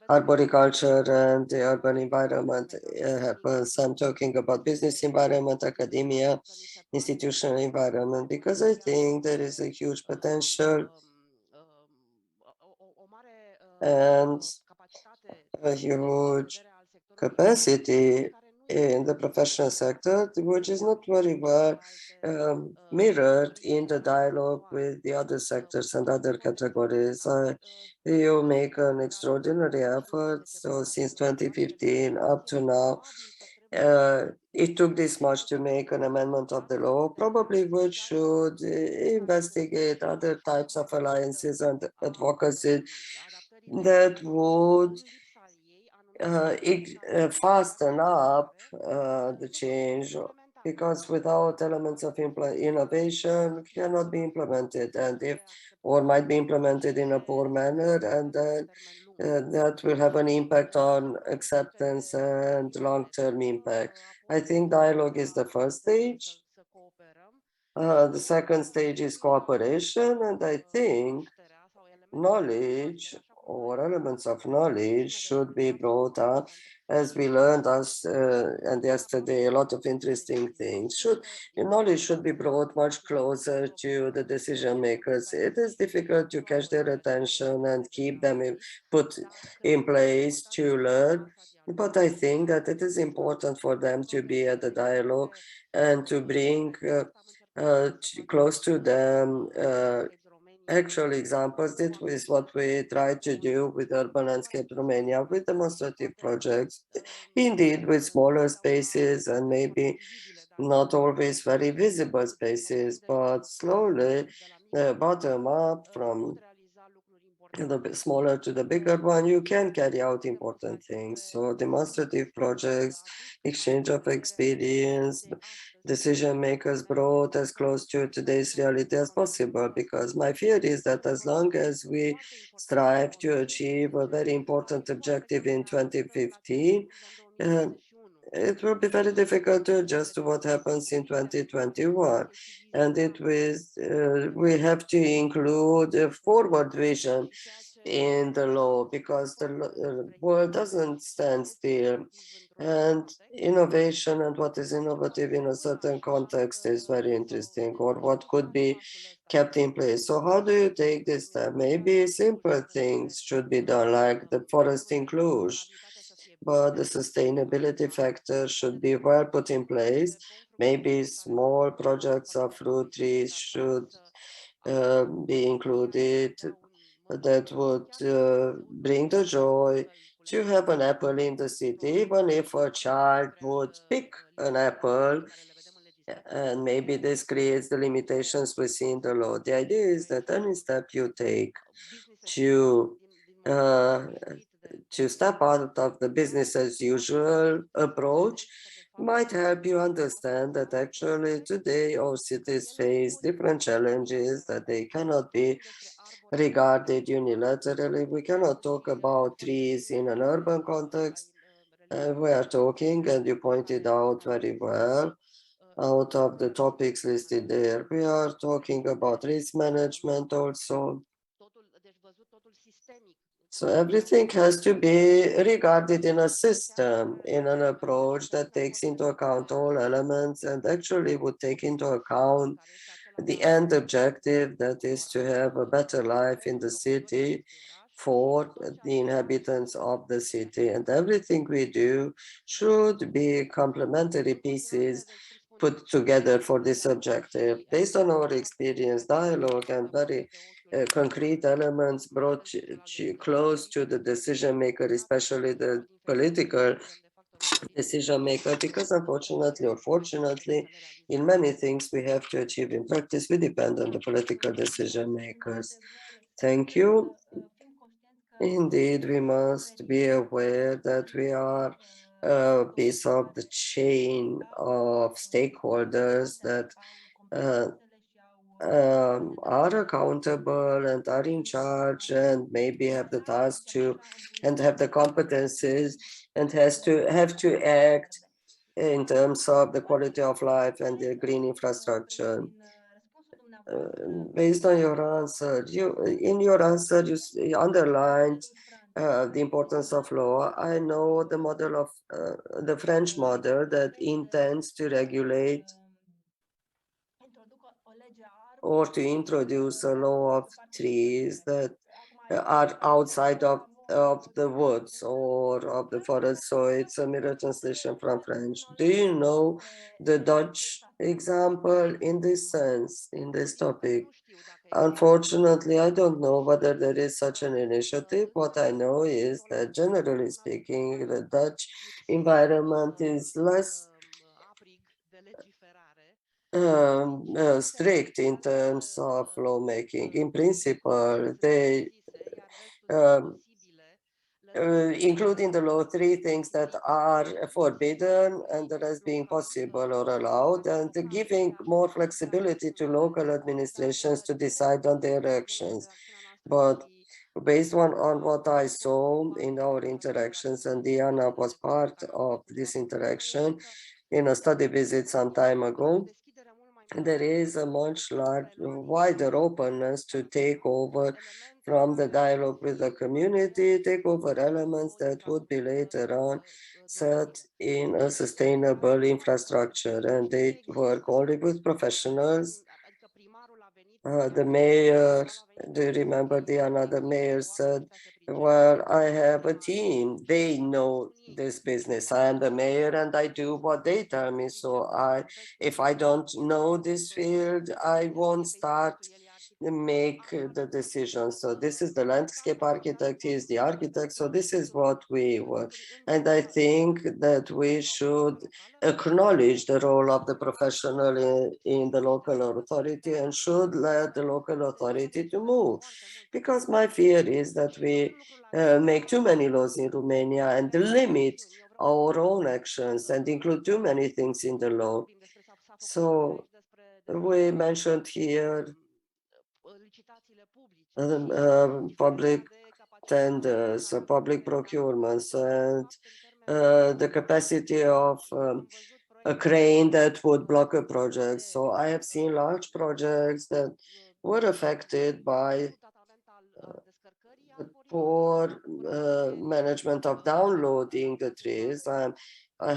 [SPEAKER 3] arboriculture and the urban environment happens. I'm talking about business environment, academia, institutional environment, because I think there is a huge potential and a huge capacity in the professional sector, which is not very well mirrored in the dialogue with the other sectors and other categories. You make an extraordinary effort. So since 2015 up to now, it took this much to make an amendment of the law. Probably we should investigate other types of alliances and advocacy that would fasten up the change, because without elements of innovation cannot be implemented, and if or might be implemented in a poor manner, and then that will have an impact on acceptance and long-term impact. I think dialogue is the first stage. The second stage is cooperation, and I think knowledge or elements of knowledge should be brought up, as we learned and yesterday a lot of interesting things. Knowledge should be brought much closer to the decision makers. It is difficult to catch their attention and keep them put in place to learn, but I think that it is important for them to be at the dialogue and to bring close to them actual examples. This is what we try to do with Urban Landscape Romania, with demonstrative projects, indeed with smaller spaces and maybe not always very visible spaces, but slowly bottom up from the smaller to the bigger one, you can carry out important things. So demonstrative projects, exchange of experience, decision makers brought as close to today's reality as possible, because my fear is that as long as we strive to achieve a very important objective in 2015, it will be very difficult to adjust to what happens in 2021. And we have to include a forward vision in the law, because the world doesn't stand still. And innovation and what is innovative in a certain context is very interesting, or what could be kept in place. So how do you take this step? Maybe simple things should be done, like the forest in Cluj, but the sustainability factor should be well put in place. Maybe small projects of fruit trees should be included, that would bring the joy to have an apple in the city, even if a child would pick an apple, and maybe this creates the limitations we see in the law. The idea is that any step you take to step out of the business as usual approach might help you understand that actually today our cities face different challenges, that they cannot be regarded unilaterally. We cannot talk about trees in an urban context. We are talking, and you pointed out very well, out of the topics listed there, we are talking about risk management also. So everything has to be regarded in a system, in an approach that takes into account all elements and actually would take into account the end objective, that is to have a better life in the city for the inhabitants of the city. And everything we do should be complementary pieces put together for this objective. Based on our experience, dialogue, and very concrete elements brought close to the decision maker, especially the political decision maker, because unfortunately or fortunately, in many things we have to achieve in practice, we depend on the political decision makers. Thank you. Indeed, we must be aware that we are a piece of the chain of stakeholders that are accountable and are in charge, and maybe have the task to, and have the competences, and have to act in terms of the quality of life and the green infrastructure. Based on your answer, you underlined the importance of law. I know the model of the French model that intends to regulate or to introduce a law of trees that are outside of the woods or of the forest. So it's a mirror translation from French. Do you know the Dutch example in this sense, in this topic? Unfortunately, I don't know whether there is such an initiative. What I know is that generally speaking, the Dutch environment is less strict in terms of lawmaking. In principle, they include in the law 3 things that are forbidden and the rest being possible or allowed, and giving more flexibility to local administrations to decide on their actions. But based on what I saw in our interactions, and Diana was part of this interaction in a study visit some time ago, there is a much wider openness to take over from the dialogue with the community, take over elements that would be later on set in a sustainable infrastructure, and they work only with professionals. The mayor, do you remember, Diana, the mayor said, well, I have a team. They know this business. I am the mayor and I do what they tell me. So if I don't know this field, I won't start make the decisions. So this is the landscape architect, he is the architect. So this is what we were. And I think that we should acknowledge the role of the professional in the local authority and should let the local authority to move. Because my fear is that we make too many laws in Romania and limit our own actions and include too many things in the law. So we mentioned here public tenders, public procurements, and the capacity of a crane that would block a project. So I have seen large projects that were affected by the poor management of downloading the trees. I'm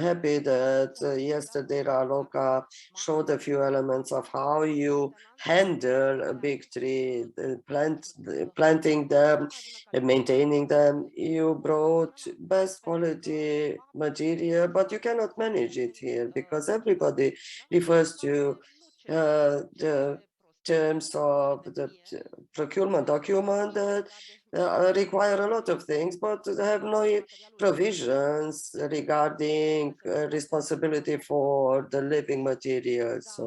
[SPEAKER 3] happy that yesterday Raluca showed a few elements of how you handle a big tree, planting them, maintaining them. You brought best quality material, but you cannot manage it here because everybody refers to the terms of the procurement document that require a lot of things, but have no provisions regarding responsibility for the living materials.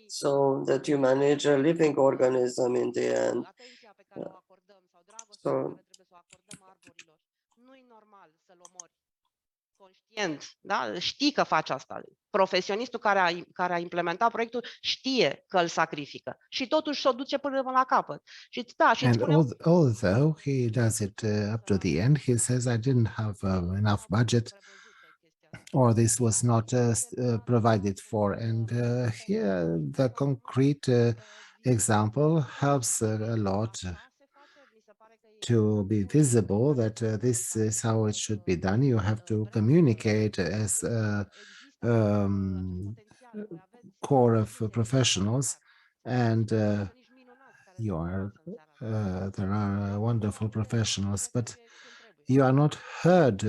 [SPEAKER 3] So that you manage a living organism in the end. So
[SPEAKER 5] conștient, da? Știi că faci asta. Profesionistul care a implementat proiectul știe că îl sacrifică și totuși o duce până la capăt. Și da, și
[SPEAKER 1] and although he does it up to the end, he says, I didn't have enough budget, or this was not provided for. And here the concrete example helps a lot to be visible that this is how it should be done. You have to communicate as a core of professionals, and there are wonderful professionals, but you are not heard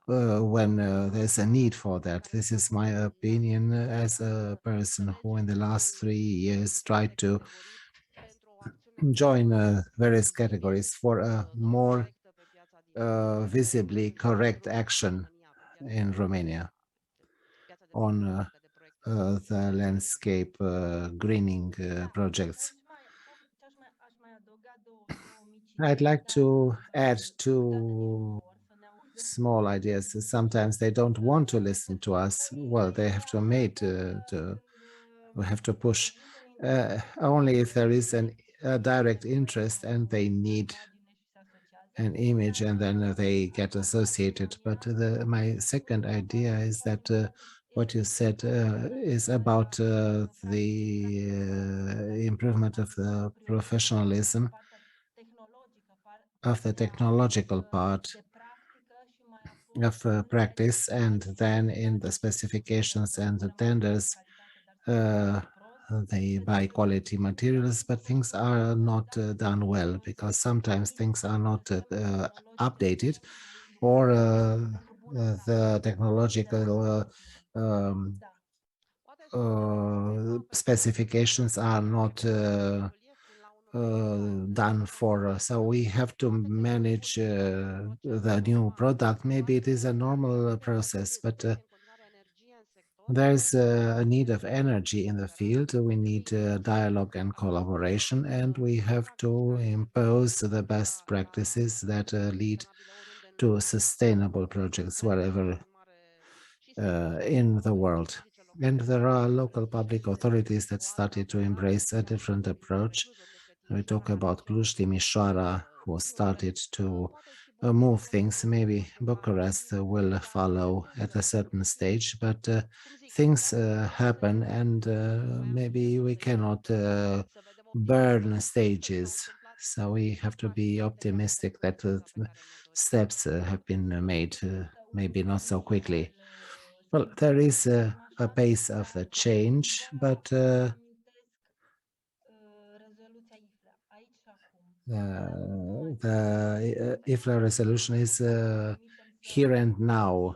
[SPEAKER 1] when there's a need for that. This is my opinion as a person who in the last 3 years tried to join various categories for a more visibly correct action in Romania on the landscape greening projects. I'd like to add 2 small ideas. Sometimes they don't want to listen to us. Well, they have to we have to push only if there is a direct interest and they need an image, and then they get associated. But my second idea is that what you said is about the improvement of the professionalism of the technological part of practice, and then in the specifications and the tenders they buy quality materials, but things are not done well because sometimes things are not updated, or the technological specifications are not done for. So we have to manage the new product. Maybe it is a normal process, but there's a need of energy in the field. We need dialogue and collaboration, and we have to impose the best practices that lead to sustainable projects wherever in the world. And there are local public authorities that started to embrace a different approach. We talk about Cluj-Timișoara, who started to move things. Maybe Bucharest will follow at a certain stage, but things happen, and maybe we cannot burn stages. So we have to be optimistic that steps have been made, maybe not so quickly. Well, there is a pace of the change, but the IFLA resolution is here and now.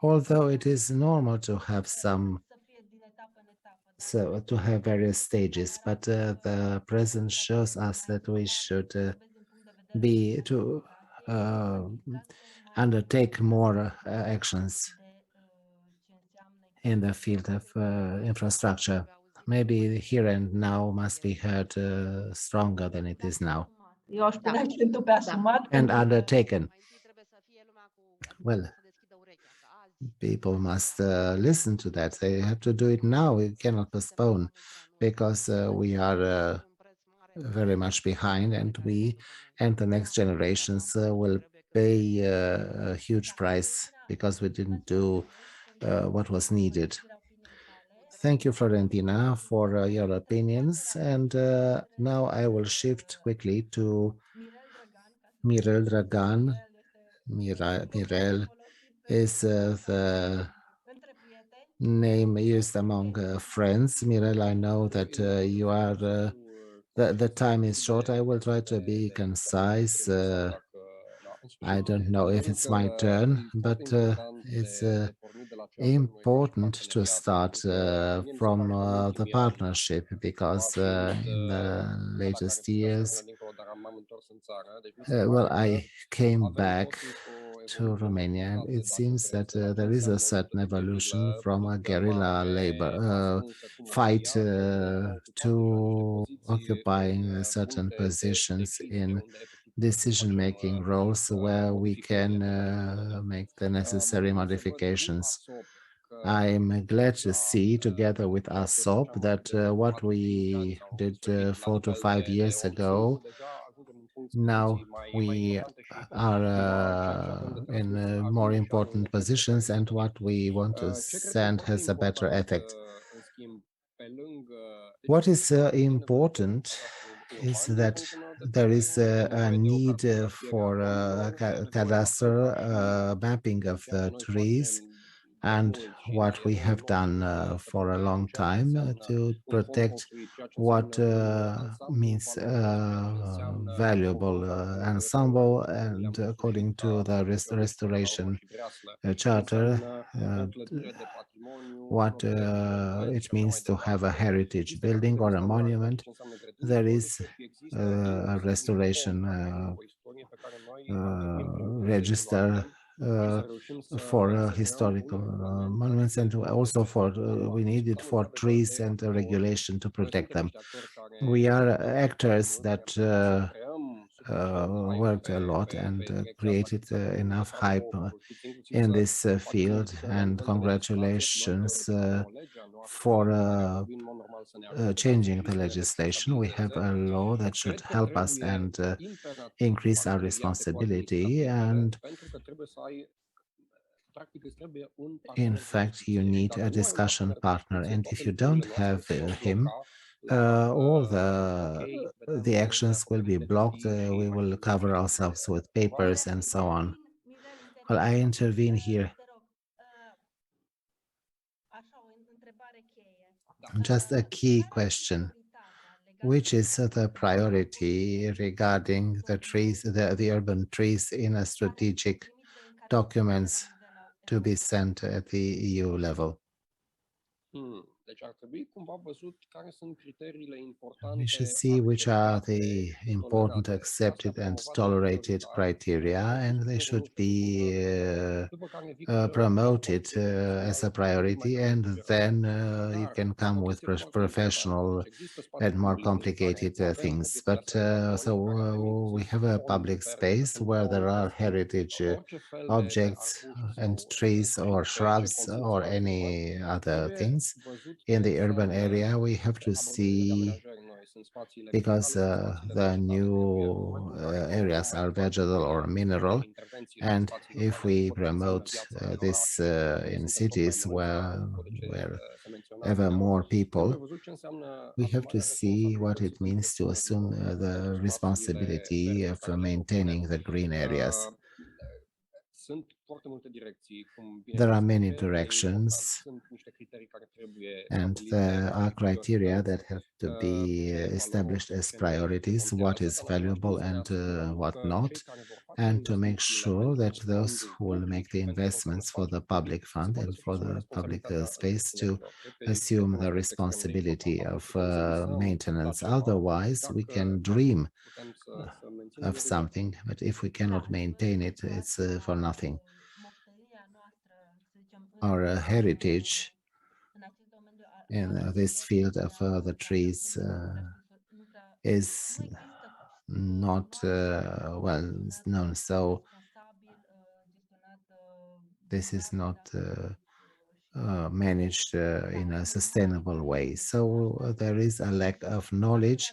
[SPEAKER 1] Although it is normal to have to have various stages, but the present shows us that we should undertake more actions in the field of infrastructure. Maybe here and now must be heard stronger than it is now. And undertaken. Well, people must listen to that. They have to do it now. We cannot postpone, because we are very much behind, and we and the next generations will pay a huge price because we didn't do what was needed. Thank you, Florentina, for your opinions. And now I will shift quickly to Mirel Dragan. Mirel is the name used among friends. Mirel, I know that you are, the time is short. I will try to be concise. I don't know if it's my turn, but it's important to start from the partnership, because in the latest years, well, I came back to Romania, and it seems that there is a certain evolution from a guerrilla labor fight to occupying certain positions in decision-making roles where we can make the necessary modifications. I'm glad to see, together with ASOP, that what we did 4 to 5 years ago, now we are in more important positions, and what we want to send has a better effect. What is important is that there is a need for cadastral mapping of the trees, and what we have done for a long time to protect what means valuable ensemble, and according to the restoration charter, what it means to have a heritage building or a monument. There is a restoration register for historical monuments, and also for we need it for trees and regulation to protect them. We are actors that worked a lot and created enough hype in this field, and congratulations for changing the legislation. We have a law that should help us and increase our responsibility, and in fact you need a discussion partner, and if you don't have him, all the actions will be blocked. We will cover ourselves with papers and so on. Well, I intervene here. just a key question. Which is the priority regarding the trees, the urban trees in a strategic documents to be sent at the EU level?
[SPEAKER 6] Deci ar trebui cumva văzut care sunt criteriile
[SPEAKER 1] We
[SPEAKER 6] importante
[SPEAKER 1] should see which are the
[SPEAKER 6] acceptate,
[SPEAKER 1] important,
[SPEAKER 6] tolerate.
[SPEAKER 1] accepted, and
[SPEAKER 6] Asta
[SPEAKER 1] tolerated
[SPEAKER 6] promovate
[SPEAKER 1] criteria, and they should be
[SPEAKER 6] după care vin
[SPEAKER 1] promoted
[SPEAKER 6] obiective
[SPEAKER 1] as a
[SPEAKER 6] mai
[SPEAKER 1] priority, and
[SPEAKER 6] complice.
[SPEAKER 1] then you
[SPEAKER 6] Dar
[SPEAKER 1] can come
[SPEAKER 6] o
[SPEAKER 1] with
[SPEAKER 6] chestie foarte
[SPEAKER 1] professional
[SPEAKER 6] importantă. Deci există spațiu
[SPEAKER 1] and more
[SPEAKER 6] public în care
[SPEAKER 1] complicated
[SPEAKER 6] avem
[SPEAKER 1] things.
[SPEAKER 6] obiectele
[SPEAKER 1] But
[SPEAKER 6] astea de
[SPEAKER 1] so
[SPEAKER 6] patrimoniu care a venit,
[SPEAKER 1] we
[SPEAKER 6] sunt
[SPEAKER 1] have a
[SPEAKER 6] conform
[SPEAKER 1] public
[SPEAKER 6] guvernului,
[SPEAKER 1] space
[SPEAKER 6] sunt
[SPEAKER 1] where there are
[SPEAKER 6] conform
[SPEAKER 1] heritage
[SPEAKER 6] orice fel de
[SPEAKER 1] objects
[SPEAKER 6] arbuși
[SPEAKER 1] and
[SPEAKER 6] sau
[SPEAKER 1] trees or
[SPEAKER 6] ce
[SPEAKER 1] shrubs or
[SPEAKER 6] consimțământ
[SPEAKER 1] any
[SPEAKER 6] luat.
[SPEAKER 1] other
[SPEAKER 6] Trebuie
[SPEAKER 1] things
[SPEAKER 6] văzut
[SPEAKER 1] in
[SPEAKER 6] ce
[SPEAKER 1] the urban
[SPEAKER 6] fel
[SPEAKER 1] area. We have to
[SPEAKER 6] abordările de
[SPEAKER 1] see,
[SPEAKER 6] amenajări noi sunt spațiile
[SPEAKER 1] because
[SPEAKER 6] minerale sau spațiile
[SPEAKER 1] the
[SPEAKER 6] vegetale.
[SPEAKER 1] new
[SPEAKER 6] Trebuie în momentul în care
[SPEAKER 1] areas
[SPEAKER 6] promovăm
[SPEAKER 1] are
[SPEAKER 6] spațiul
[SPEAKER 1] vegetal or
[SPEAKER 6] public,
[SPEAKER 1] mineral,
[SPEAKER 6] intervențiile în
[SPEAKER 1] and
[SPEAKER 6] spațiile
[SPEAKER 1] if
[SPEAKER 6] urbane de
[SPEAKER 1] we
[SPEAKER 6] protecție în
[SPEAKER 1] promote
[SPEAKER 6] viața în
[SPEAKER 1] this
[SPEAKER 6] oraș,
[SPEAKER 1] in
[SPEAKER 6] suntem tot mai
[SPEAKER 1] cities
[SPEAKER 6] mulți
[SPEAKER 1] where
[SPEAKER 6] apropo de ce se menționa
[SPEAKER 1] ever
[SPEAKER 6] adineauri,
[SPEAKER 1] more
[SPEAKER 6] trebuie
[SPEAKER 1] people,
[SPEAKER 6] văzut ce înseamnă
[SPEAKER 1] we have to
[SPEAKER 6] asumarea
[SPEAKER 1] see what it
[SPEAKER 6] responsabilității
[SPEAKER 1] means to assume
[SPEAKER 6] construcțiilor
[SPEAKER 1] the
[SPEAKER 6] pentru spațiile
[SPEAKER 1] responsibility
[SPEAKER 6] verzi
[SPEAKER 1] of
[SPEAKER 6] pe care le
[SPEAKER 1] maintaining
[SPEAKER 6] propunem.
[SPEAKER 1] the green areas.
[SPEAKER 6] Sunt foarte multe direcții, cum bine
[SPEAKER 1] There are
[SPEAKER 6] știți,
[SPEAKER 1] many
[SPEAKER 6] ce e important.
[SPEAKER 1] directions,
[SPEAKER 6] Sunt niște criterii care trebuie
[SPEAKER 1] and
[SPEAKER 6] stabilite
[SPEAKER 1] there
[SPEAKER 6] ca
[SPEAKER 1] are
[SPEAKER 6] și
[SPEAKER 1] criteria that
[SPEAKER 6] priorități,
[SPEAKER 1] have to be
[SPEAKER 6] ce
[SPEAKER 1] established
[SPEAKER 6] valori
[SPEAKER 1] as
[SPEAKER 6] se
[SPEAKER 1] priorities, what
[SPEAKER 6] contează,
[SPEAKER 1] is
[SPEAKER 6] dar în același timp
[SPEAKER 1] valuable
[SPEAKER 6] să ne
[SPEAKER 1] and
[SPEAKER 6] asigurăm
[SPEAKER 1] what
[SPEAKER 6] că
[SPEAKER 1] not,
[SPEAKER 6] cei care vor face
[SPEAKER 1] and to make
[SPEAKER 6] investițiile
[SPEAKER 1] sure
[SPEAKER 6] pentru
[SPEAKER 1] that those
[SPEAKER 6] fondul
[SPEAKER 1] who will make
[SPEAKER 6] public
[SPEAKER 1] the
[SPEAKER 6] și pentru tot ce
[SPEAKER 1] investments for the
[SPEAKER 6] spațiul
[SPEAKER 1] public
[SPEAKER 6] public,
[SPEAKER 1] fund
[SPEAKER 6] să
[SPEAKER 1] and
[SPEAKER 6] poată fi
[SPEAKER 1] for
[SPEAKER 6] și o
[SPEAKER 1] the public
[SPEAKER 6] responsabilitate a
[SPEAKER 1] space to
[SPEAKER 6] cetățenilor. Cred că este
[SPEAKER 1] assume
[SPEAKER 6] un
[SPEAKER 1] the
[SPEAKER 6] aspect extrem de
[SPEAKER 1] responsibility
[SPEAKER 6] important.
[SPEAKER 1] of
[SPEAKER 6] Putem să visăm
[SPEAKER 1] maintenance.
[SPEAKER 6] la ceva,
[SPEAKER 1] Otherwise,
[SPEAKER 6] dar
[SPEAKER 1] we can dream
[SPEAKER 6] putem să menținem
[SPEAKER 1] of
[SPEAKER 6] nivelul de
[SPEAKER 1] something, but if we cannot maintain it, it's for nothing. Our heritage in this field of the trees is not well known, so this is not managed in a sustainable way. So there is a lack of knowledge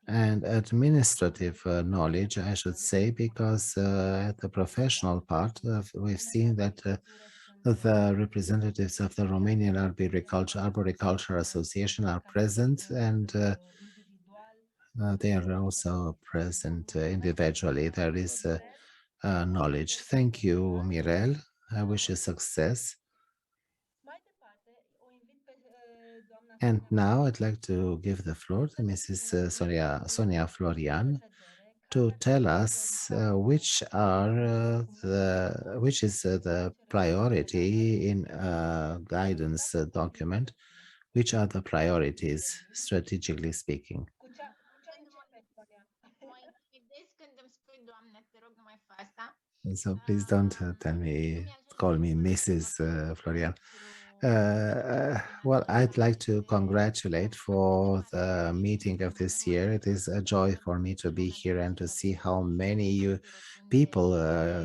[SPEAKER 1] and administrative knowledge, I should say, because at the professional part, we've seen that the representatives of the Romanian Arboriculture Association are present, and they are also present individually. There is knowledge. Thank you, Mirel. I wish you success. And now I'd like to give the floor to Mrs. Sonia Florian to tell us which is the priority in a guidance document. Which are the priorities, strategically speaking? So please don't call me Mrs. Florian. Well, I'd like to congratulate for the meeting of this year. It is a joy for me to be here and to see how many people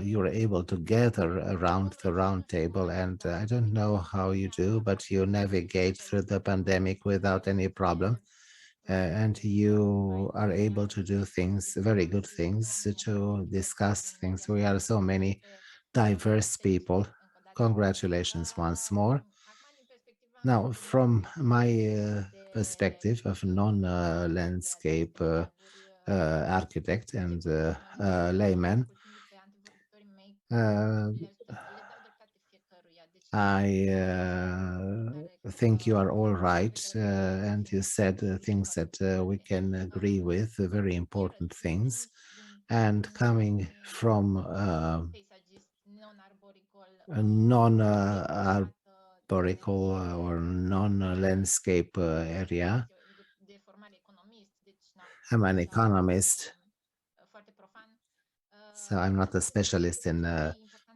[SPEAKER 1] you're able to gather around the round table. And I don't know how you do, but you navigate through the pandemic without any problem. And you are able to do things, very good things, to discuss things. We are so many diverse people. Congratulations once more. Now, from my perspective of non-landscape architect and layman, I think you are all right, and you said things that we can agree with, very important things. And coming from a non-arborical or non-landscape area, I'm an economist, so I'm not a specialist in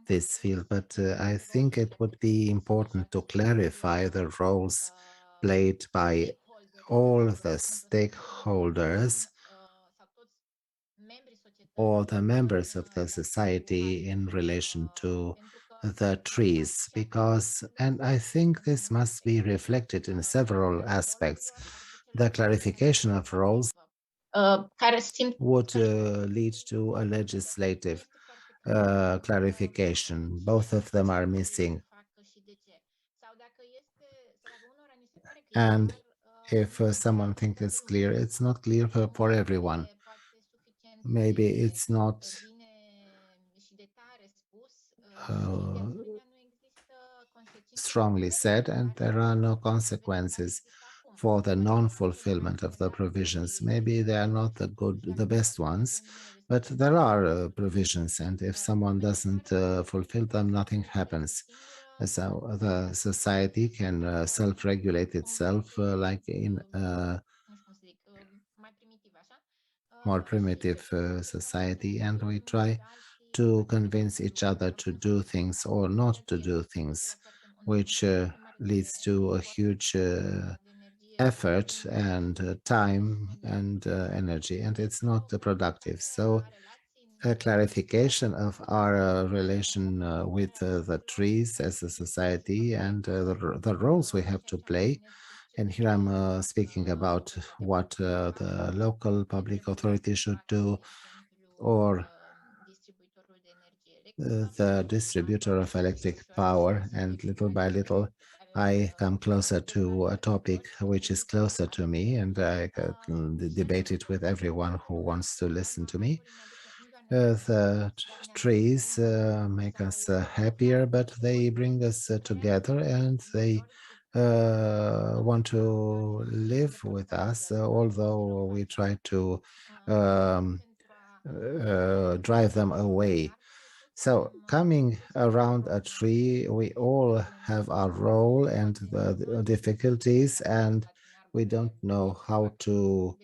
[SPEAKER 1] this field, but I think it would be important to clarify the roles played by all the stakeholders or the members of the society in relation to the trees, because, and I think this must be reflected in several aspects, the clarification of roles would lead to a legislative clarification. Both of them are missing. And if someone thinks it's clear, it's not clear for everyone. Maybe it's not strongly said, and there are no consequences. for the non-fulfillment of the provisions. Maybe they are not the best ones, but there are provisions, and if someone doesn't fulfill them, nothing happens. So the society can self-regulate itself like in more primitive society, and we try to convince each other to do things or not to do things, which leads to a huge effort and time and energy, and it's not productive. So a clarification of our relation with the trees as a society and the roles we have to play. And here I'm speaking about what the local public authority should do, or the distributor of electric power. And little by little, I come closer to a topic which is closer to me, and I can debate it with everyone who wants to listen to me. The trees make us happier, but they bring us together, and they want to live with us, although we try to drive them away. So coming around a tree, we all have our role and the difficulties, and we don't know how to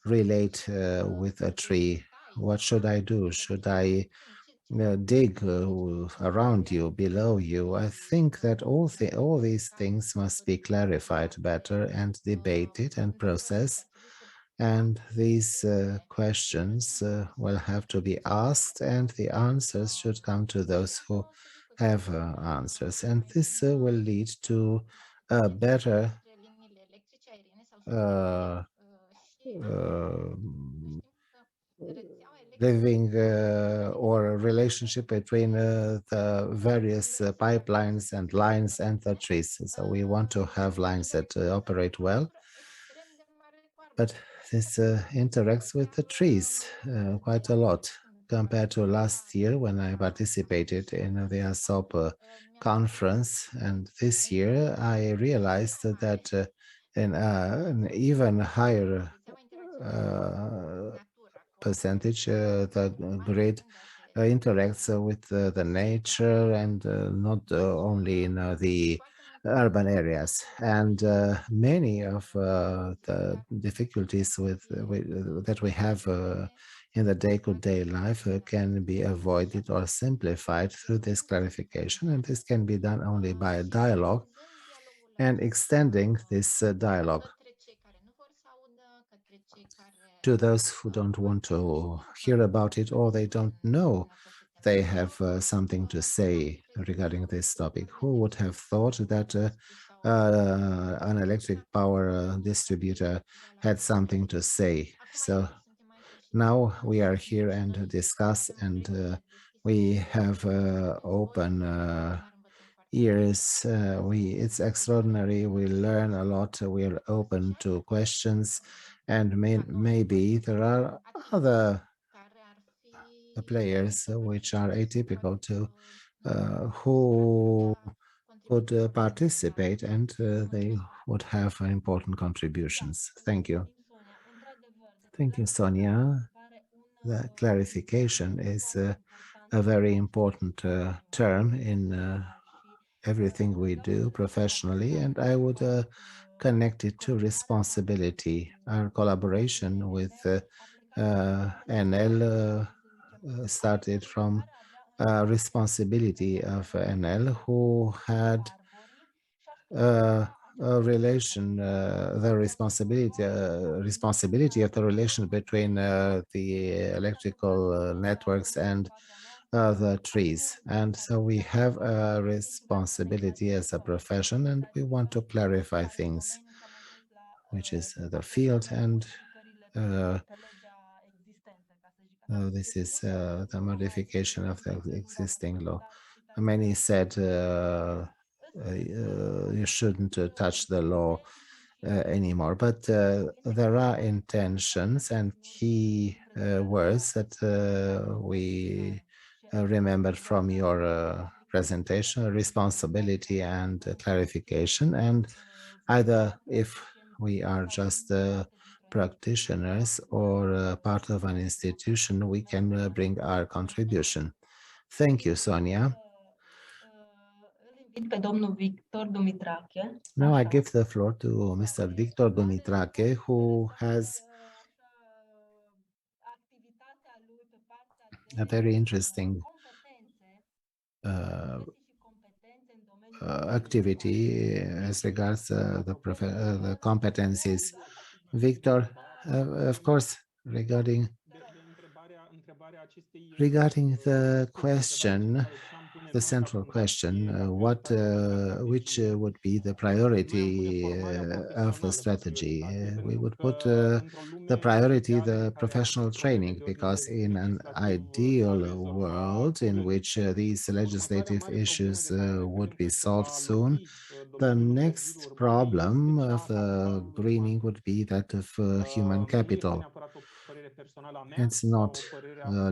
[SPEAKER 1] relate with a tree. What should I do? Should I dig around you, below you? I think that all these things must be clarified better and debated and processed. And these questions will have to be asked, and the answers should come to those who have answers. And this will lead to a better living or a relationship between the various pipelines and lines and the trees. So we want to have lines that operate well, but this interacts with the trees quite a lot compared to last year when I participated in the ASOP conference. And this year I realized that in an even higher percentage, the grid interacts with the nature, and not only in the urban areas. And many of the difficulties that we have in the day-to-day life can be avoided or simplified through this clarification, and this can be done only by a dialogue and extending this dialogue to those who don't want to hear about it, or they don't know they have something to say regarding this topic. Who would have thought that an electric power distributor had something to say? So now we are here and discuss, and we have open ears. It's extraordinary. We learn a lot. We are open to questions, and maybe there are other players which are atypical to who would participate, and they would have important contributions. Thank you. Thank you, Sonia. The clarification is a very important term in everything we do professionally, and I would connect it to responsibility. Our collaboration with NL started from responsibility of NL, who had a relation, the responsibility of the relation between the electrical networks and the trees. And so we have a responsibility as a profession, and we want to clarify things, which is the field, and this is the modification of the existing law. Many said you shouldn't touch the law anymore, but there are intentions and key words that we remembered from your presentation: responsibility and clarification. And either if we are just practitioners or part of an institution, we can bring our contribution. Thank you, Sonia. Now I give the floor to Mr. Victor Dumitrache, who has a very interesting activity as regards the competencies. Victor, of course, regarding the question, the central question, which would be the priority of the strategy? We would put the priority, the professional training, because in an ideal world in which these legislative issues would be solved soon, the next problem of the greening would be that of human capital. It's not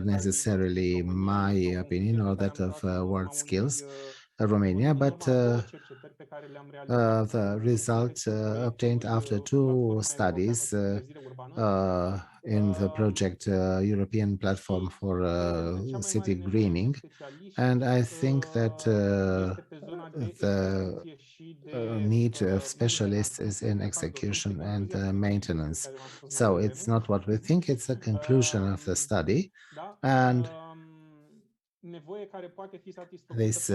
[SPEAKER 1] necessarily my opinion or that of World Skills Romania, but the result obtained after 2 studies in the project European Platform for City Greening. And I think that the need of specialists is in execution and maintenance. So it's not what we think, it's the conclusion of the study. And this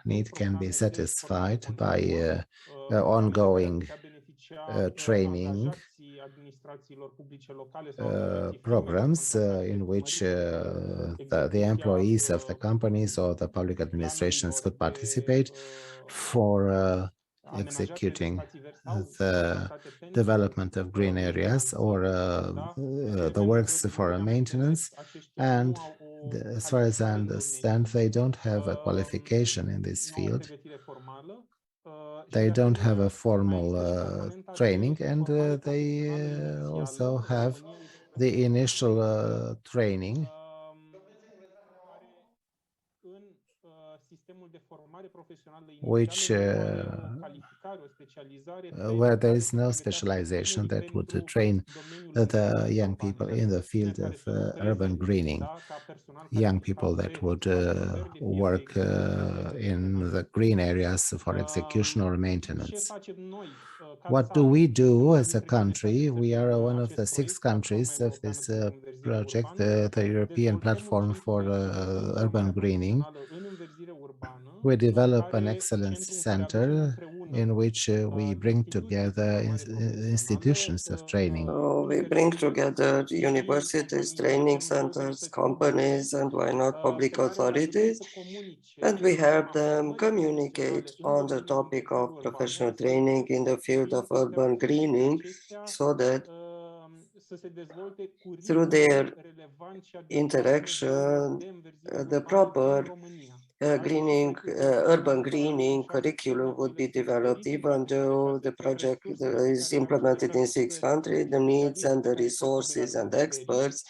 [SPEAKER 1] need can be satisfied by ongoing training programs in which the employees of the companies or the public administrations could participate for executing the development of green areas or the works for maintenance. And as far as I understand, they don't have a qualification in this field. They don't have a formal training, and they also have the initial training which where there is no specialization that would train the young people in the field of urban greening, young people that would work in the green areas for execution or maintenance. What do we do as a country? We are one of the 6 countries of this project, the European Platform for Urban Greening. We develop an excellence center in which we bring together institutions of training.
[SPEAKER 3] We bring together universities, training centers, companies, and why not public authorities, and we help them communicate on the topic of professional training in the field of urban greening, so that through their interaction, the proper urban greening curriculum would be developed. Even though the project is implemented in 6 countries, the needs and the resources and experts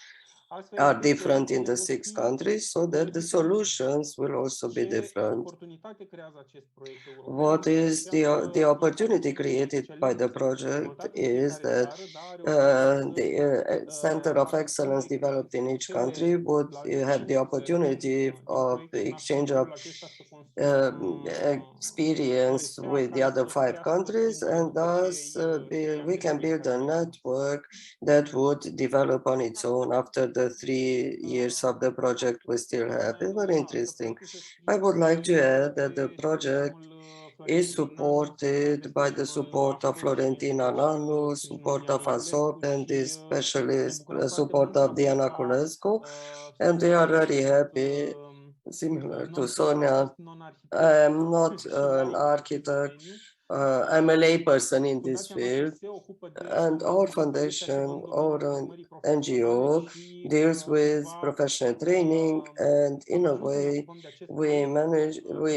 [SPEAKER 3] are different in the 6 countries, so that the solutions will also be different. What is the opportunity created by the project is that the Center of Excellence developed in each country would have the opportunity of the exchange of experience with the other 5 countries, and thus we can build a network that would develop on its own after the 3 years of the project we still have. It's very interesting. I would like to add that the project is supported by the support of Florentina Nanu, support of ASOP, and the specialist support of Diana Culescu, and they are very happy. Similar to Sonia, I am not an architect, I'm a layperson in this field, and our foundation, our NGO, deals with professional training, and in a way, we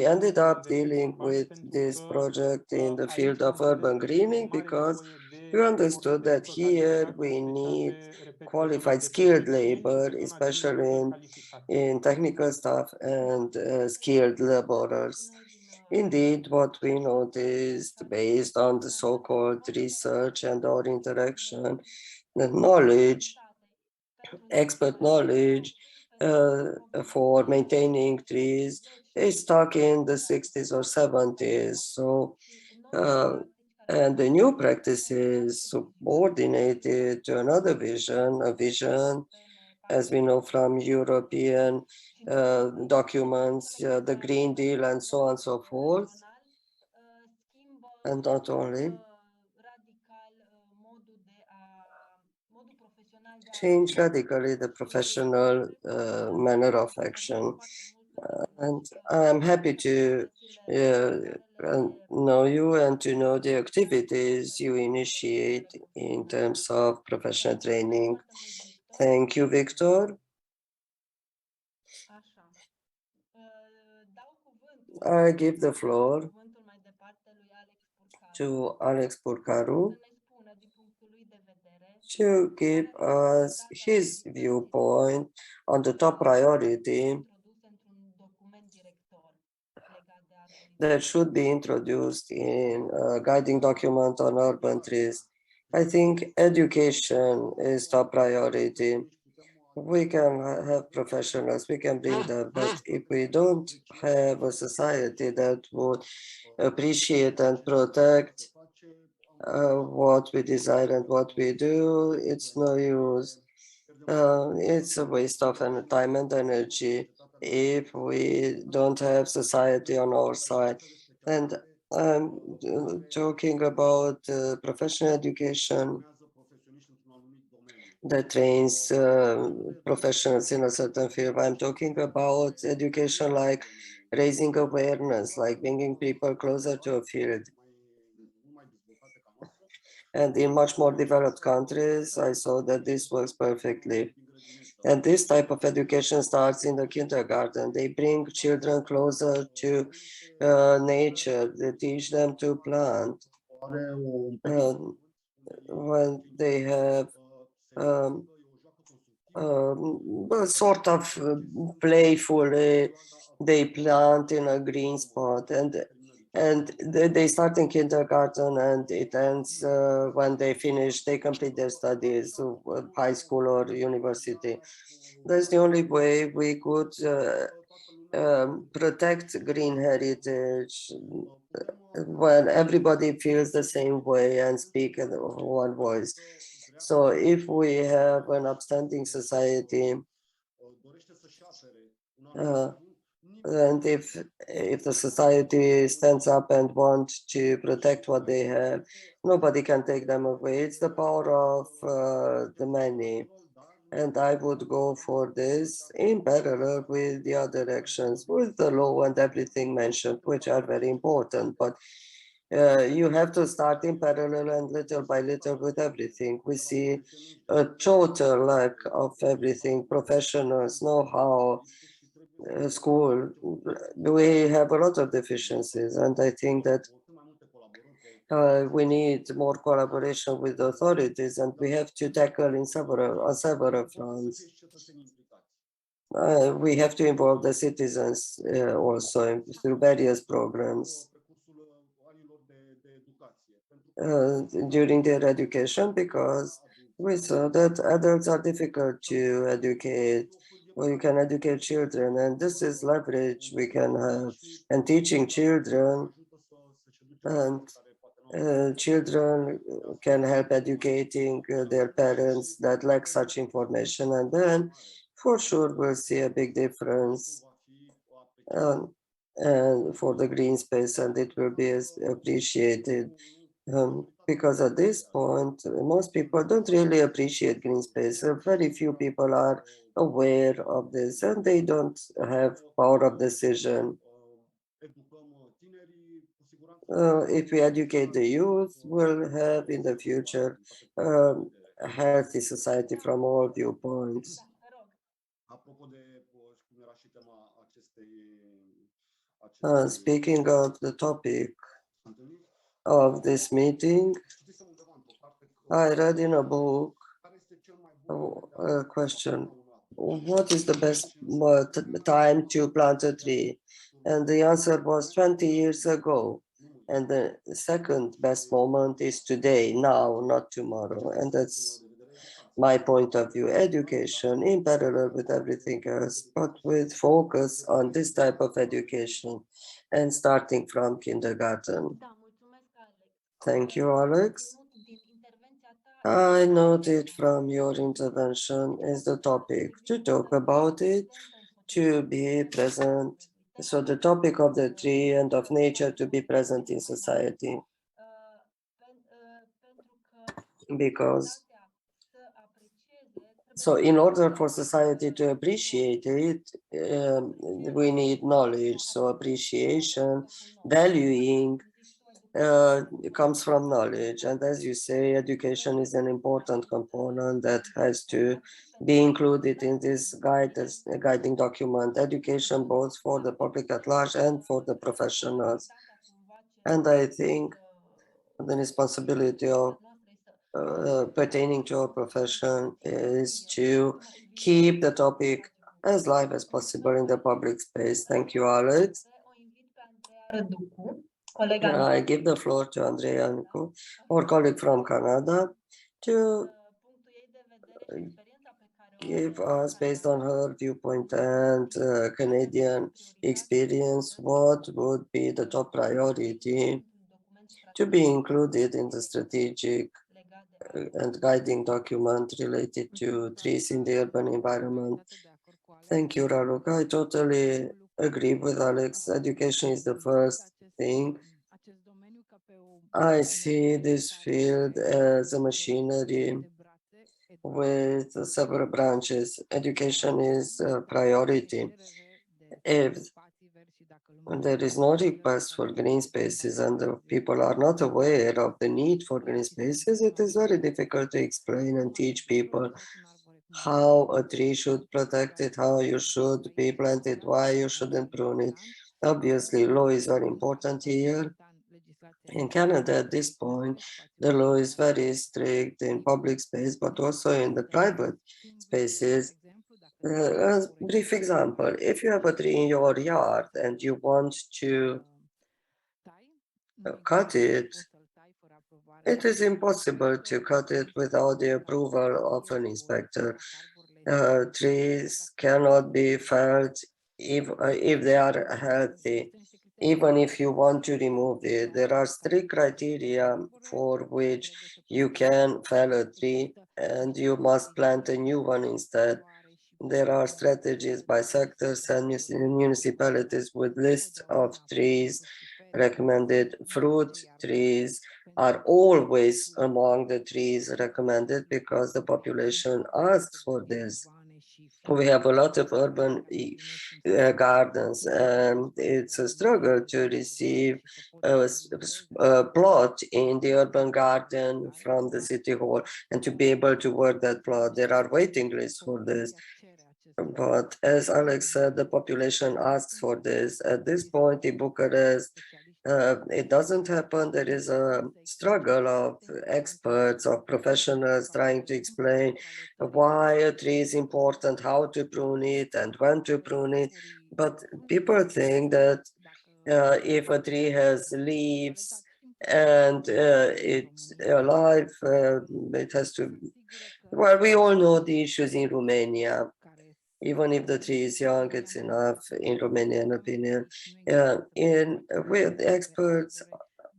[SPEAKER 3] ended up dealing with this project in the field of urban greening because we understood that here we need qualified, skilled labor, especially in technical staff and skilled laborers. Indeed, what we noticed based on the so-called research and our interaction, the knowledge, expert knowledge for maintaining trees is stuck in the 60s or 70s. So, and the new practices subordinated to another vision, a vision, as we know from European documents, the Green Deal and so on and so forth. And not only change radically the professional manner of action. And I'm happy to know you and to know the activities you initiate in terms of professional training. Thank you, Victor. I give the floor to Alex Purcaru to give us his viewpoint on the top priority that should be introduced in a guiding document on urban trees. I think education is top priority. We can have professionals, we can bring them, but if we don't have a society that would appreciate and protect what we desire and what we do, it's no use. It's a waste of time and energy if we don't have society on our side. And I'm talking about professional education that trains professionals in a certain field. I'm talking about education like raising awareness, like bringing people closer to a field. And in much more developed countries, I saw that this works perfectly. And this type of education starts in the kindergarten. They bring children closer to nature. They teach them to plant. When they have sort of playfully, they plant in a green spot, and they start in kindergarten and it ends when they finish, they complete their studies, high school or university. That's the only way we could protect green heritage when everybody feels the same way and speak in one voice. So if we have an upstanding society, and if the society stands up and wants to protect what they have, nobody can take them away. It's the power of the many. And I would go for this in parallel with the other actions, with the law and everything mentioned, which are very important. But you have to start in parallel and little by little with everything. We see a total lack of everything, professionals, know-how, school. We have a lot of deficiencies, and I think that we need more collaboration with the authorities, and we have to tackle on several fronts. We have to involve the citizens also through various programs during their education, because we saw that adults are difficult to educate. Well, you can educate children, and this is leverage we can have. And teaching children, and children can help educating their parents that lack such information, and then for sure we'll see a big difference and for the green space, and it will be appreciated. Because at this point, most people don't really appreciate green space. Very few people are aware of this, and they don't have power of decision. If we educate the youth, we'll have in the future a healthy society from all viewpoints. Speaking of the topic of this meeting, I read in a book a question: what is the best time to plant a tree? And the answer was 20 years ago. And the second best moment is today, now, not tomorrow. And that's my point of view. Education in parallel with everything else, but with focus on this type of education and starting from kindergarten. Thank you, Alex. I noted from your intervention is the topic to talk about it, to be present. So the topic of the tree and of nature to be present in society. Because so in order for society to appreciate it, we need knowledge. So appreciation, valuing comes from knowledge. And as you say, education is an important component that has to be included in this guiding document. Education both for the public at large and for the professionals. And I think the responsibility of pertaining to our profession is to keep the topic as live as possible in the public space. Thank you, Alex. I give the floor to Andreea Răducu, our colleague from Canada, to give us, based on her viewpoint and Canadian experience, what would be the top priority to be included in the strategic and guiding document related to trees in the urban environment. Thank you, Raluca. I totally agree with Alex. Education is the first thing. I see this field as a machinery with several branches. Education is a priority. If there is no request for green spaces and the people are not aware of the need for green spaces, it is very difficult to explain and teach people how a tree should protect it, how you should be planted, why you shouldn't prune it. Obviously, law is very important here. In Canada, at this point, the law is very strict in public space, but also in the private spaces. A brief example, if you have a tree in your yard and you want to cut it, it is impossible to cut it without the approval of an inspector. Trees cannot be felled if they are healthy. Even if you want to remove it, there are strict criteria for which you can fell a tree and you must plant a new one instead. There are strategies by sectors and municipalities with lists of trees recommended. Fruit trees are always among the trees recommended because the population asks for this. We have a lot of urban gardens, and it's a struggle to receive a plot in the urban garden from the city hall and to be able to work that plot. There are waiting lists for this. But as Alex said, the population asks for this. At this point in Bucharest, it doesn't happen. There is a struggle of experts, of professionals trying to explain why a tree is important, how to prune it, and when to prune it. But people think that if a tree has leaves and it's alive, it has to. Well, we all know the issues in Romania. Even if the tree is young, it's enough in Romanian opinion. With experts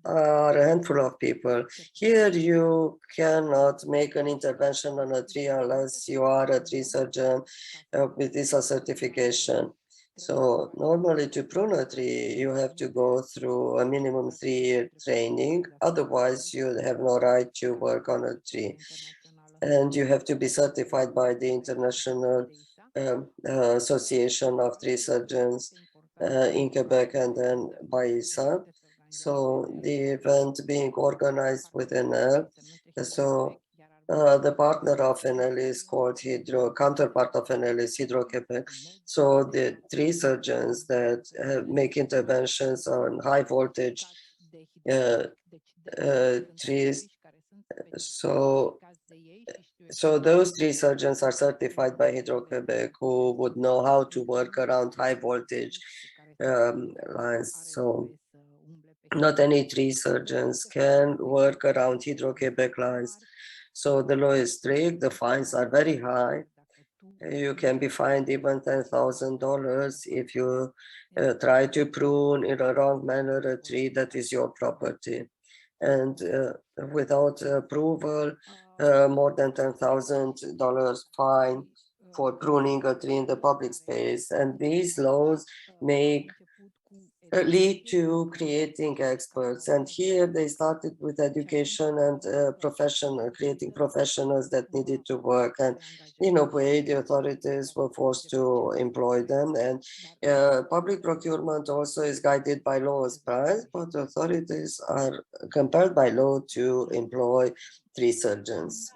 [SPEAKER 3] are a handful of people. Here you cannot make an intervention on a tree unless you are a tree surgeon with this certification. So normally to prune a tree, you have to go through a minimum 3-year training. Otherwise, you have no right to work on a tree. And you have to be certified by the International Association of Tree Surgeons in Quebec and then by ISA. So the event being organized with NL. So the partner of NL is called counterpart of NL is Hydro-Quebec. So the tree surgeons that make interventions on high voltage trees. So those tree surgeons are certified by Hydro-Quebec who would know how to work around high voltage lines. So not any 3 surgeons can work around 𝐲𝐸𝐷 lines. So the law is strict, the fines are very high. You can be fined even $10,000 if you try to prune in a wrong manner a tree that is your property. And without approval, more than $10,000 fine for pruning a tree in the public space. And these laws lead to creating experts. And here they started with education and creating professionals that needed to work. And in a way, the authorities were forced to employ them. And public procurement also is guided by laws, but authorities are compelled by law to employ 3 surgeons.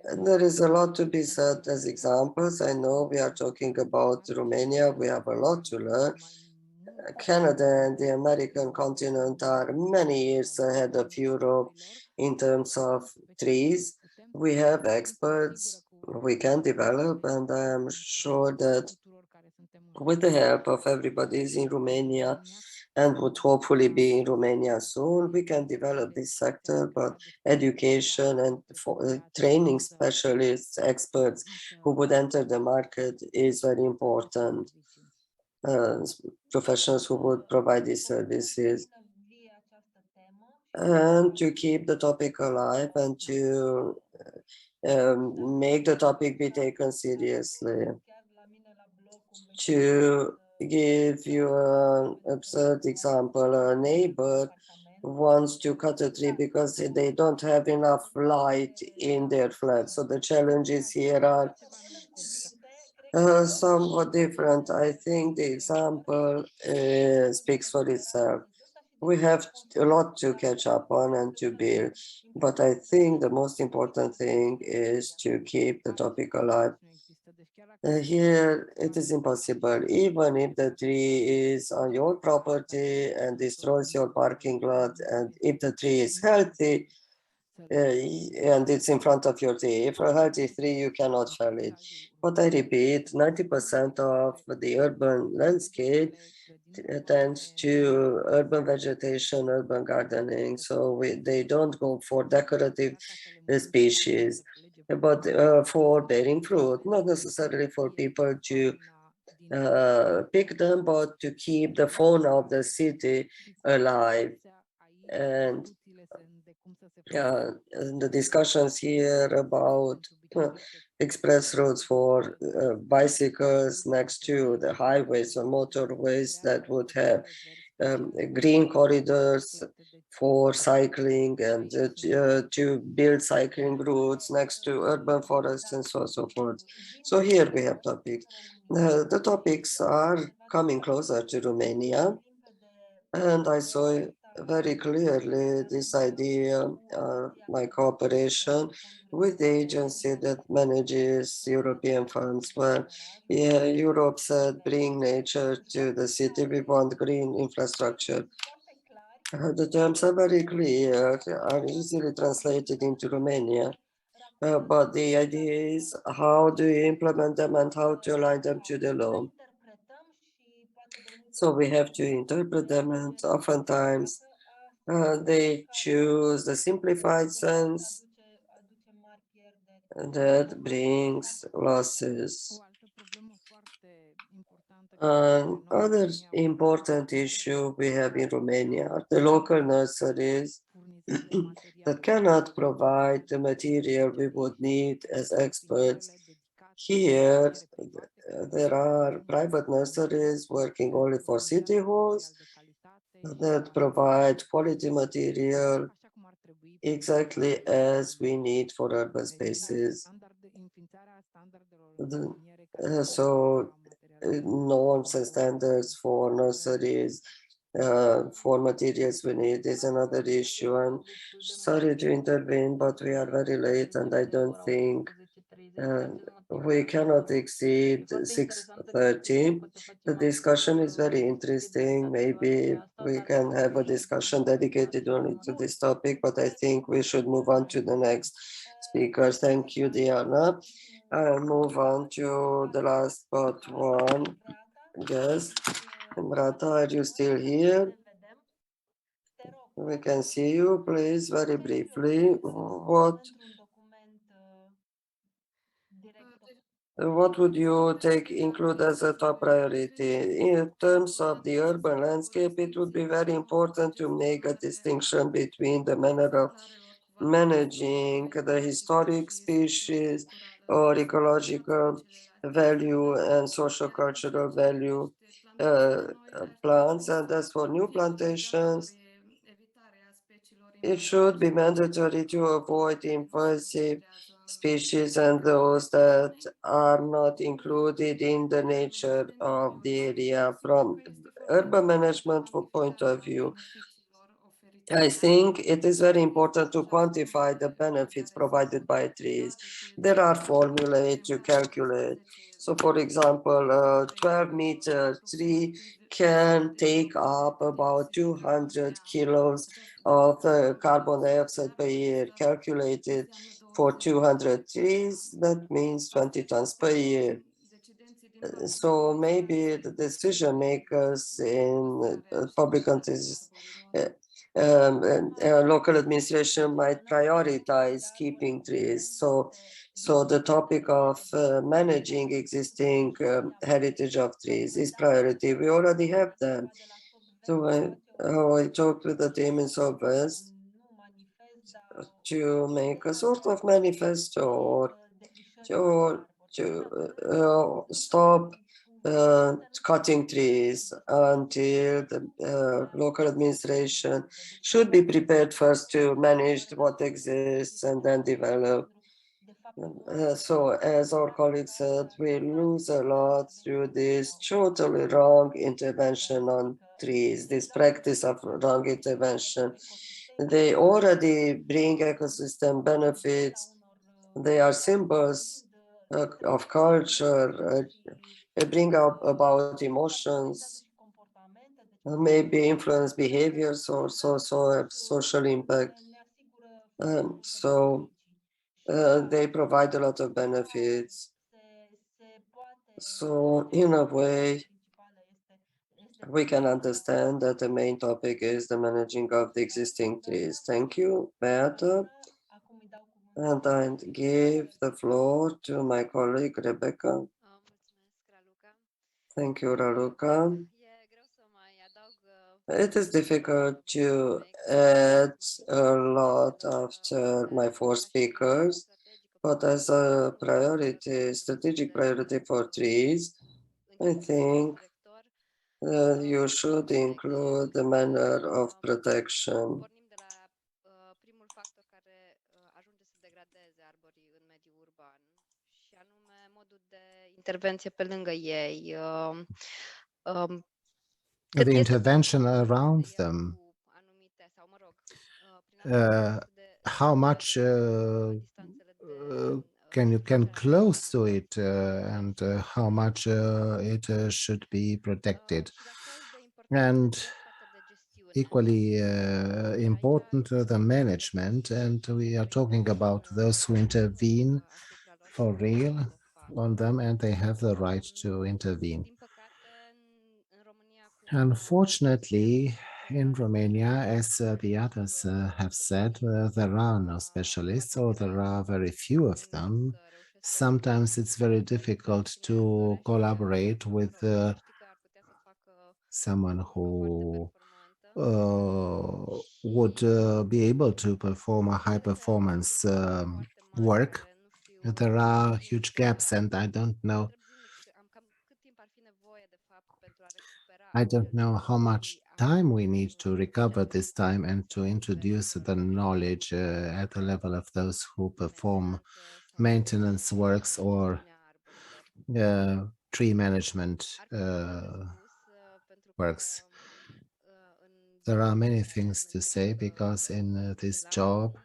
[SPEAKER 3] And there is a lot to be said as examples. I know we are talking about Romania. We have a lot to learn. Canada and the American continent are many years ahead of Europe in terms of trees. We have experts we can develop, and I am sure that with the help of everybody in Romania and would hopefully be in Romania soon, we can develop this sector, but education and training specialists, experts who would enter the market is very important. Professionals who would provide these services. And to keep the topic alive and to make the topic be taken seriously. To give you an absurd example, a neighbor wants to cut a tree because they don't have enough light in their flat. So the challenges here are somewhat different. I think the example speaks for itself. We have a lot to catch up on and to build, but I think the most important thing is to keep the topic alive. Here, it is impossible. Even if the tree is on your property and destroys your parking lot, and if the tree is healthy, and it's in front of your tree. If a healthy tree, you cannot fell it. But I repeat, 90% of the urban landscape tends to urban vegetation, urban gardening. So they don't go for decorative species, but for bearing fruit, not necessarily for people to pick them, but to keep the fauna of the city alive. And the discussions here about express roads for bicycles next to the highways or motorways that would have green corridors for cycling and to build cycling routes next to urban forests and so on and so forth. So here we have topics. The topics are coming closer to Romania, and I saw very clearly this idea, my cooperation with the agency that manages European funds, where Europe said, bring nature to the city, we want green infrastructure. The terms are very clear, are easily translated into Romania, but the idea is how do you implement them and how to align them to the law. So we have to interpret them, and oftentimes they choose the simplified sense that brings losses. Another important issue we have in Romania are the local nurseries that cannot provide the material we would need as experts. Here, there are private nurseries working only for city halls that provide quality material exactly as we need for urban spaces. So norms and standards for nurseries, for materials we need is another issue. I'm sorry to intervene, but we are very late and I don't think we cannot exceed 6:30. The discussion is very interesting. Maybe we can have a discussion dedicated only to this topic, but I think we should move on to the next speakers. Thank you, Diana. I'll move on to the last part one. guest. Imrata, are you still here? We can see you, please, very briefly. What would you include as a top priority? In terms of the urban landscape, it would be very important to make a distinction between the manner of managing the historic species or ecological value and social-cultural value plants. And as for new plantations, it should be mandatory to avoid invasive species and those that are not included in the nature of the area. From urban management point of view, I think it is very important to quantify the benefits provided by trees. There are formulas to calculate. So, for example, a 12-meter tree can take up about 200 kilos of carbon dioxide per year. Calculated for 200 trees, that means 20 tons per year. So maybe the decision makers in public entities, local administration might prioritize keeping trees. So the topic of managing existing heritage of trees is priority. We already have them. So I talked with the team in Southwest to make a sort of manifesto or to stop cutting trees until the local administration should be prepared first to manage what exists and then develop. So as our colleagues said, we lose a lot through this totally wrong intervention on trees, this practice of wrong intervention. They already bring ecosystem benefits. They are symbols of culture. They bring up about emotions, maybe influence behaviors or so have social impact. So they provide a lot of benefits. So in a way, we can understand that the main topic is the managing of the existing trees. Thank you, Beata. And I give the floor to my colleague, Rebecca. Thank you, Raluca. It is difficult to add a lot after my four speakers, but as a priority, strategic priority for trees, I think you should include the manner of protection.
[SPEAKER 7] Primul factor care ajunge să degradeze arborii în mediul urban și anume modul de intervenție pe lângă ei.
[SPEAKER 1] The intervention around them, how much can close to it and how much it should be protected. And equally important, the management, and we are talking about those who intervene for real on them, and they have the right to intervene. Unfortunately, in Romania, as the others have said, there are no specialists, or there are very few of them. Sometimes it's very difficult to collaborate with someone who would be able to perform a high performance work. There are huge gaps, and I don't know how much time we need to recover this time and to introduce the knowledge at the level of those who perform maintenance works or tree management works. There are many things to say because in this job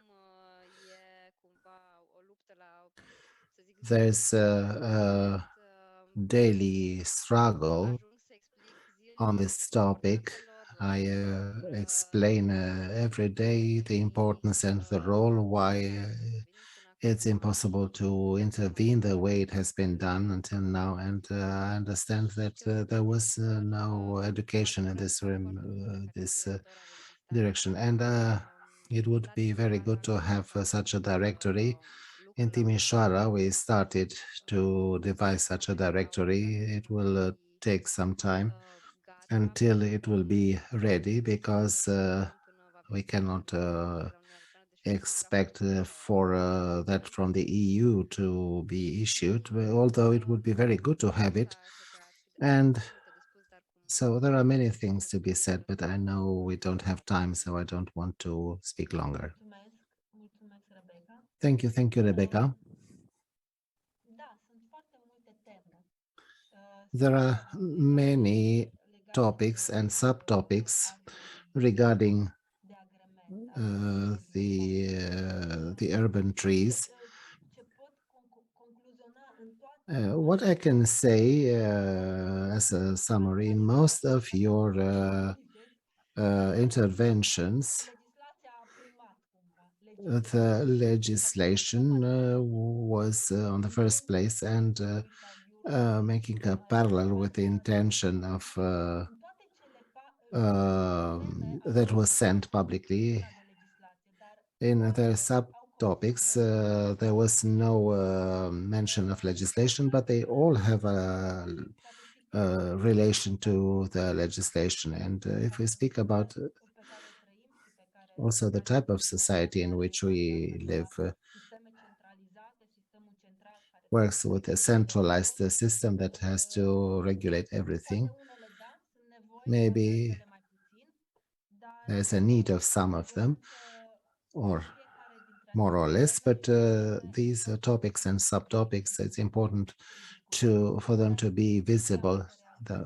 [SPEAKER 1] there's a daily struggle on this topic. I explain every day the importance and the role, why it's impossible to intervene the way it has been done until now. And I understand that there was no education in this direction. And it would be very good to have such a directory. In Timișoara, we started to devise such a directory. It will take some time until it will be ready, because we cannot expect for that from the EU to be issued, although it would be very good to have it. And so there are many things to be said, but I know we don't have time, so I don't want to speak longer. Thank you, Rebecca. There are many topics and subtopics regarding the urban trees. What I can say as a summary, in most of your interventions, the legislation was on the first place, and making a parallel with the intention of that was sent publicly. In the subtopics, there was no mention of legislation, but they all have a relation to the legislation. And if we speak about also the type of society in which we live, works with a centralized system that has to regulate everything. Maybe there's a need of some of them, or more or less, but these topics and subtopics, it's important for them to be visible. The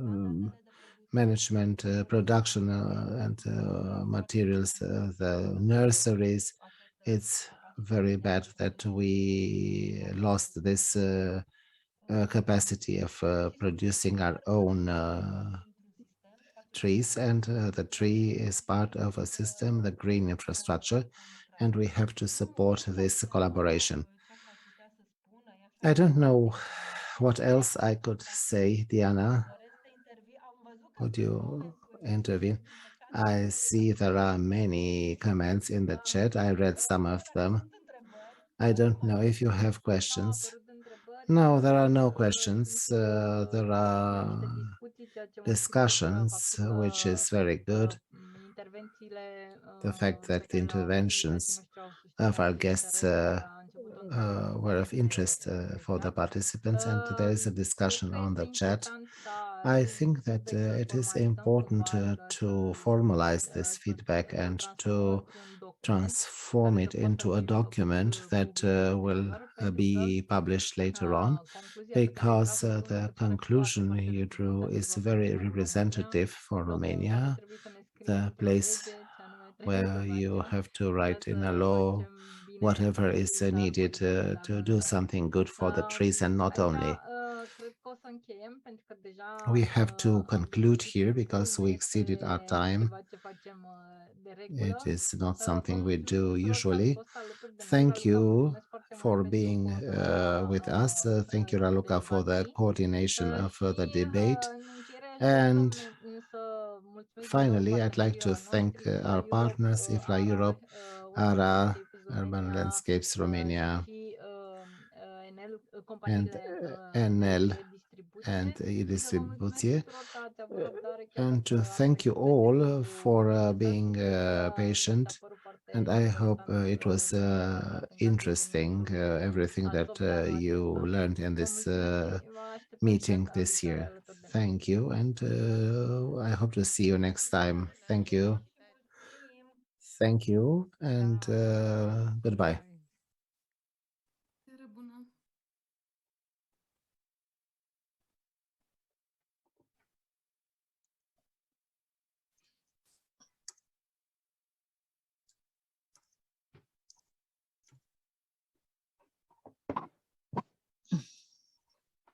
[SPEAKER 1] management, production and materials, the nurseries, it's very bad that we lost this capacity of producing our own trees, and the tree is part of a system, the green infrastructure, and we have to support this collaboration. I don't know what else I could say. Diana, would you intervene? I see there are many comments in the chat. I read some of them. I don't know if you have questions. No, there are no questions. There are discussions, which is very good. The fact that the interventions of our guests were of interest for the participants, and there is a discussion on the chat. I think that it is important to formalize this feedback and to transform it into a document that will be published later on, because the conclusion you drew is very representative for Romania, the place where you have to write in a law whatever is needed to do something good for the trees, and not only. We have to conclude here because we exceeded our time. It is not something we do usually. Thank you for being with us. Thank you, Raluca, for the coordination of the debate. And finally, I'd like to thank our partners, IFRA Europe, ARA, Urban Landscapes Romania, and NL and e-distribuție, and to thank you all for being patient. And I hope it was interesting, everything that you learned in this meeting this year. Thank you, and I hope to see you next time. Thank you. Thank you, and goodbye.